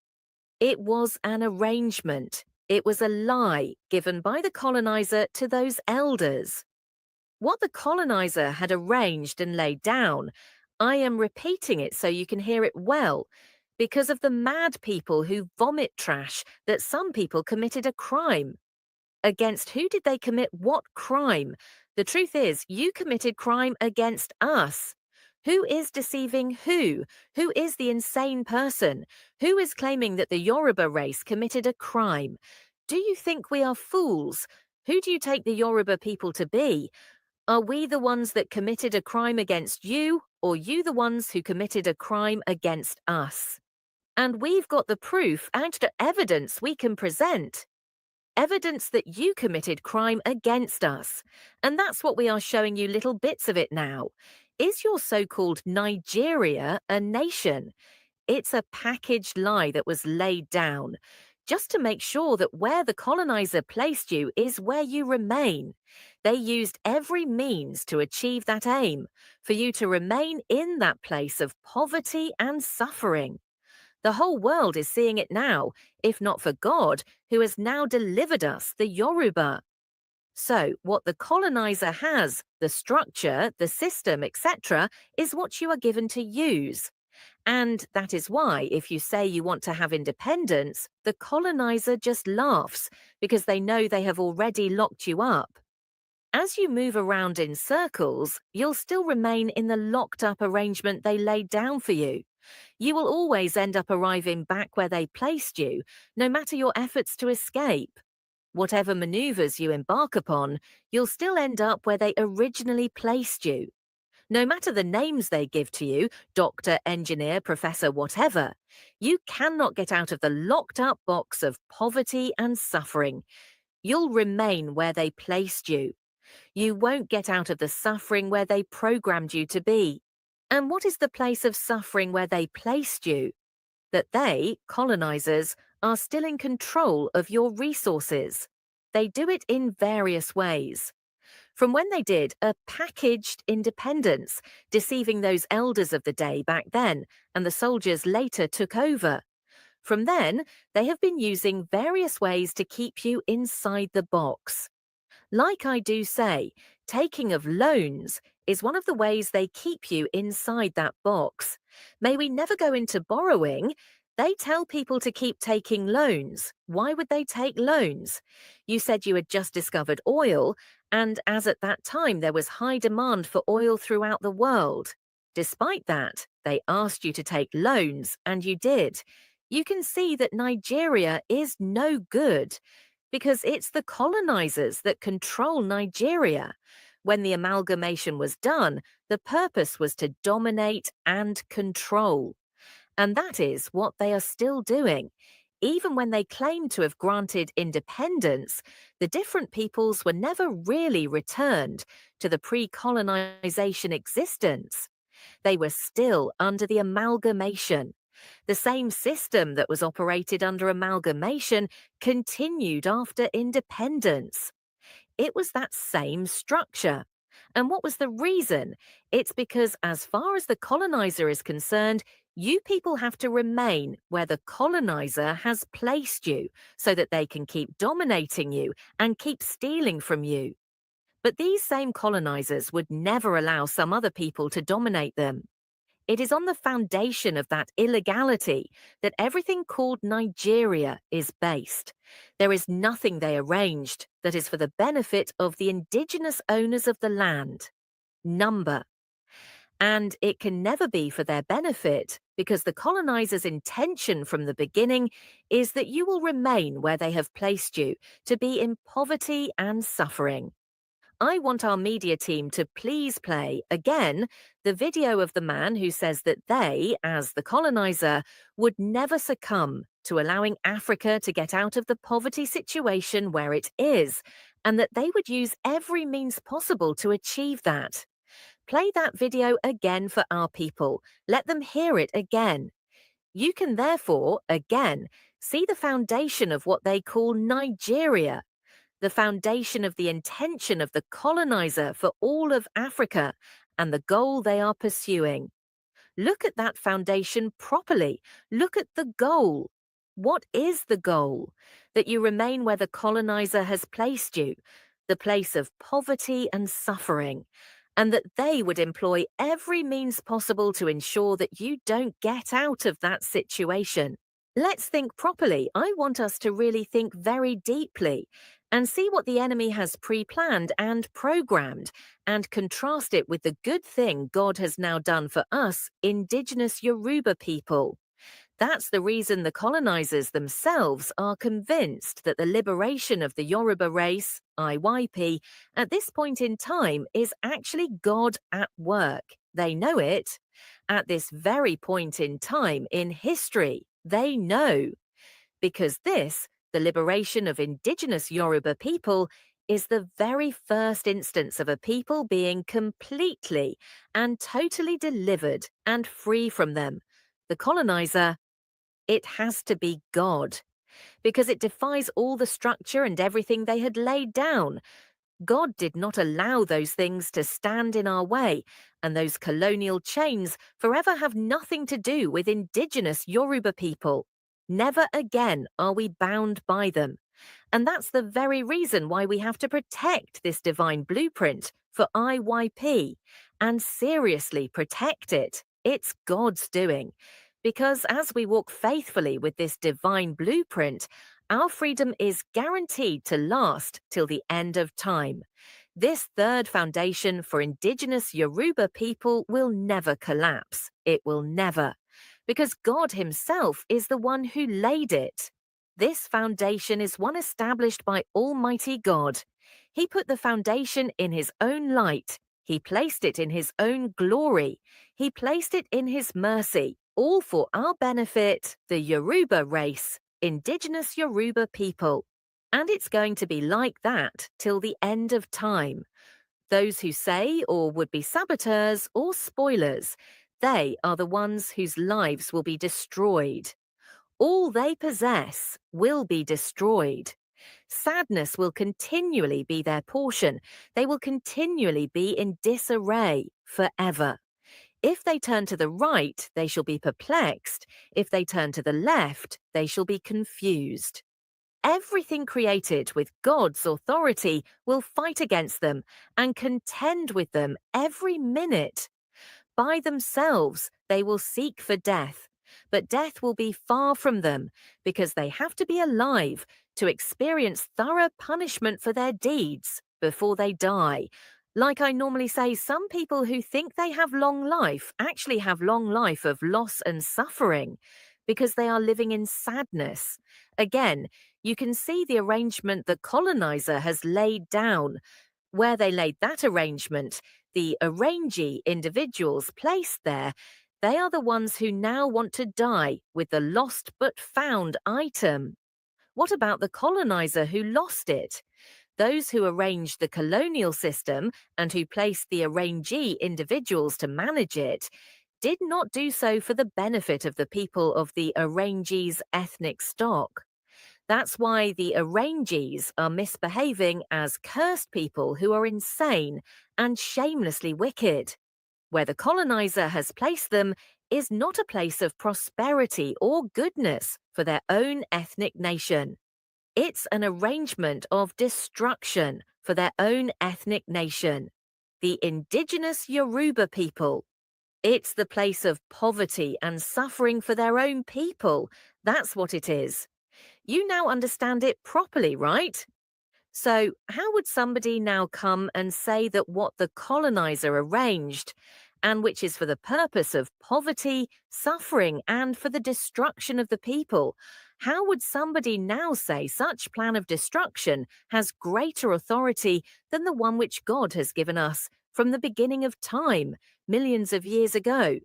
L: It was an arrangement. It was a lie given by the colonizer to those elders. What the colonizer had arranged and laid down, I am repeating it so you can hear it well, because of the mad people who vomit trash that some people committed a crime. Against who did they commit what crime? The truth is, you committed crime against us. Who is deceiving who? Who is the insane person? Who is claiming that the Yoruba race committed a crime? Do you think we are fools? Who do you take the Yoruba people to be? Are we the ones that committed a crime against you, or you the ones who committed a crime against us? And we've got the proof and the evidence we can present. Evidence that you committed crime against us. And that's what we are showing you little bits of it now. Is your so-called Nigeria a nation? It's a packaged lie that was laid down, just to make sure that where the colonizer placed you is where you remain. They used every means to achieve that aim, for you to remain in that place of poverty and suffering. The whole world is seeing it now, if not for God, who has now delivered us, the Yoruba. So, what the colonizer has, the structure, the system, etc., is what you are given to use. And that is why, if you say you want to have independence, the colonizer just laughs, because they know they have already locked you up. As you move around in circles, you'll still remain in the locked-up arrangement they laid down for you. You will always end up arriving back where they placed you, no matter your efforts to escape. Whatever maneuvers you embark upon, you'll still end up where they originally placed you. No matter the names they give to you, doctor, engineer, professor, whatever, you cannot get out of the locked-up box of poverty and suffering. You'll remain where they placed you. You won't get out of the suffering where they programmed you to be. And what is the place of suffering where they placed you? That they, colonizers, are still in control of your resources. They do it in various ways. From when they did a packaged independence, deceiving those elders of the day back then, and the soldiers later took over. From then, they have been using various ways to keep you inside the box. Like I do say, taking of loans is one of the ways they keep you inside that box. May we never go into borrowing. They tell people to keep taking loans. Why would they take loans? You said you had just discovered oil, and as at that time there was high demand for oil throughout the world. Despite that, they asked you to take loans, and you did. You can see that Nigeria is no good, because it's the colonizers that control Nigeria. When the amalgamation was done, the purpose was to dominate and control. And that is what they are still doing. Even when they claim to have granted independence, the different peoples were never really returned to the pre-colonization existence. They were still under the amalgamation. The same system that was operated under amalgamation continued after independence. It was that same structure. And what was the reason? It's because as far as the colonizer is concerned, you people have to remain where the colonizer has placed you so that they can keep dominating you and keep stealing from you. But these same colonizers would never allow some other people to dominate them. It is on the foundation of that illegality that everything called Nigeria is based. There is nothing they arranged that is for the benefit of the indigenous owners of the land. Number. And it can never be for their benefit because the colonizers' intention from the beginning is that you will remain where they have placed you, to be in poverty and suffering. I want our media team to please play, again, the video of the man who says that they, as the colonizer, would never succumb to allowing Africa to get out of the poverty situation where it is, and that they would use every means possible to achieve that. Play that video again for our people. Let them hear it again. You can therefore, again, see the foundation of what they call Nigeria, the foundation of the intention of the colonizer for all of Africa and the goal they are pursuing. Look at that foundation properly. Look at the goal. What is the goal? That you remain where the colonizer has placed you, the place of poverty and suffering, and that they would employ every means possible to ensure that you don't get out of that situation. Let's think properly. I want us to really think very deeply and see what the enemy has pre-planned and programmed and contrast it with the good thing God has now done for us, indigenous Yoruba people. That's the reason the colonizers themselves are convinced that the liberation of the Yoruba race, IYP, at this point in time is actually God at work. They know it. At this very point in time in history, they know. Because this, the liberation of indigenous Yoruba people, is the very first instance of a people being completely and totally delivered and free from them. The colonizer, it has to be God, because it defies all the structure and everything they had laid down. God did not allow those things to stand in our way, and those colonial chains forever have nothing to do with indigenous Yoruba people. Never again are we bound by them. And that's the very reason why we have to protect this divine blueprint for IYP, and seriously protect it. It's God's doing. Because as we walk faithfully with this divine blueprint, our freedom is guaranteed to last till the end of time. This third foundation for indigenous Yoruba people will never collapse. It will never. Because God himself is the one who laid it. This foundation is one established by Almighty God. He put the foundation in his own light. He placed it in his own glory. He placed it in his mercy, all for our benefit, the Yoruba race, indigenous Yoruba people. And it's going to be like that till the end of time. Those who say or would be saboteurs or spoilers, they are the ones whose lives will be destroyed. All they possess will be destroyed. Sadness will continually be their portion. They will continually be in disarray forever. If they turn to the right, they shall be perplexed. If they turn to the left, they shall be confused. Everything created with God's authority will fight against them and contend with them every minute. By themselves, they will seek for death, but death will be far from them because they have to be alive to experience thorough punishment for their deeds before they die. Like I normally say, some people who think they have long life actually have long life of loss and suffering because they are living in sadness. Again, you can see the arrangement the colonizer has laid down. Where they laid that arrangement, the arrangee individuals placed there, they are the ones who now want to die with the lost but found item. What about the colonizer who lost it? Those who arranged the colonial system and who placed the arrangee individuals to manage it did not do so for the benefit of the people of the arrangee's ethnic stock. That's why the arrangees are misbehaving as cursed people who are insane and shamelessly wicked. Where the colonizer has placed them is not a place of prosperity or goodness for their own ethnic nation. It's an arrangement of destruction for their own ethnic nation, the indigenous Yoruba people. It's the place of poverty and suffering for their own people. That's what it is. You now understand it properly, right? So, how would somebody now come and say that what the colonizer arranged, and which is for the purpose of poverty, suffering, and for the destruction of the people, how would somebody now say such plan of destruction has greater authority than the one which God has given us from the beginning of time, millions of years ago?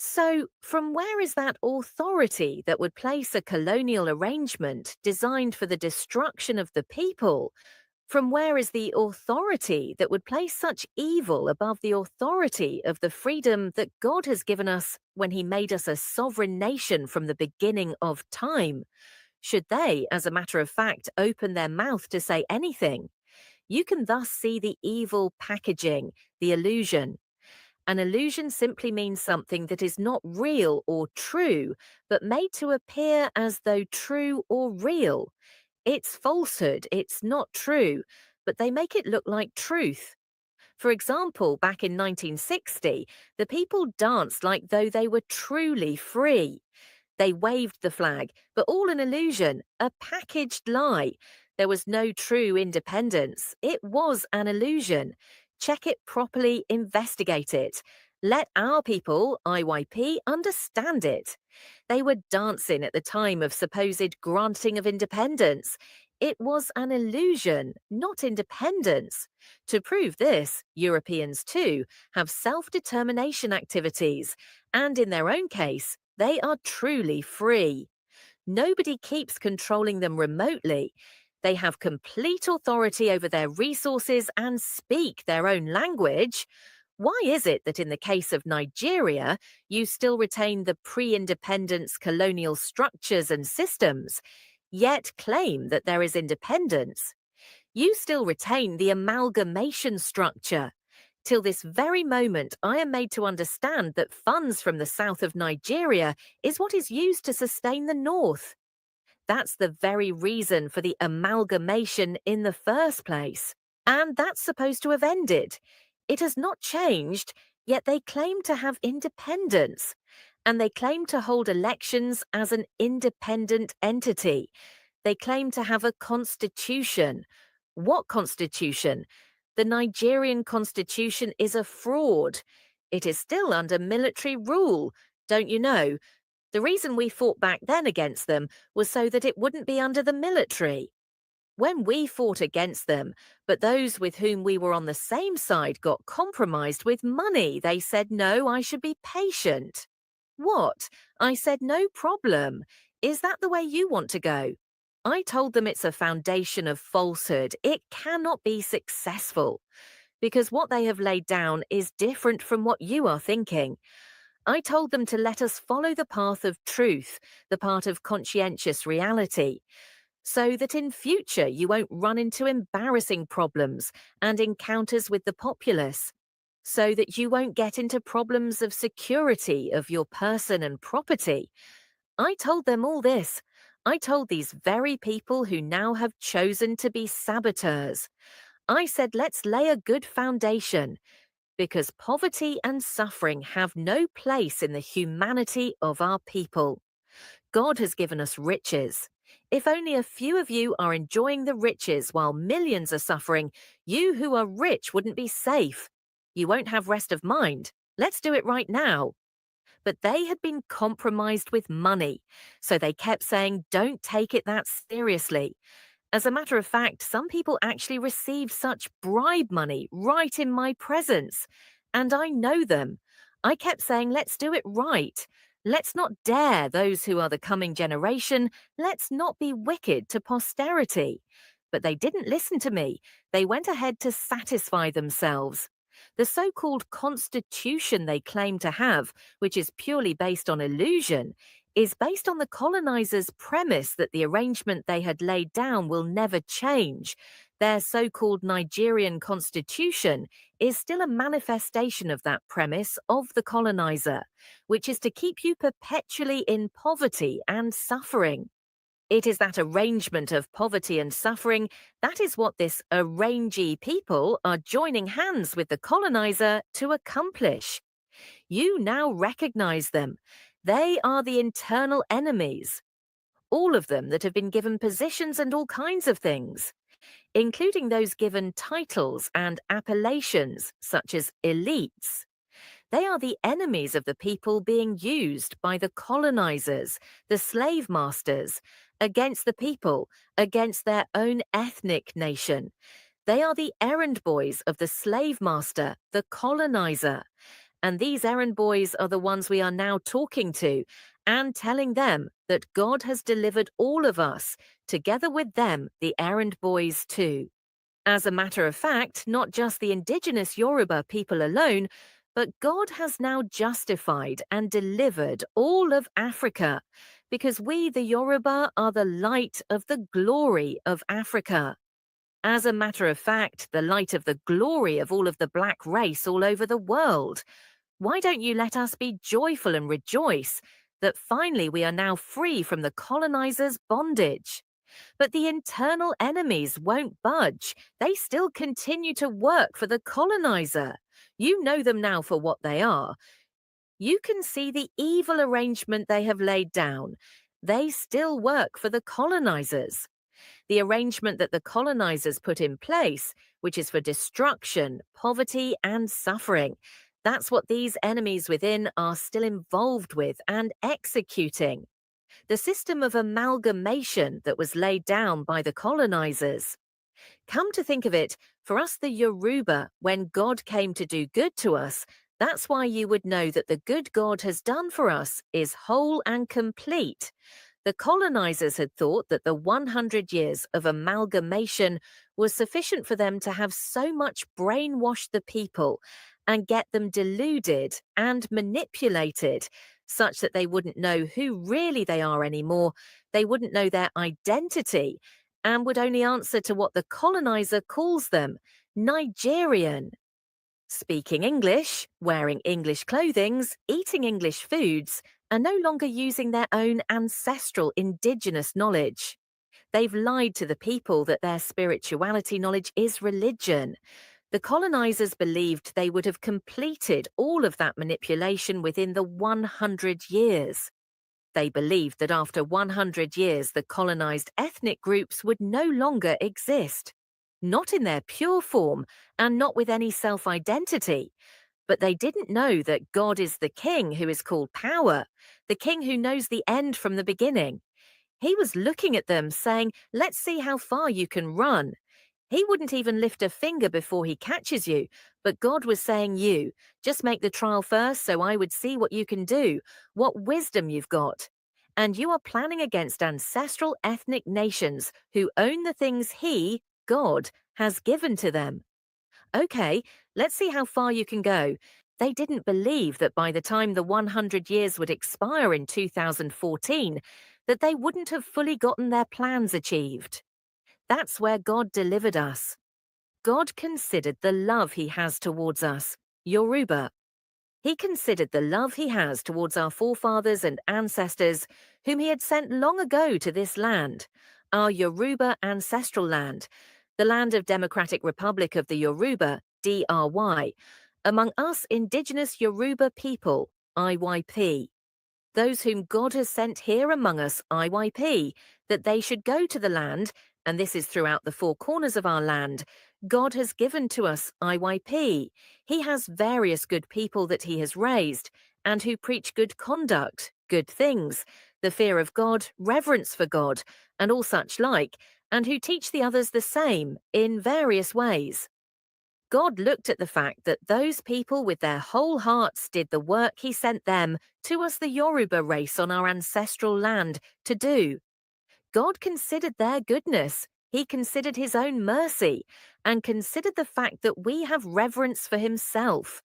L: So, from where is that authority that would place a colonial arrangement designed for the destruction of the people? From where is the authority that would place such evil above the authority of the freedom that God has given us when He made us a sovereign nation from the beginning of time? Should they, as a matter of fact, open their mouth to say anything? You can thus see the evil packaging, the illusion. An illusion simply means something that is not real or true, but made to appear as though true or real. It's falsehood, it's not true, but they make it look like truth. For example, back in 1960, the people danced like though they were truly free. They waved the flag, but all an illusion, a packaged lie. There was no true independence. It was an illusion. Check it properly, investigate it. Let our people, IYP, understand it. They were dancing at the time of supposed granting of independence. It was an illusion, not independence. To prove this, Europeans too have self-determination activities, and in their own case, they are truly free. Nobody keeps controlling them remotely. They have complete authority over their resources and speak their own language. Why is it that in the case of Nigeria, you still retain the pre-independence colonial structures and systems, yet claim that there is independence? You still retain the amalgamation structure. Till this very moment, I am made to understand that funds from the south of Nigeria is what is used to sustain the north. That's the very reason for the amalgamation in the first place. And that's supposed to have ended. It has not changed, yet they claim to have independence. And they claim to hold elections as an independent entity. They claim to have a constitution. What constitution? The Nigerian constitution is a fraud. It is still under military rule, don't you know? The reason we fought back then against them was so that it wouldn't be under the military. When we fought against them, but those with whom we were on the same side got compromised with money, they said, no, I should be patient. What? I said, no problem. Is that the way you want to go? I told them it's a foundation of falsehood. It cannot be successful because what they have laid down is different from what you are thinking. I told them to let us follow the path of truth, the path of conscientious reality, so that in future you won't run into embarrassing problems and encounters with the populace, so that you won't get into problems of security of your person and property. I told them all this. I told these very people who now have chosen to be saboteurs. I said, let's lay a good foundation, because poverty and suffering have no place in the humanity of our people. God has given us riches. If only a few of you are enjoying the riches while millions are suffering, you who are rich wouldn't be safe. You won't have rest of mind. Let's do it right now. But they had been compromised with money, so they kept saying, don't take it that seriously. As a matter of fact, some people actually received such bribe money right in my presence. And I know them. I kept saying, let's do it right. Let's not dare those who are the coming generation. Let's not be wicked to posterity. But they didn't listen to me. They went ahead to satisfy themselves. The so-called constitution they claim to have, which is purely based on illusion, is based on the colonizers' premise that the arrangement they had laid down will never change. Their so-called Nigerian constitution is still a manifestation of that premise of the colonizer, which is to keep you perpetually in poverty and suffering. It is that arrangement of poverty and suffering, that is what this arrangee people are joining hands with the colonizer to accomplish. You now recognize them. They are the internal enemies. All of them that have been given positions and all kinds of things, including those given titles and appellations such as elites. They are the enemies of the people being used by the colonizers, the slave masters, against the people, against their own ethnic nation. They are the errand boys of the slave master, the colonizer. And these errand boys are the ones we are now talking to and telling them that God has delivered all of us, together with them, the errand boys too. As a matter of fact, not just the indigenous Yoruba people alone, but God has now justified and delivered all of Africa, because we, the Yoruba, are the light of the glory of Africa. As a matter of fact, the light of the glory of all of the black race all over the world. Why don't you let us be joyful and rejoice that finally we are now free from the colonizers' bondage? But the internal enemies won't budge. They still continue to work for the colonizer. You know them now for what they are. You can see the evil arrangement they have laid down. They still work for the colonizers. The arrangement that the colonizers put in place, which is for destruction, poverty, and suffering, that's what these enemies within are still involved with and executing. The system of amalgamation that was laid down by the colonizers. Come to think of it, for us the Yoruba, when God came to do good to us, that's why you would know that the good God has done for us is whole and complete. The colonizers had thought that the 100 years of amalgamation was sufficient for them to have so much brainwashed the people and get them deluded and manipulated, such that they wouldn't know who really they are anymore, they wouldn't know their identity, and would only answer to what the colonizer calls them, Nigerian. Speaking English, wearing English clothings, eating English foods, and no longer using their own ancestral indigenous knowledge. They've lied to the people that their spirituality knowledge is religion. The colonizers believed they would have completed all of that manipulation within the 100 years. They believed that after 100 years, the colonized ethnic groups would no longer exist. Not in their pure form and not with any self-identity. But they didn't know that God is the king who is called power, the king who knows the end from the beginning. He was looking at them saying, let's see how far you can run. He wouldn't even lift a finger before he catches you, but God was saying, just make the trial first so I would see what you can do, what wisdom you've got. and you are planning against ancestral ethnic nations who own the things He, God, has given to them. Okay, let's see how far you can go. They didn't believe that by the time the 100 years would expire in 2014, that they wouldn't have fully gotten their plans achieved. That's where God delivered us. God considered the love He has towards us, Yoruba. He considered the love He has towards our forefathers and ancestors, whom He had sent long ago to this land, our Yoruba ancestral land, the land of Democratic Republic of the Yoruba, DRY, among us indigenous Yoruba people, IYP. Those whom God has sent here among us, IYP, that they should go to the land, and this is throughout the four corners of our land, God has given to us, IYP. He has various good people that He has raised, and who preach good conduct, good things, the fear of God, reverence for God, and all such like, and who teach the others the same in various ways. God looked at the fact that those people with their whole hearts did the work He sent them, to us the Yoruba race on our ancestral land, to do. God considered their goodness. He considered His own mercy, and considered the fact that we have reverence for Himself.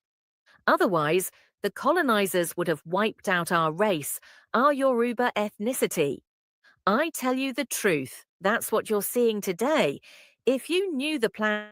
L: Otherwise, the colonizers would have wiped out our race, our Yoruba ethnicity. I tell you the truth, that's what you're seeing today. If you knew the plan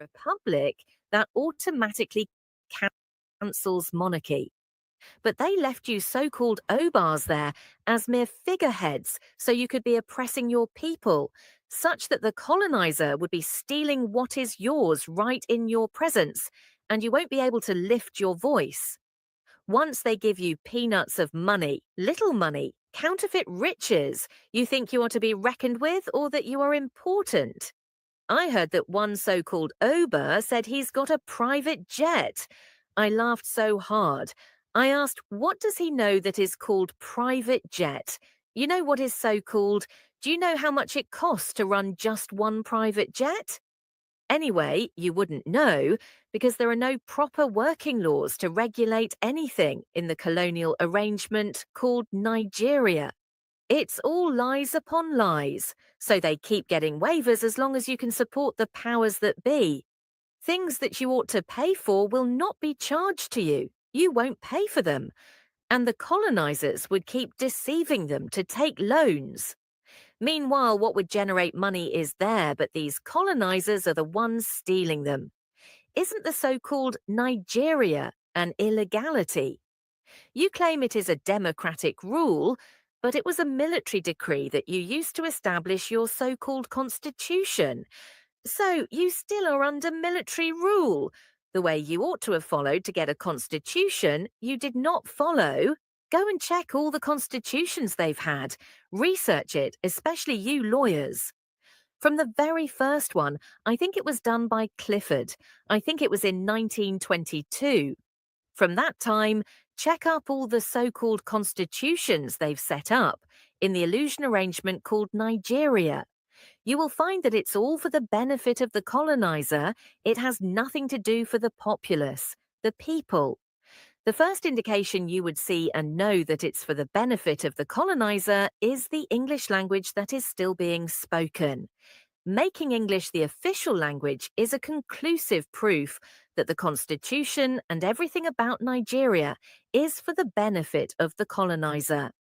L: republic, that automatically cancels monarchy. But they left you so-called obars there as mere figureheads so you could be oppressing your people, such that the colonizer would be stealing what is yours right in your presence, and you won't be able to lift your voice. Once they give you peanuts of money, little money, counterfeit riches, you think you are to be reckoned with or that you are important. I heard that one so-called ober said he's got a private jet. I laughed so hard. I asked, what does he know that is called private jet? You know what is so called? Do you know how much it costs to run just one private jet? Anyway, you wouldn't know because there are no proper working laws to regulate anything in the colonial arrangement called Nigeria. It's all lies upon lies, so they keep getting waivers as long as you can support the powers that be. Things that you ought to pay for will not be charged to you. You won't pay for them. And the colonizers would keep deceiving them to take loans. Meanwhile, what would generate money is there, but these colonizers are the ones stealing them. Isn't the so-called Nigeria an illegality? You claim it is a democratic rule, but it was a military decree that you used to establish your so-called constitution. So you still are under military rule. The way you ought to have followed to get a constitution, you did not follow. Go and check all the constitutions they've had. Research it, especially you lawyers. From the very first one, I think it was done by Clifford. I think it was in 1922. From that time, check up all the so-called constitutions they've set up in the illusion arrangement called Nigeria. You will find that it's all for the benefit of the colonizer. It has nothing to do for the populace, the people. The first indication you would see and know that it's for the benefit of the colonizer is the English language that is still being spoken. Making English the official language is a conclusive proof that the Constitution and everything about Nigeria is for the benefit of the colonizer.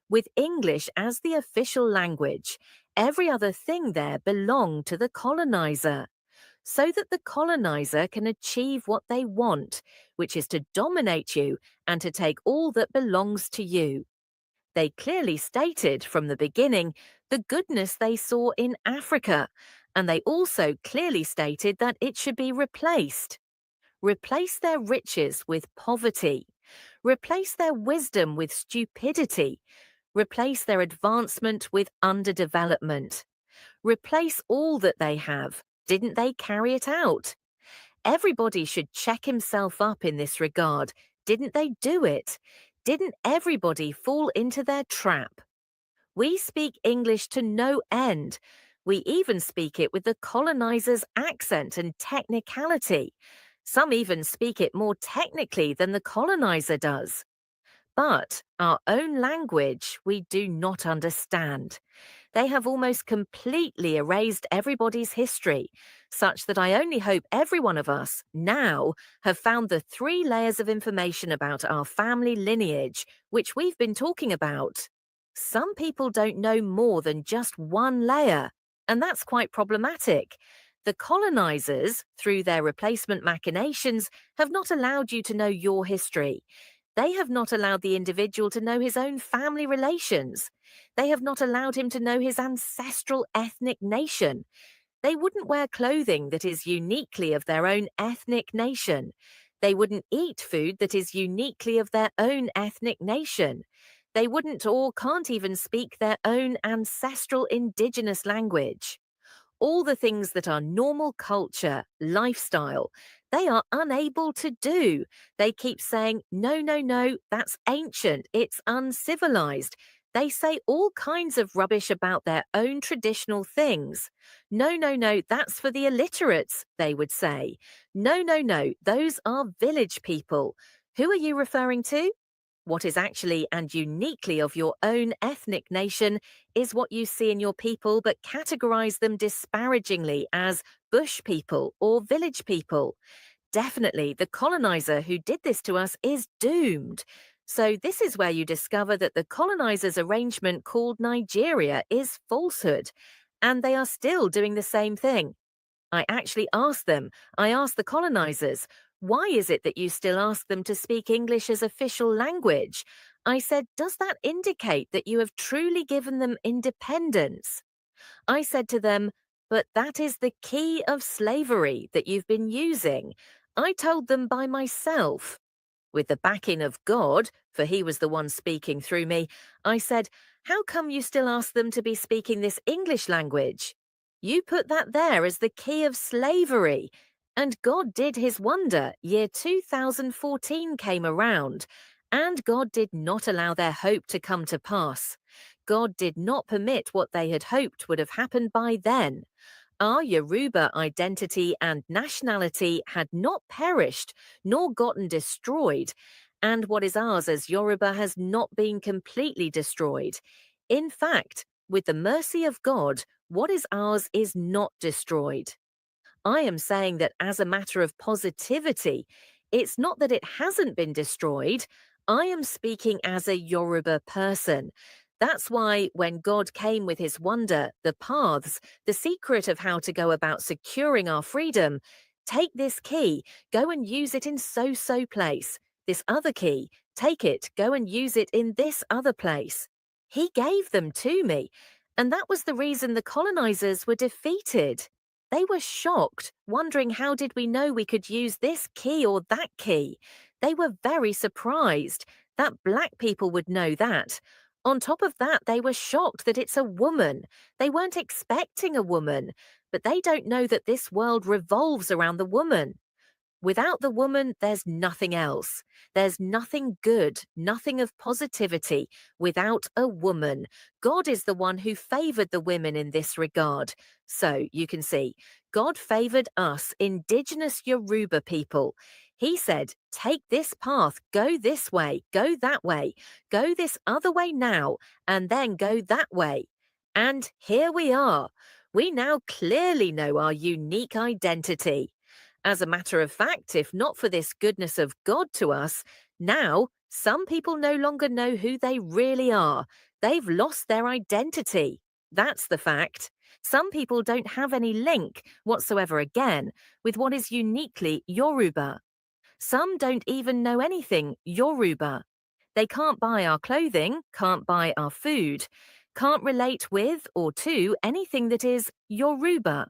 L: With English as the official language, every other thing there belonged to the colonizer, so that the colonizer can achieve what they want, which is to dominate you and to take all that belongs to you. They clearly stated from the beginning the goodness they saw in Africa, and they also clearly stated that it should be replaced. Replace their riches with poverty. Replace their wisdom with stupidity. Replace their advancement with underdevelopment. Replace all that they have. Didn't they carry it out? Everybody should check himself up in this regard. Didn't they do it? Didn't everybody fall into their trap? We speak English to no end. We even speak it with the colonizer's accent and technicality. Some even speak it more technically than the colonizer does. But our own language we do not understand. They have almost completely erased everybody's history, such that I only hope every one of us now have found the 3 layers of information about our family lineage, which we've been talking about. Some people don't know more than just 1 layer, and that's quite problematic. The colonizers, through their replacement machinations, have not allowed you to know your history. They have not allowed the individual to know his own family relations. They have not allowed him to know his ancestral ethnic nation. They wouldn't wear clothing that is uniquely of their own ethnic nation. They wouldn't eat food that is uniquely of their own ethnic nation. They wouldn't or can't even speak their own ancestral indigenous language. All the things that are normal culture, lifestyle, they are unable to do. They keep saying, no, no, no, that's ancient, it's uncivilized. They say all kinds of rubbish about their own traditional things. No, no, no, that's for the illiterates, they would say. No, no, no, those are village people. Who are you referring to? What is actually and uniquely of your own ethnic nation is what you see in your people, but categorize them disparagingly as bush people or village people. Definitely, the colonizer who did this to us is doomed. So this is where you discover that the colonizer's arrangement called Nigeria is falsehood, and they are still doing the same thing. I actually asked them, I asked the colonizers, why is it that you still ask them to speak English as official language? I said, does that indicate that you have truly given them independence? I said to them, but that is the key of slavery that you've been using. I told them by myself. With the backing of God, for he was the one speaking through me, I said, how come you still ask them to be speaking this English language? You put that there as the key of slavery. And God did his wonder. Year 2014 came around, and God did not allow their hope to come to pass. God did not permit what they had hoped would have happened by then. Our Yoruba identity and nationality had not perished nor gotten destroyed, and what is ours as Yoruba has not been completely destroyed. In fact, with the mercy of God, what is ours is not destroyed. I am saying that as a matter of positivity, it's not that it hasn't been destroyed. I am speaking as a Yoruba person. That's why when God came with his wonder, the paths, the secret of how to go about securing our freedom, take this key, go and use it in so-so place. This other key, take it, go and use it in this other place. He gave them to me, and that was the reason the colonizers were defeated. They were shocked, wondering how did we know we could use this key or that key. They were very surprised that black people would know that. On top of that, they were shocked that it's a woman. They weren't expecting a woman, but they don't know that this world revolves around the woman. Without the woman, there's nothing else. There's nothing good, nothing of positivity without a woman. God is the one who favored the women in this regard. So you can see, God favored us, indigenous Yoruba people. He said, take this path, go this way, go that way, go this other way now, and then go that way. And here we are. We now clearly know our unique identity. As a matter of fact, if not for this goodness of God to us, now some people no longer know who they really are. They've lost their identity. That's the fact. Some people don't have any link whatsoever again with what is uniquely Yoruba. Some don't even know anything Yoruba. They can't buy our clothing, can't buy our food, can't relate with or to anything that is Yoruba.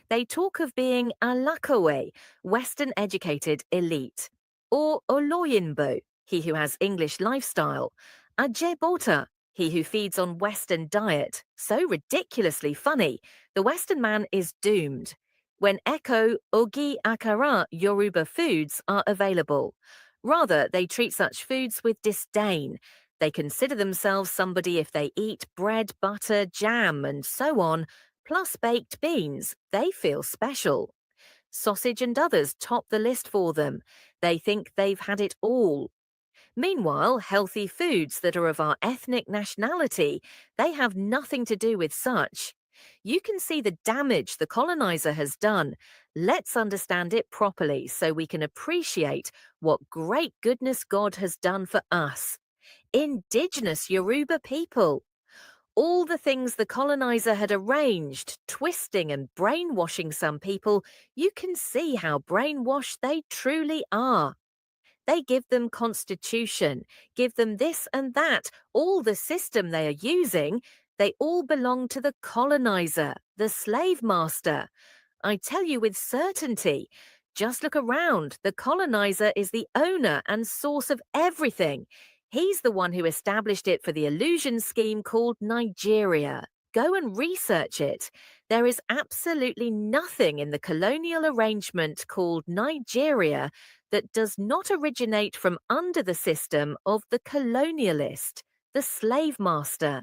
L: They talk of being Alakawe, Western-educated elite, or Oloyinbo, he who has English lifestyle, Ajebota, he who feeds on Western diet. So ridiculously funny, the Western man is doomed. When Eko, Ogi Akara Yoruba foods are available. Rather, they treat such foods with disdain. They consider themselves somebody if they eat bread, butter, jam, and so on, plus baked beans. They feel special. Sausage and others top the list for them. They think they've had it all. Meanwhile, healthy foods that are of our ethnic nationality, they have nothing to do with such. You can see the damage the colonizer has done. Let's understand it properly so we can appreciate what great goodness God has done for us. Indigenous Yoruba people. All the things the colonizer had arranged, twisting and brainwashing some people, you can see how brainwashed they truly are. They give them constitution, give them this and that, all the system they are using, they all belong to the colonizer, the slave master. I tell you with certainty, just look around, the colonizer is the owner and source of everything. He's the one who established it for the illusion scheme called Nigeria. Go and research it. There is absolutely nothing in the colonial arrangement called Nigeria that does not originate from under the system of the colonialist, the slave master.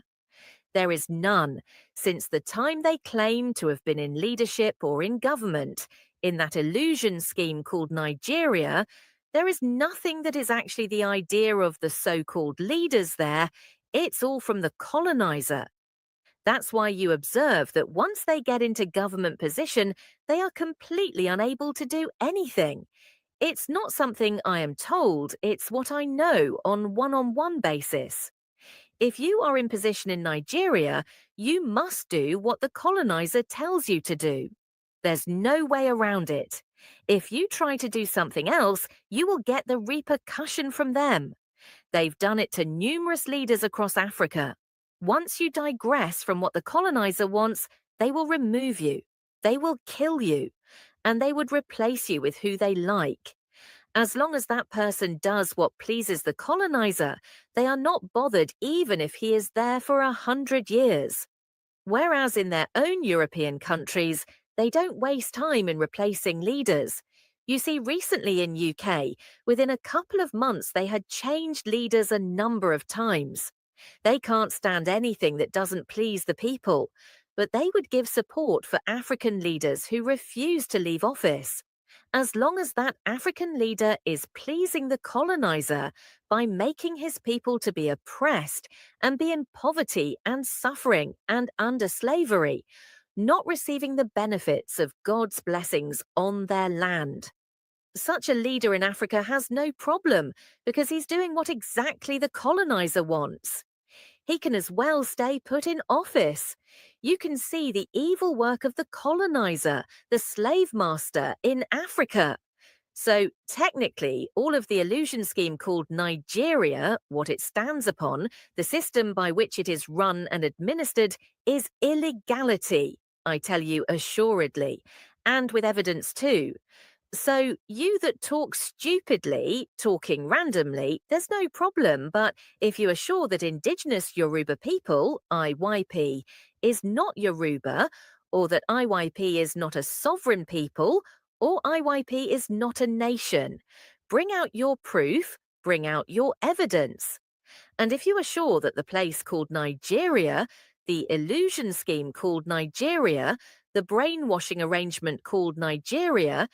L: There is none, since the time they claim to have been in leadership or in government. In that illusion scheme called Nigeria, there is nothing that is actually the idea of the so-called leaders there. It's all from the colonizer. That's why you observe that once they get into government position, they are completely unable to do anything. It's not something I am told, it's what I know on one-on-one basis. If you are in position in Nigeria, you must do what the colonizer tells you to do. There's no way around it. If you try to do something else, you will get the repercussion from them. They've done it to numerous leaders across Africa. Once you digress from what the colonizer wants, they will remove you. They will kill you. And they would replace you with who they like. As long as that person does what pleases the colonizer, they are not bothered even if he is there for 100 years. Whereas in their own European countries, they don't waste time in replacing leaders. You see, recently in UK, within a couple of months, they had changed leaders a number of times. They can't stand anything that doesn't please the people, but they would give support for African leaders who refuse to leave office. As long as that African leader is pleasing the colonizer by making his people to be oppressed and be in poverty and suffering and under slavery, not receiving the benefits of God's blessings on their land. Such a leader in Africa has no problem because he's doing what exactly the colonizer wants. He can as well stay put in office. You can see the evil work of the colonizer, the slave master in Africa. So technically, all of the illusion scheme called Nigeria, what it stands upon, the system by which it is run and administered, is illegality, I tell you assuredly, and with evidence too. So you that talk stupidly, talking randomly, there's no problem. But if you are sure that indigenous Yoruba people, IYP, is not Yoruba, or that IYP is not a sovereign people, or IYP is not a nation, bring out your proof, bring out your evidence. And if you are sure that the place called Nigeria, the illusion scheme called Nigeria, the brainwashing arrangement called Nigeria,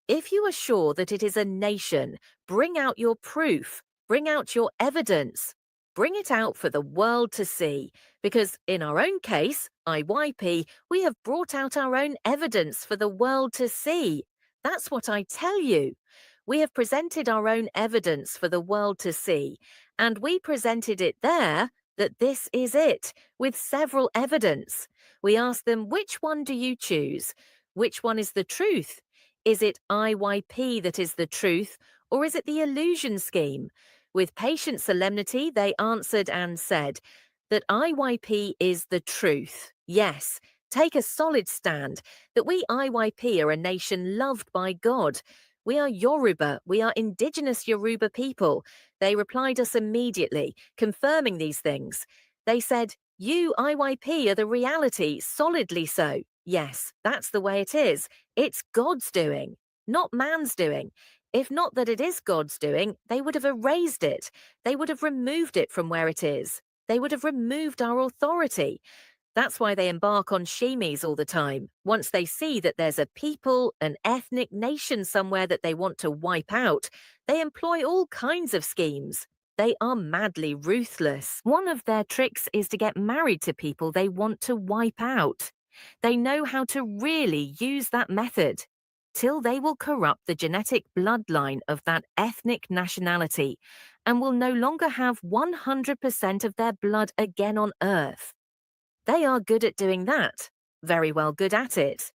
L: if you are sure that it is a nation, bring out your proof, bring out your evidence, bring it out for the world to see. Because in our own case, IYP, we have brought out our own evidence for the world to see. That's what I tell you. We have presented our own evidence for the world to see, and we presented it there that this is it, with several evidence. We asked them, which one do you choose? Which one is the truth? Is it IYP that is the truth, or is it the illusion scheme? With patient solemnity, they answered and said that IYP is the truth. Yes, take a solid stand that we IYP are a nation loved by God. We are Yoruba, we are indigenous Yoruba people. They replied us immediately, confirming these things. They said, you IYP are the reality, solidly so. Yes, that's the way it is. It's God's doing, not man's doing. If not that it is God's doing, they would have erased it. They would have removed it from where it is. They would have removed our authority. That's why they embark on shemies all the time. Once they see that there's a people, an ethnic nation somewhere that they want to wipe out, they employ all kinds of schemes. They are madly ruthless. One of their tricks is to get married to people they want to wipe out. They know how to really use that method, till they will corrupt the genetic bloodline of that ethnic nationality and will no longer have 100% of their blood again on earth. They are good at doing that, very well good at it.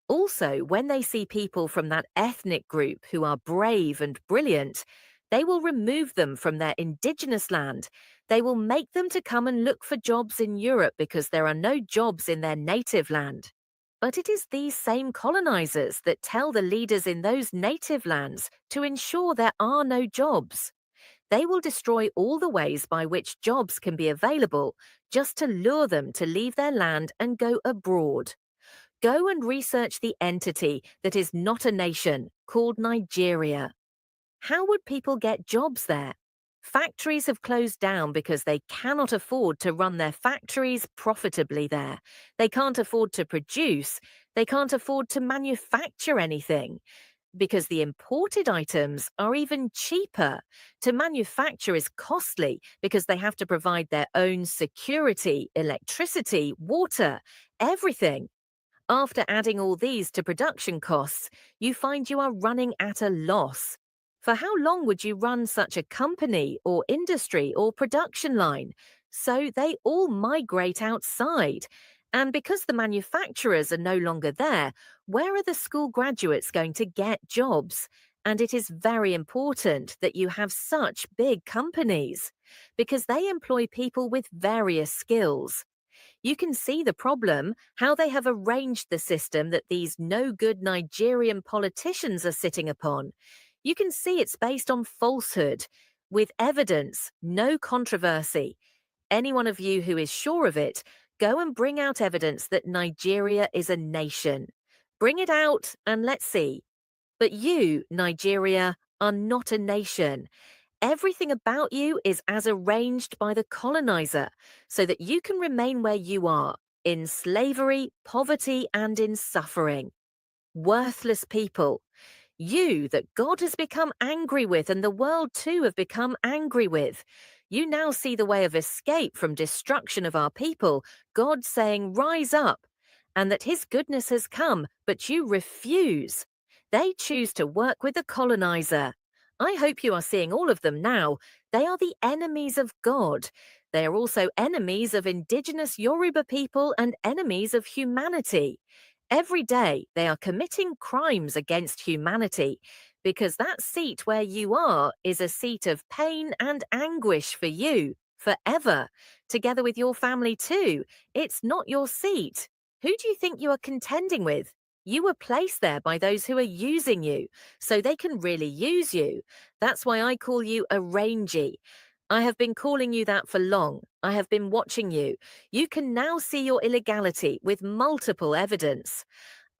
L: Also, when they see people from that ethnic group who are brave and brilliant, they will remove them from their indigenous land. They will make them to come and look for jobs in Europe because there are no jobs in their native land. But it is these same colonizers that tell the leaders in those native lands to ensure there are no jobs. They will destroy all the ways by which jobs can be available just to lure them to leave their land and go abroad. Go and research the entity that is not a nation, called Nigeria. How would people get jobs there? Factories have closed down because they cannot afford to run their factories profitably there. They can't afford to produce. They can't afford to manufacture anything, because the imported items are even cheaper. To manufacture is costly because they have to provide their own security, electricity, water, everything. After adding all these to production costs, you find you are running at a loss. For how long would you run such a company or industry or production line? So they all migrate outside. And because the manufacturers are no longer there, Where are the school graduates going to get jobs? And it is very important that you have such big companies because they employ people with various skills. You can see the problem, how they have arranged the system that these no-good Nigerian politicians are sitting upon. You can see it's based on falsehood, with evidence, no controversy. Any one of you who is sure of it, go and bring out evidence that Nigeria is a nation. Bring it out and let's see. But you, Nigeria, are not a nation. Everything about you is as arranged by the colonizer so that you can remain where you are, in slavery, poverty, and in suffering. Worthless people. You that God has become angry with and the world too have become angry with. You now see the way of escape from destruction of our people, God saying, rise up, and that his goodness has come, but you refuse. They choose to work with the colonizer. I hope you are seeing all of them now. They are the enemies of God. They are also enemies of indigenous Yoruba people and enemies of humanity. Every day they are committing crimes against humanity because that seat where you are is a seat of pain and anguish for you forever, together with your family too. It's not your seat. Who do you think you are contending with? You were placed there by those who are using you, so they can really use you. That's why I call you a rangy. I have been calling you that for long. I have been watching you. You can now see your illegality with multiple evidence.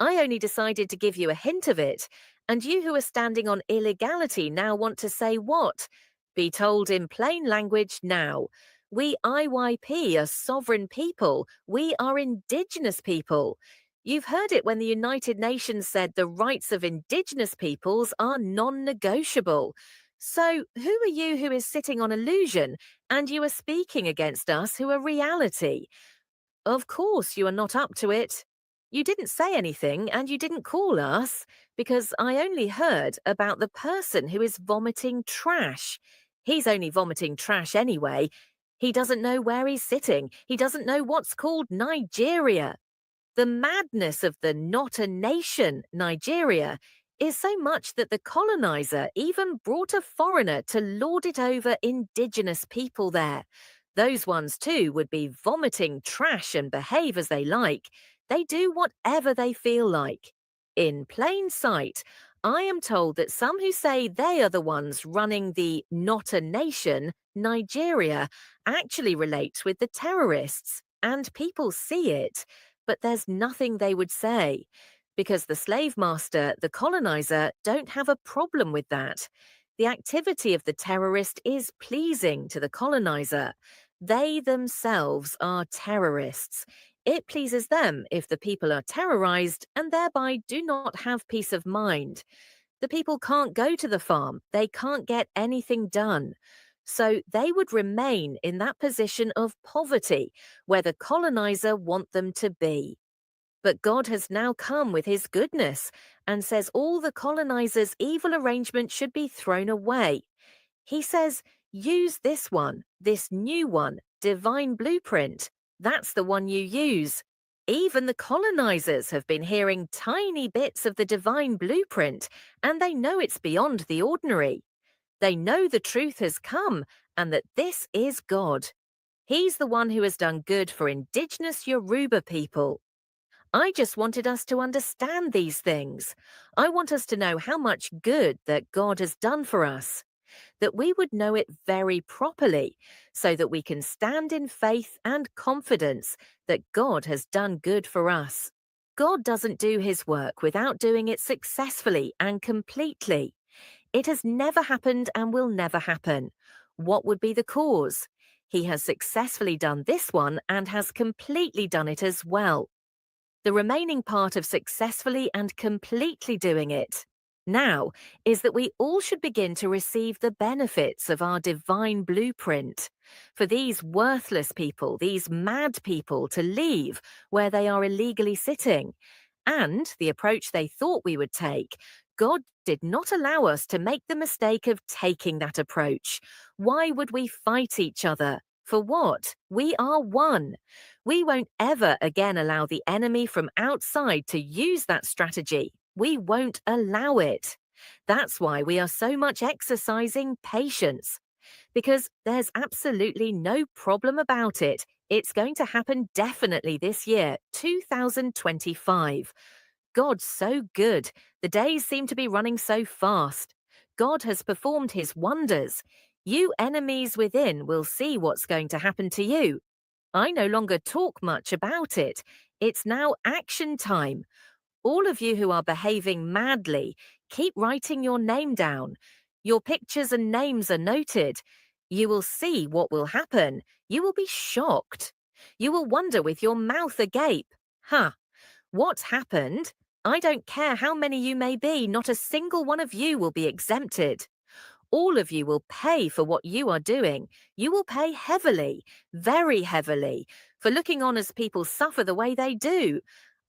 L: I only decided to give you a hint of it, and you who are standing on illegality now want to say what? Be told in plain language now. We IYP are sovereign people. We are indigenous people. You've heard it when the United Nations said the rights of indigenous peoples are non-negotiable. So who are you who is sitting on illusion and you are speaking against us who are reality? Of course you are not up to it. You didn't say anything and you didn't call us because I only heard about the person who is vomiting trash. He's only vomiting trash anyway. He doesn't know where he's sitting. He doesn't know what's called Nigeria. The madness of the not a nation, Nigeria, is so much that the colonizer even brought a foreigner to lord it over indigenous people there. Those ones too would be vomiting trash and behave as they like. They do whatever they feel like. In plain sight, I am told that some who say they are the ones running the not a nation, Nigeria, actually relates with the terrorists, and people see it. But there's nothing they would say, because the slave master, the colonizer, don't have a problem with that. The activity of the terrorist is pleasing to the colonizer. They themselves are terrorists. It pleases them if the people are terrorized and thereby do not have peace of mind. The people can't go to the farm. They can't get anything done. So they would remain in that position of poverty where the colonizer want them to be. But God has now come with his goodness and says all the colonizers' evil arrangement should be thrown away. He says, use this one, this new one, divine blueprint. That's the one you use. Even the colonizers have been hearing tiny bits of the divine blueprint, and they know it's beyond the ordinary. They know the truth has come and that this is God. He's the one who has done good for indigenous Yoruba people. I just wanted us to understand these things. I want us to know how much good that God has done for us, that we would know it very properly, so that we can stand in faith and confidence that God has done good for us. God doesn't do his work without doing it successfully and completely. It has never happened and will never happen. What would be the cause? He has successfully done this one and has completely done it as well. The remaining part of successfully and completely doing it now is that we all should begin to receive the benefits of our divine blueprint. For these worthless people, these mad people to leave where they are illegally sitting, and the approach they thought we would take, God did not allow us to make the mistake of taking that approach. Why would we fight each other? For what? We are one. We won't ever again allow the enemy from outside to use that strategy. We won't allow it. That's why we are so much exercising patience. Because there's absolutely no problem about it. It's going to happen definitely this year, 2025. God's so good. The days seem to be running so fast. God has performed his wonders. You enemies within will see what's going to happen to you. I no longer talk much about it. It's now action time. All of you who are behaving madly, keep writing your name down. Your pictures and names are noted. You will see what will happen. You will be shocked. You will wonder with your mouth agape. Huh, what happened? I don't care how many you may be, not a single one of you will be exempted. All of you will pay for what you are doing. You will pay heavily, very heavily, for looking on as people suffer the way they do.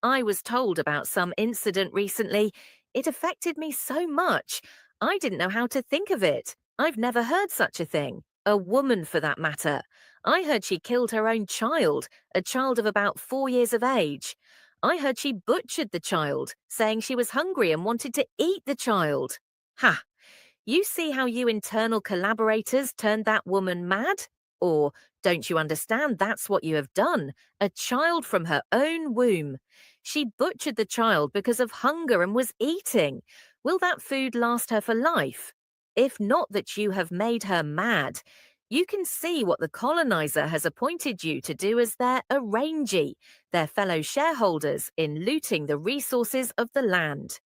L: I was told about some incident recently. It affected me so much. I didn't know how to think of it. I've never heard such a thing. A woman, for that matter. I heard she killed her own child, a child of about 4 years of age. I heard she butchered the child, saying she was hungry and wanted to eat the child. Ha! You see how you internal collaborators turned that woman mad? Or don't you understand that's what you have done? A child from her own womb. She butchered the child because of hunger and was eating. Will that food last her for life? If not that you have made her mad, you can see what the colonizer has appointed you to do as their arrangee, their fellow shareholders in looting the resources of the land.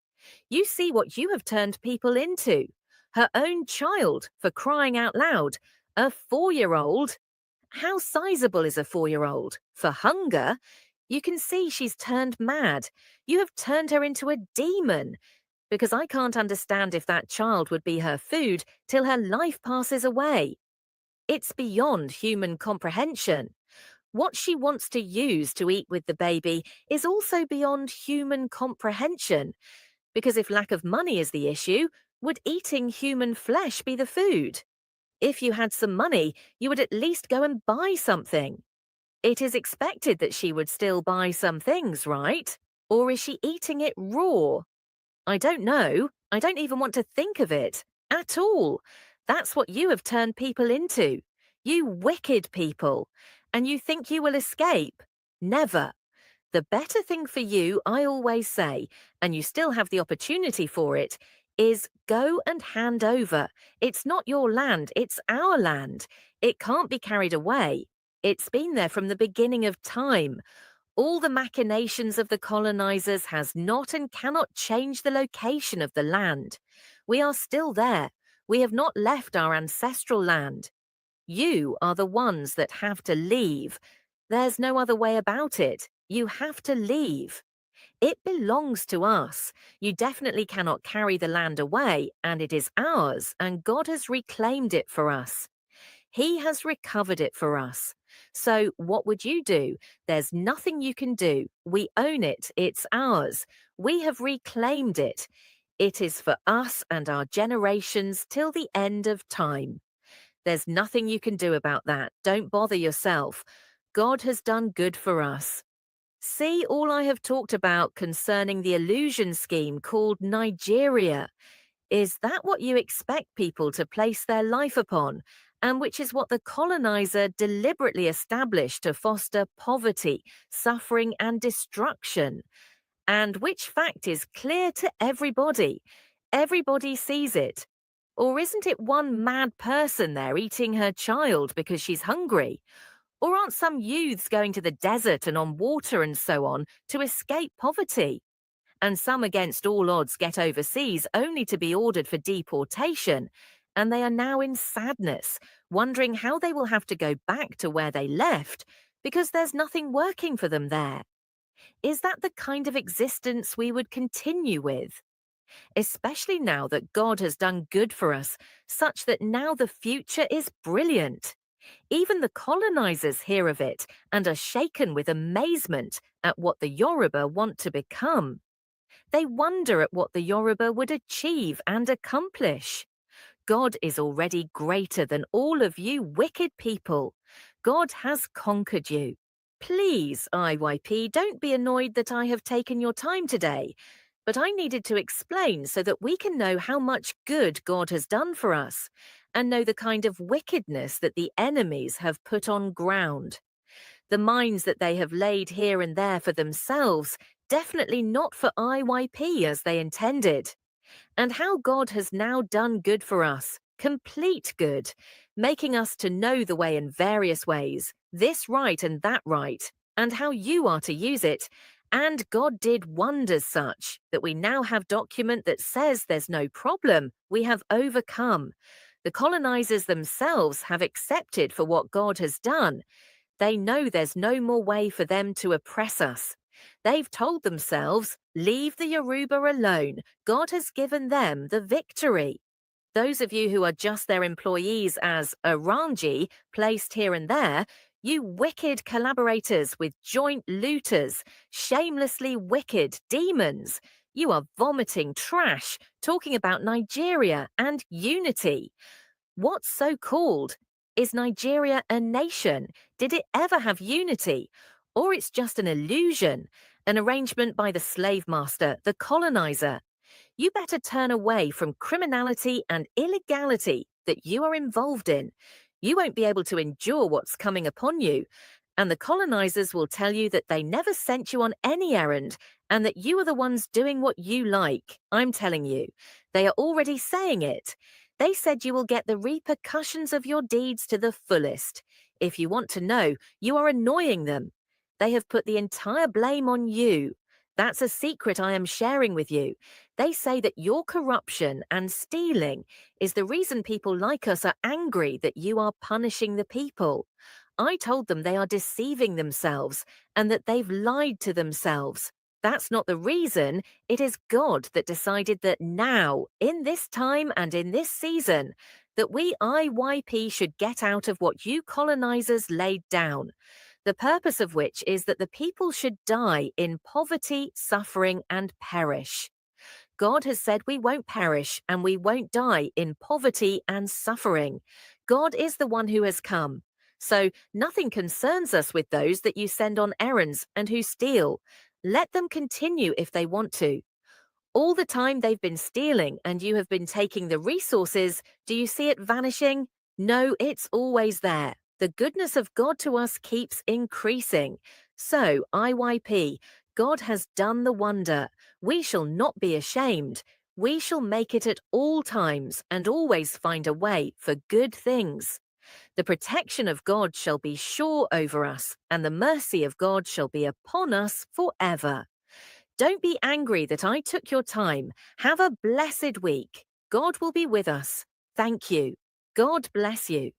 L: You see what you have turned people into. Her own child, for crying out loud. A 4-year-old. How sizable is a 4-year-old? For hunger? You can see she's turned mad. You have turned her into a demon. Because I can't understand if that child would be her food till her life passes away. It's beyond human comprehension. What she wants to use to eat with the baby is also beyond human comprehension. Because if lack of money is the issue, would eating human flesh be the food? If you had some money, you would at least go and buy something. It is expected that she would still buy some things, right? Or is she eating it raw? I don't know. I don't even want to think of it. At all. That's what you have turned people into. You wicked people. And you think you will escape? Never. The better thing for you, I always say, and you still have the opportunity for it, is go and hand over. It's not your land, it's our land. It can't be carried away. It's been there from the beginning of time. All the machinations of the colonizers has not and cannot change the location of the land. We are still there. We have not left our ancestral land. You are the ones that have to leave. There's no other way about it. You have to leave. It belongs to us. You definitely cannot carry the land away, and it is ours, and God has reclaimed it for us. He has recovered it for us. So what would you do? There's nothing you can do. We own it. It's ours. We have reclaimed it. It is for us and our generations till the end of time. There's nothing you can do about that. Don't bother yourself. God has done good for us. See all I have talked about concerning the illusion scheme called Nigeria. Is that what you expect people to place their life upon, and which is what the colonizer deliberately established to foster poverty, suffering, and destruction? And which fact is clear to everybody? Everybody sees it. Or isn't it one mad person there eating her child because she's hungry? Or aren't some youths going to the desert and on water and so on to escape poverty? And some against all odds get overseas only to be ordered for deportation, and they are now in sadness, wondering how they will have to go back to where they left because there's nothing working for them there. Is that the kind of existence we would continue with? Especially now that God has done good for us, such that now the future is brilliant. Even the colonizers hear of it and are shaken with amazement at what the Yoruba want to become. They wonder at what the Yoruba would achieve and accomplish. God is already greater than all of you wicked people. God has conquered you. Please, IYP, don't be annoyed that I have taken your time today, but I needed to explain so that we can know how much good God has done for us and know the kind of wickedness that the enemies have put on ground. The mines that they have laid here and there for themselves, definitely not for IYP as they intended. And how God has now done good for us, complete good, making us to know the way in various ways, this right and that right, and how you are to use it. And God did wonders such that we now have document that says there's no problem, we have overcome. The colonizers themselves have accepted for what God has done. They know there's no more way for them to oppress us. They've told themselves, leave the Yoruba alone. God has given them the victory. Those of you who are just their employees as Aranji, placed here and there, you wicked collaborators with joint looters, shamelessly wicked demons. You are vomiting trash, talking about Nigeria and unity. What's so called? Is Nigeria a nation? Did it ever have unity? Or it's just an illusion, an arrangement by the slave master, the colonizer? You better turn away from criminality and illegality that you are involved in. You won't be able to endure what's coming upon you. And the colonizers will tell you that they never sent you on any errand and that you are the ones doing what you like. I'm telling you, they are already saying it. They said you will get the repercussions of your deeds to the fullest. If you want to know, you are annoying them. They have put the entire blame on you. That's a secret I am sharing with you. They say that your corruption and stealing is the reason people like us are angry that you are punishing the people. I told them they are deceiving themselves and that they've lied to themselves. That's not the reason. It is God that decided that now, in this time and in this season, that we IYP should get out of what you colonizers laid down. The purpose of which is that the people should die in poverty, suffering, and perish. God has said we won't perish and we won't die in poverty and suffering. God is the one who has come. So nothing concerns us with those that you send on errands and who steal. Let them continue if they want to. All the time they've been stealing and you have been taking the resources, do you see it vanishing? No, it's always there. The goodness of God to us keeps increasing. So, IYP, God has done the wonder. We shall not be ashamed. We shall make it at all times and always find a way for good things. The protection of God shall be sure over us, and the mercy of God shall be upon us forever. Don't be angry that I took your time. Have a blessed week. God will be with us. Thank you. God bless you.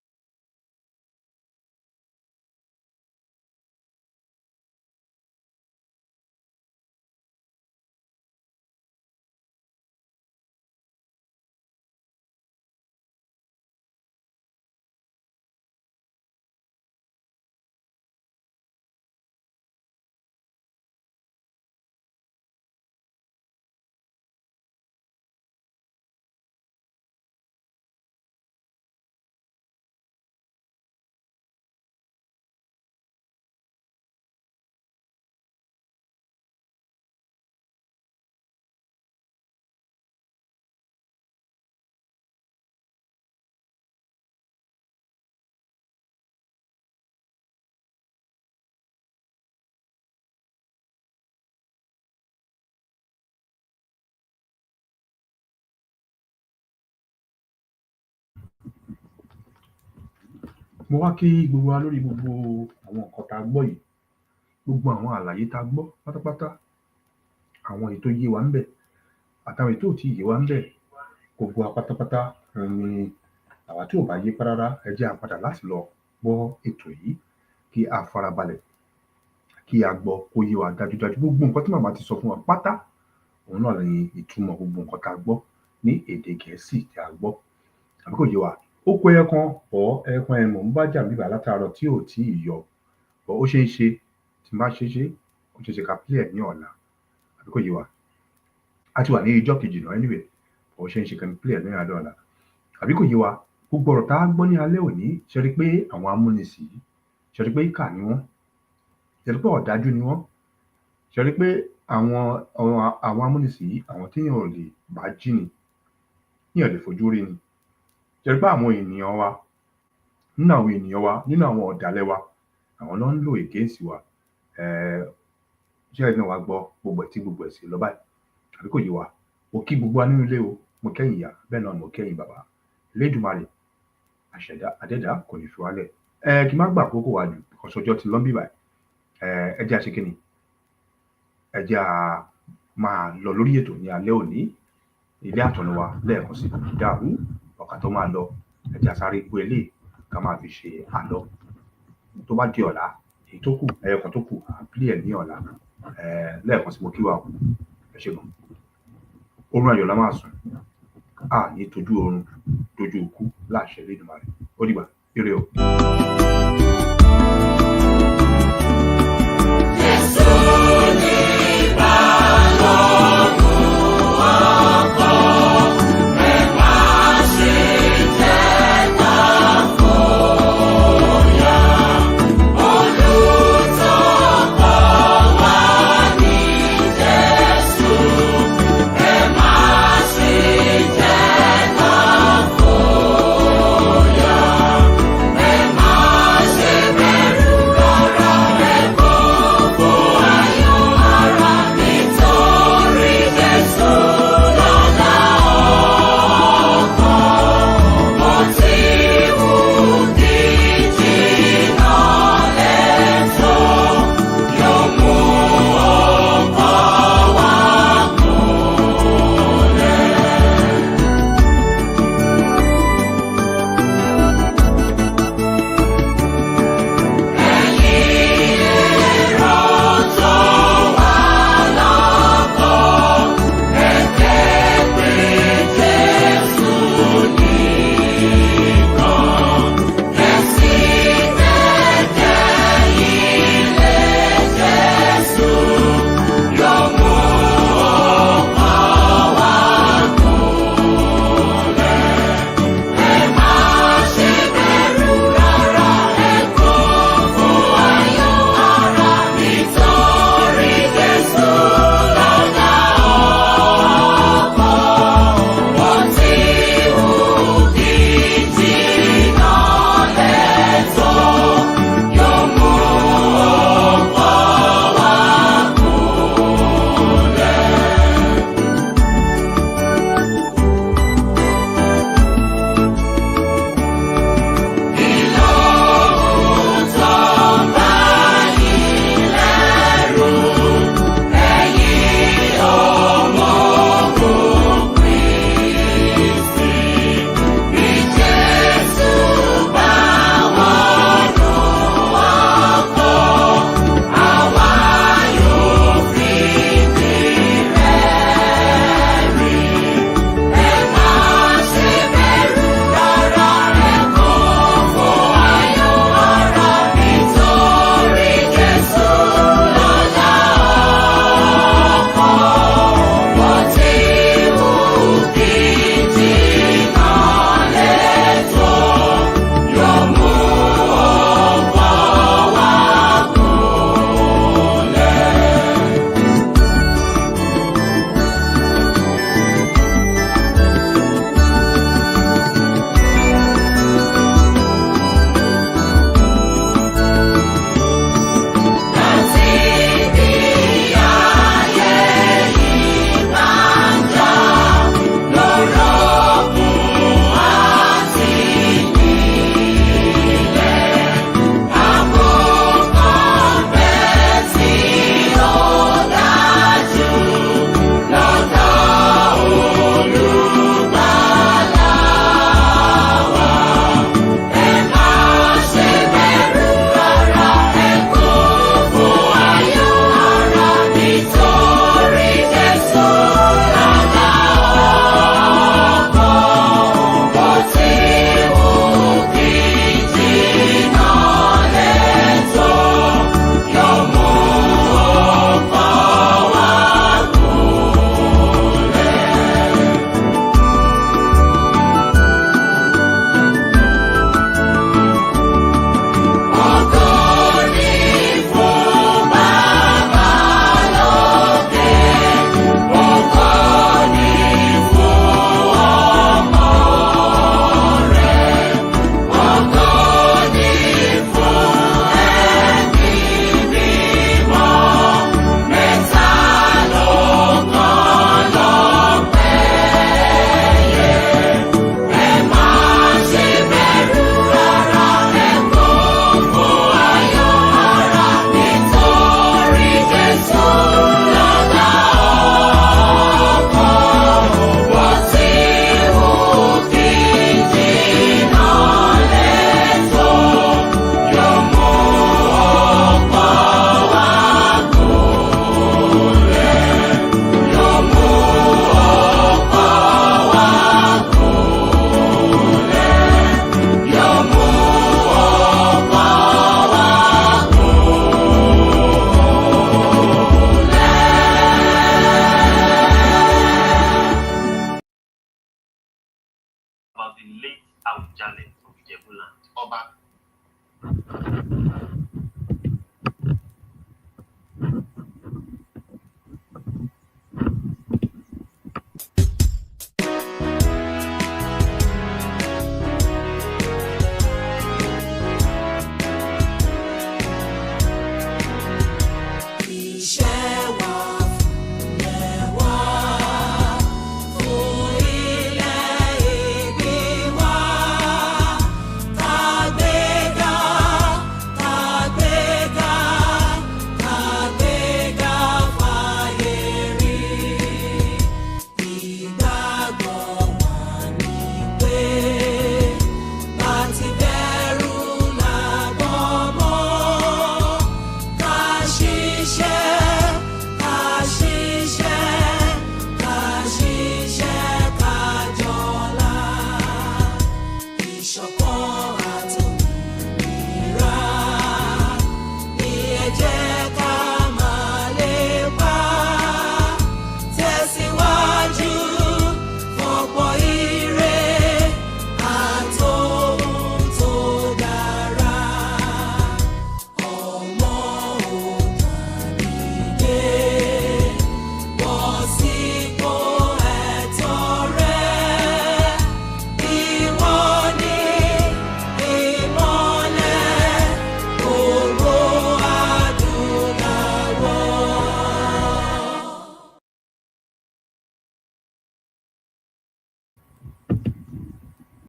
C: mo wá kí gbogbo wa lórí gbogbo àwọn nǹkan tá a gbọ́ yìí, gbogbo àwọn àlàyé tá a gbọ́ pátápátá, àwọn èyí tó yé wa ńbẹ̀ àtàwọn èyí tó tí ì yé wa ńbẹ̀, gbogbo wa pátápátá ni àwa tí ò bá yé rárá ẹ jẹ́ á padà láti lọ gbọ́ ètò yìí kí a farabalẹ̀ kí a gbọ́ kó yé wa dájúdájú. Gbogbo nǹkan tí màmá ti sọ fún wa pátá òun náà ni ìtumọ̀ gbogbo nǹkan tá a gbọ́ ní èdè Gẹ̀ẹ́sì tí a gbọ́. Àbí kò yé wa? Ó kó ẹyọkan ẹyọkan mò ń bá jà níbà látàárọ̀ tí ò tí ì yọ. Ó ṣeé ṣe tí n bá ṣe ó ṣeé ṣe ká play ẹ̀ ní ọ̀la. Àbí kò yé wa? A ti wà ní ijọ́ kejì náà anyway. Ó ṣeé ṣe ká play ẹ̀ ní ọ̀la. àbí kò yé wa gbogbo ọ̀rọ̀ tá a gbọ́ ní alẹ́ òní ṣe rí pé àwọn amúnisìn yìí ṣe rí pé ìkà ni wọ́n ṣe rí pé ọ̀dájú ni wọ́n ṣe rí pé àwọn amúnisìn yìí àwọn téèyàn ò lè bá jí ni téèyàn lè fojú rí ni ṣe rí pé àwọn ènìyàn wa nínú àwọn ọ̀dàlẹ̀ wa àwọn náà ń lò against wa ṣé ẹ̀ náà wá gbọ́ gbogbo ẹ̀ sí lọ báyìí àbí kò yé wa mo kí gbogbo wa nínú ilé o mo kẹ́yìn ìyá bẹ́ẹ̀ náà mo kẹ́yìn bàbá Elédùmarè àṣẹ̀dá àdẹ́dá kò ní fi wálẹ̀ kí n má gbà àkókò wa jù ọ̀sọ́jọ́ ti lọ́n bíbà ẹ jẹ́ àṣekí ni ẹ jẹ́ à máa lọ lórí ètò ní alẹ́ òní ilé àtọ̀nà wa lẹ́ẹ̀kan sí dàrú ọ̀kà tó máa lọ ẹ jẹ́ àsáré gbé eléyìí ká máa fi ṣe àlọ́ tó bá di ọ̀la èyí tó kù ẹyọkan tó kù àpilẹ̀ ẹ̀ ní ọ̀la lẹ́ẹ̀kan sí mo kí wa kù ẹ ṣe gan oorun ayọ̀ la máa sùn ní tójú oorun dojú ikú láṣẹ Elédùmarè ó dìgbà ire o.